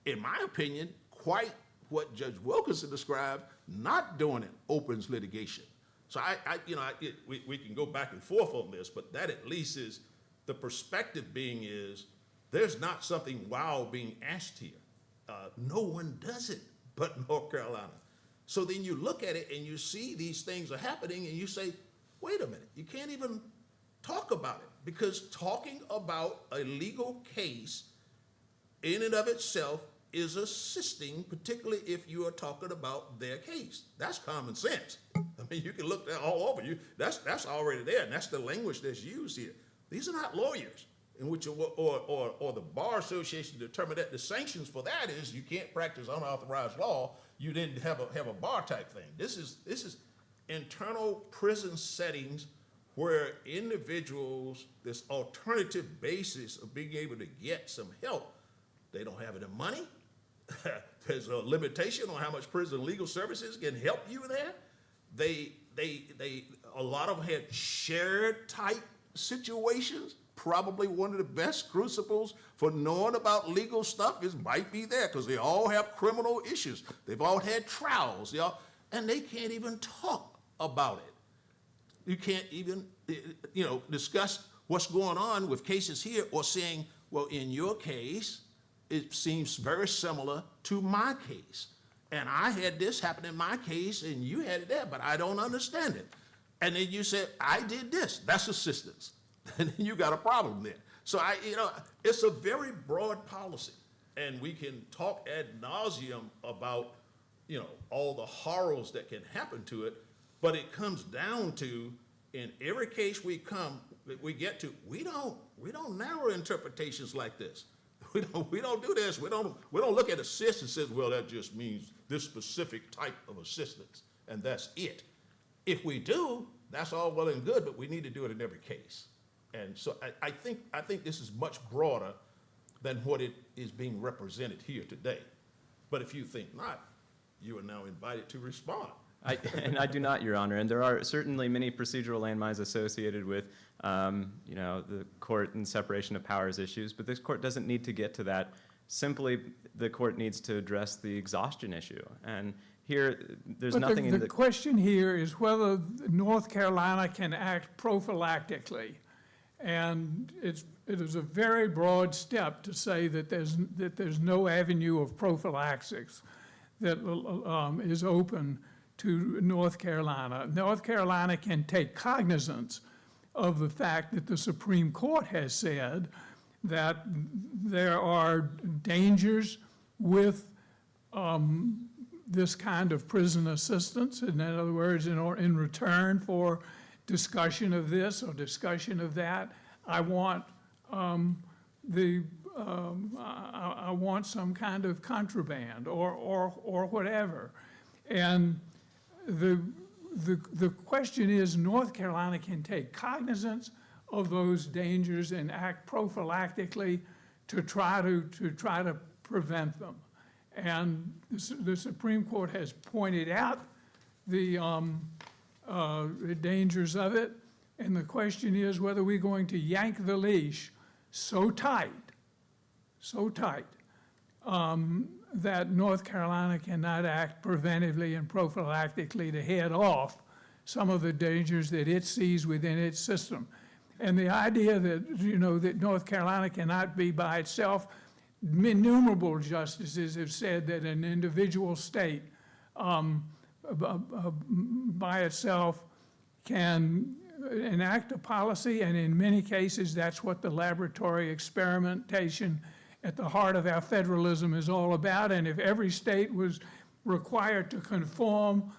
in my opinion, quite what Judge Wilkinson described. Not doing it opens litigation. So we can go back and forth on this, but that at least is the perspective being is there's not something wow being asked here. No one does it but North Carolina. So then you look at it and you see these things are happening and you say, wait a minute, you can't even talk about it, because talking about a legal case in and of itself is assisting, particularly if you are talking about their case. That's common sense. I mean, you can look that all over you. That's already there, and that's the language that's used here. These are not lawyers, in which or the Bar Association determined that the sanctions for that is you can't practice unauthorized law. You didn't have a bar type thing. This is internal prison settings where individuals, this alternative basis of being able to get some help, they don't have any money. There's a limitation on how much prison legal services can help you there. A lot of them had shared type situations. Probably one of the best crucibles for knowing about legal stuff might be there, because they all have criminal issues. They've all had trials, and they can't even talk about it. You can't even, discuss what's going on with cases here, or saying, well, in your case, it seems very similar to my case. And I had this happen in my case, and you had it there, but I don't understand it. And then you said, I did this. That's assistance. And then you got a problem there. So it's a very broad policy. And we can talk ad nauseum about, all the horrors that can happen to it. But it comes down to, in every case we get to, we don't narrow interpretations like this. We don't do this. We don't look at assist and say, well, that just means this specific type of assistance, and that's it. If we do, that's all well and good, but we need to do it in every case. And so I think this is much broader than what it is being represented here today. But if you think not, you are now invited to respond. And I do not, Your Honor. And there are certainly many procedural landmines associated with, the court and separation of powers issues, but this court doesn't need to get to that. Simply, the court needs to address the exhaustion issue. And here, there's nothing in the... The question here is whether North Carolina can act prophylactically. And it is a very broad step to say that there's no avenue of prophylaxis that is open to North Carolina. North Carolina can take cognizance of the fact that the Supreme Court has said that there are dangers with this kind of prison assistance. In other words, in return for discussion of this or discussion of that, I want I want some kind of contraband or whatever. And the question is, North Carolina can take cognizance of those dangers and act prophylactically to try to prevent them. And the Supreme Court has pointed out the dangers of it, and the question is whether we're going to yank the leash so tight, that North Carolina cannot act preventively and prophylactically to head off some of the dangers that it sees within its system. And the idea that, that North Carolina cannot be by itself, innumerable justices have said that an individual state by itself can enact a policy, and in many cases, that's what the laboratory experimentation at the heart of our federalism is all about. And if every state was required to conform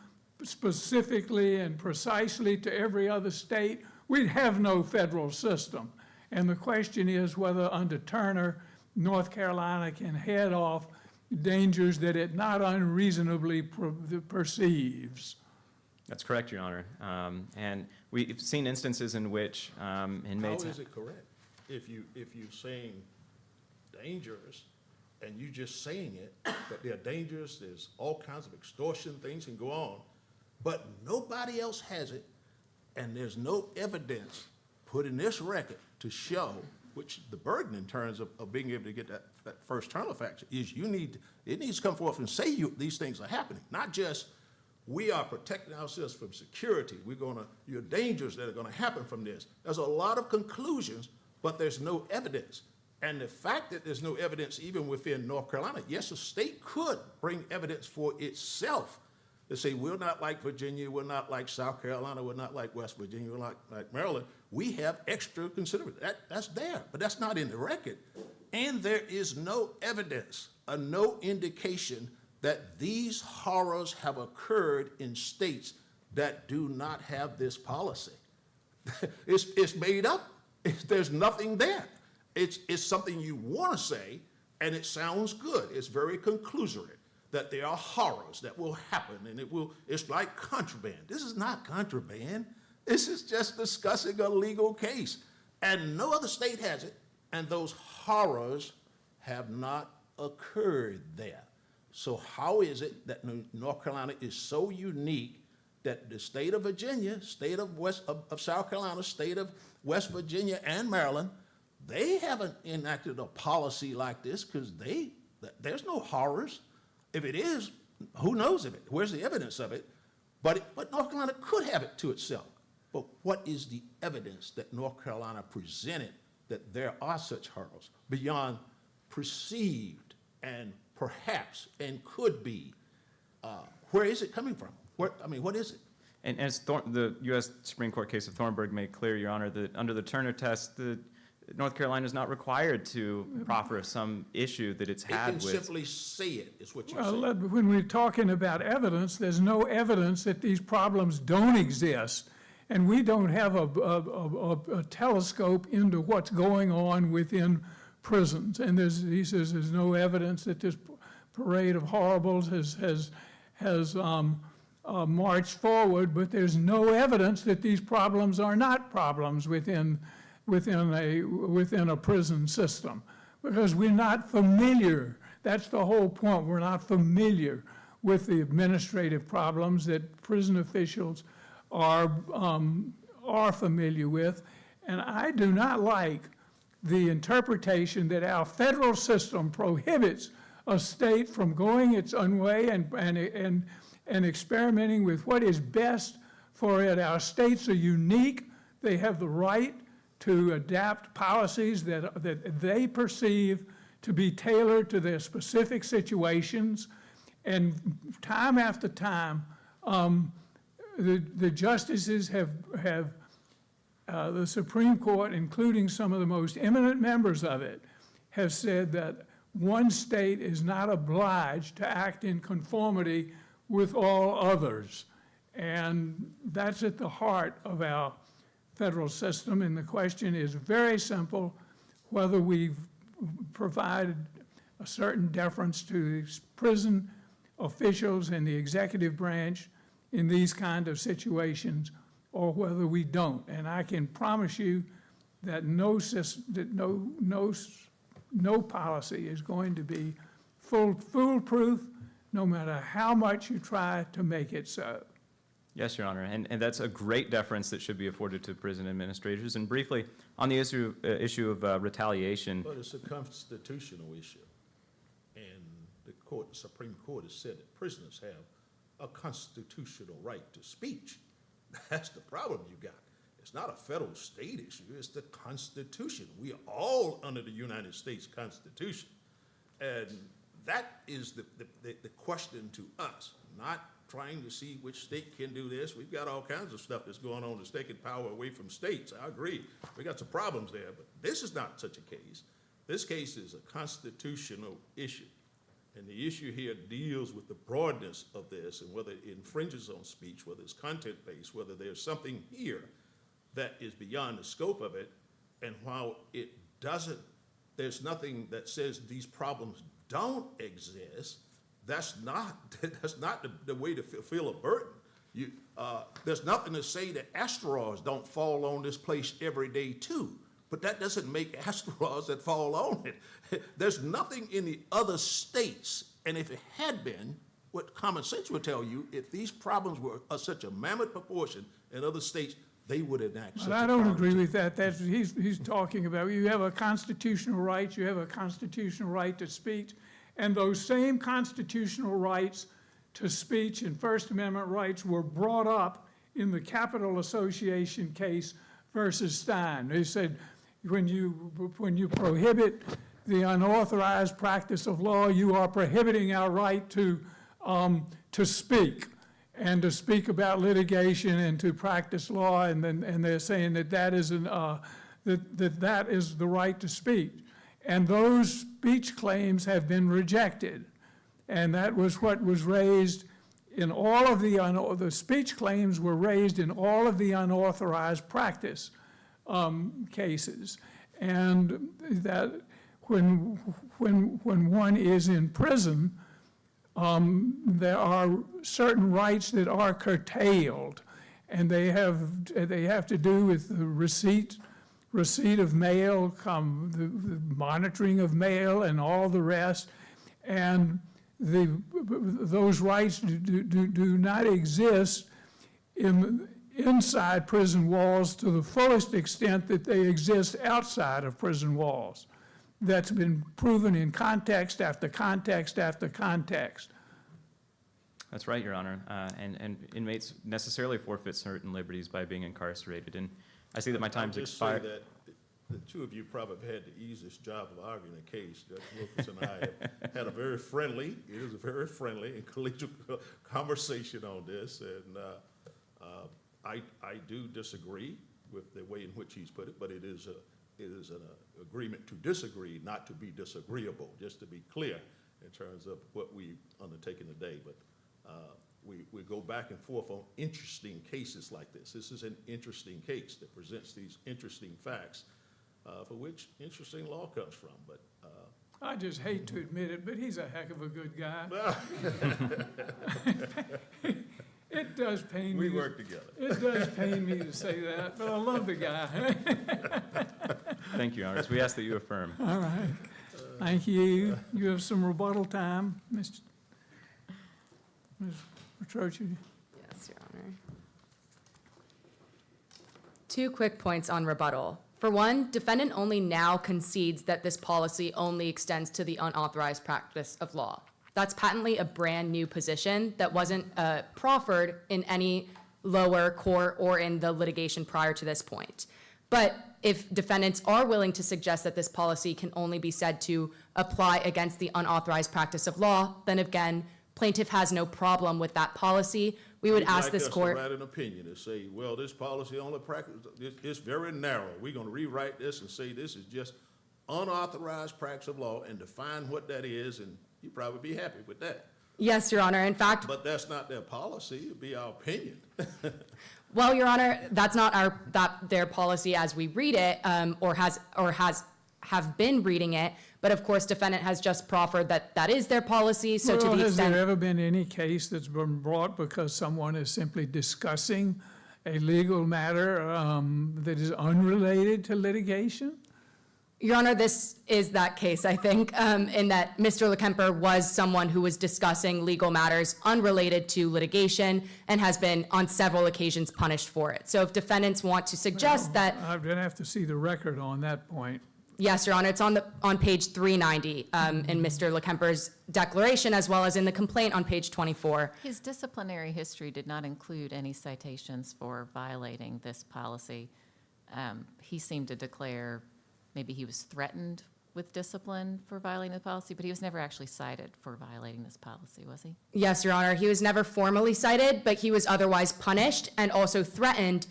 specifically and precisely to every other state, we'd have no federal system. And the question is whether under Turner, North Carolina can head off dangers that it not unreasonably perceives. That's correct, Your Honor. And we've seen instances in which inmates. How is it correct? If you're saying dangerous, and you just saying it, that they're dangerous, there's all kinds of extortion, things can go on, but nobody else has it, and there's no evidence put in this record to show, which the burden in terms of being able to get that first Turner factor is it needs to come forth and say these things are happening, not just we are protecting ourselves from security. You're dangers that are gonna happen from this. There's a lot of conclusions, but there's no evidence. And the fact that there's no evidence even within North Carolina, yes, a state could bring evidence for itself to say, we're not like Virginia, we're not like South Carolina, we're not like West Virginia, we're not like Maryland. We have extra consideration. That's there, but that's not in the record. And there is no evidence, no indication that these horrors have occurred in states that do not have this policy. It's made up. There's nothing there. It's something you want to say, and it sounds good. It's very conclusory that there are horrors that will happen, and it's like contraband. This is not contraband. This is just discussing a legal case. And no other state has it, and those horrors have not occurred there. So how is it that North Carolina is so unique that the state of Virginia, state of South Carolina, state of West Virginia, and Maryland, they haven't enacted a policy like this because there's no horrors. If it is, who knows of it? Where's the evidence of it? But North Carolina could have it to itself. But what is the evidence that North Carolina presented that there are such horrors beyond perceived and perhaps and could be? Where is it coming from? What is it? And as the U.S. Supreme Court case of Thornburg made clear, Your Honor, that under the Turner test, North Carolina is not required to proffer some issue that it's had with. It can simply say it, is what you're Well, saying. when we're talking about evidence, there's no evidence that these problems don't exist. And we don't have a telescope into what's going on within prisons. And he says there's no evidence that this parade of horribles has marched forward, but there's no evidence that these problems are not problems within a prison system, because we're not familiar. That's the whole point. We're not familiar with the administrative problems that prison officials are familiar with. And I do not like the interpretation that our federal system prohibits a state from going its own way and experimenting with what is best for it. Our states are unique. They have the right to adapt policies that they perceive to be tailored to their specific situations. And time after time, the justices have the Supreme Court, including some of the most eminent members of it, have said that one state is not obliged to act in conformity with all others. And that's at the heart of our federal system, and the question is very simple, whether we've provided a certain deference to prison officials and the executive branch in these kind of situations, or whether we don't. And I can promise you that no policy is going to be foolproof, no matter how much you try to make it so. Yes, Your Honor, and that's a great deference that should be afforded to prison administrators. And briefly, on the issue of retaliation. But it's a constitutional issue. And the Supreme Court has said that prisoners have a constitutional right to speech. That's the problem you got. It's not a federal state issue, it's the Constitution. We are all under the United States Constitution. And that is the question to us, not trying to see which state can do this. We've got all kinds of stuff that's going on that's taking power away from states. I agree. We got some problems there, but this is not such a case. This case is a constitutional issue. And the issue here deals with the broadness of this and whether it infringes on speech, whether it's content-based, whether there's something here that is beyond the scope of it. And while it doesn't, there's nothing that says these problems don't exist, that's not the way to feel a burden. There's nothing to say that asteroids don't fall on this place every day too. But that doesn't make asteroids that fall on it. There's nothing in the other states, and if it had been, what common sense would tell you, if these problems were of such a mammoth proportion in other states, they would enact such a But I don't policy. agree with that. He's talking about, you have a constitutional right, you have a constitutional right to speech, and those same constitutional rights to speech and First Amendment rights were brought up in the Capital Association case versus Stein. They said, when you prohibit the unauthorized practice of law, you are prohibiting our right to speak and to speak about litigation and to practice law, and they're saying that is that is the right to speak. And those speech claims have been rejected. And that was what was raised in all of the speech claims were raised in all of the unauthorized practice cases. And that when one is in prison, there are certain rights that are curtailed, and they have to do with the receipt of mail, the monitoring of mail, and all the rest. And those rights do not exist inside prison walls to the fullest extent that they exist outside of prison walls. That's been proven in context after context after context. That's right, Your Honor. And inmates necessarily forfeit certain liberties by being incarcerated. And I see that my time's expired. I'll just say that the two of you probably have had the easiest job of arguing a case. Judge Wilkins and I have had a very friendly and collegial conversation on this. And I do disagree with the way in which he's put it, but it is an agreement to disagree, not to be disagreeable, just to be clear in terms of what we've undertaken today. But we go back and forth on interesting cases like this. This is an interesting case that presents these interesting facts, for which interesting law comes from. But I just hate to admit it, but he's a heck of a good guy. It does pain me. we work together. It does pain me to say that, but I love the guy. Thank you, Your Honors. We ask that you affirm. All right. Thank you. You have some rebuttal time, Ms. Petrocchi. Yes, Your Honor. 2 quick points on rebuttal. For one, defendant only now concedes that this policy only extends to the unauthorized practice of law. That's patently a brand new position that wasn't proffered in any lower court or in the litigation prior to this point. But if defendants are willing to suggest that this policy can only be said to apply against the unauthorized practice of law, then again, plaintiff has no problem with that policy. We would ask this court. We'd like us to write an opinion and say, well, this policy only practice, it's very narrow. We're going to rewrite this and say this is just unauthorized practice of law and define what that is, and you'd probably be happy with that. Yes, Your Honor. In fact, But that's not their policy. It'd be our opinion. well, Your Honor, that's not their policy as we read it, or have been reading it. But of course, defendant has just proffered that is their policy. So to the Has extent, there ever been any case that's been brought because someone is simply discussing a legal matter that is unrelated to litigation? Your Honor, this is that case, I think, in that Mr. LeKemper was someone who was discussing legal matters unrelated to litigation and has been on several occasions punished for it. So if defendants want to suggest that, I'm going to have to see the record on that point. yes, Your Honor, it's on page 390 in Mr. LeKemper's declaration, as well as in the complaint on page 24. His disciplinary history did not include any citations for violating this policy. He seemed to declare maybe he was threatened with discipline for violating the policy, but he was never actually cited for violating this policy, was he? Yes, Your Honor, he was never formally cited, but he was otherwise punished and also threatened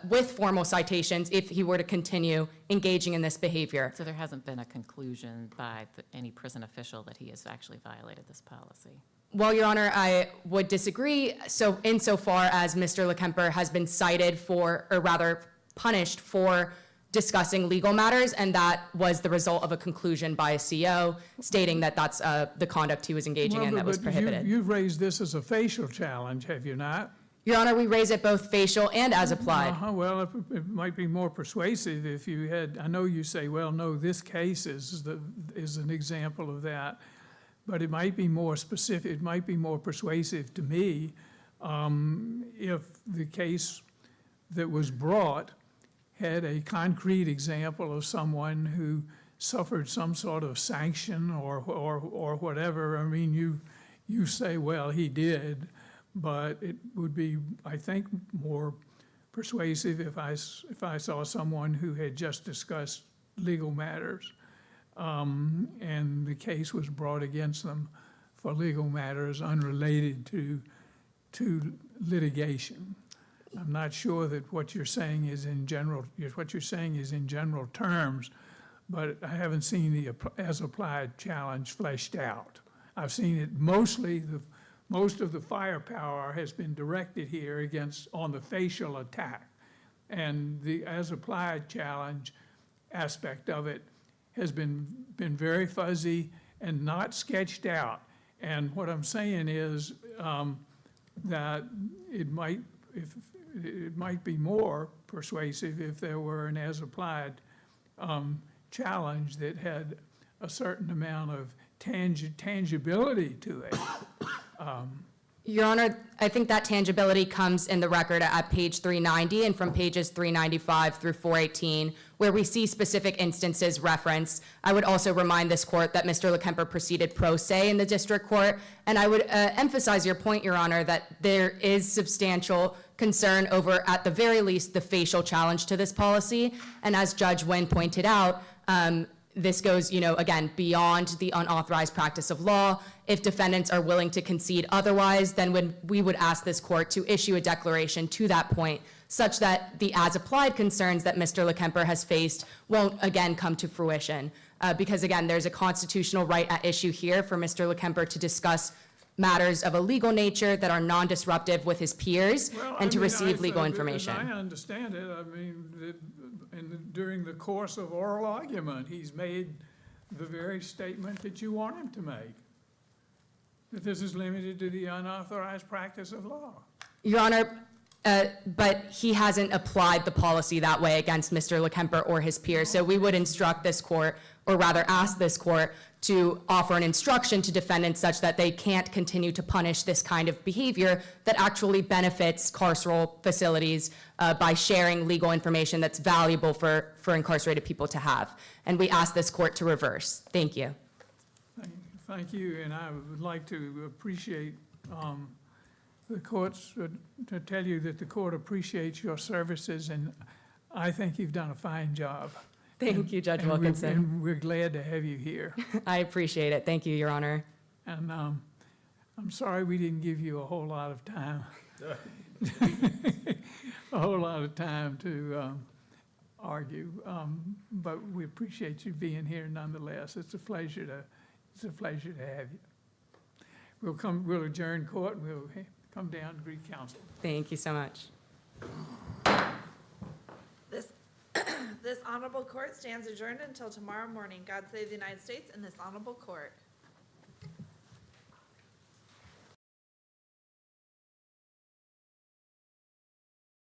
with formal citations if he were to continue engaging in this behavior. So there hasn't been a conclusion by any prison official that he has actually violated this policy? Well, Your Honor, I would disagree. So insofar as Mr. LeKemper has been cited for, or rather punished for discussing legal matters, and that was the result of a conclusion by a CO stating that that's the conduct he was engaging in that was prohibited. You've raised this as a facial challenge, have you not? Your Honor, we raise it both facial and as applied. Well, it might be more persuasive if you had, I know you say, well, no, this case is an example of that, but it might be more specific, it might be more persuasive to me if the case that was brought had a concrete example of someone who suffered some sort of sanction or whatever. I mean, you say, well, he did, but it would be, I think, more persuasive if I saw someone who had just discussed legal matters, and the case was brought against them for legal matters unrelated to litigation. I'm not sure that what you're saying is in general terms, but I haven't seen the as-applied challenge fleshed out. I've seen it mostly, most of the firepower has been directed here on the facial attack. And the as-applied challenge aspect of it has been very fuzzy and not sketched out. And what I'm saying is that it might be more persuasive if there were an as-applied challenge that had a certain amount of tangibility to it. Your Honor, I think that tangibility comes in the record at page 390 and from pages 395 through 418, where we see specific instances referenced. I would also remind this court that Mr. LeKemper proceeded pro se in the district court, and I would emphasize your point, Your Honor, that there is substantial concern over, at the very least, the facial challenge to this policy. And as Judge Nguyen pointed out, this goes, again, beyond the unauthorized practice of law. If defendants are willing to concede otherwise, then we would ask this court to issue a declaration to that point, such that the as-applied concerns that Mr. LeKemper has faced won't again come to fruition. Because again, there's a constitutional right at issue here for Mr. LeKemper to discuss matters of a legal nature that are non-disruptive with his peers and to receive legal information. I understand it. I mean, during the course of oral argument, he's made the very statement that you want him to make, that this is limited to the unauthorized practice of law. Your Honor, but he hasn't applied the policy that way against Mr. LeKemper or his peers. So we would instruct this court, or rather ask this court, to offer an instruction to defendants such that they can't continue to punish this kind of behavior that actually benefits carceral facilities by sharing legal information that's valuable for incarcerated people to have. And we ask this court to reverse. Thank you. Thank you, and I would like to appreciate the courts, to tell you that the court appreciates your services, and I think you've done a fine job. Thank you, Judge And Wilkinson. and we're glad to have you here. I appreciate it. Thank you, Your Honor. And I'm sorry we didn't give you a whole lot of time. A whole lot of time to argue, but we appreciate you being here nonetheless. It's a pleasure to have you. We'll adjourn court, and we'll come down to greet counsel. Thank you so much. This honorable court stands adjourned until tomorrow morning. God save the United States and this honorable court.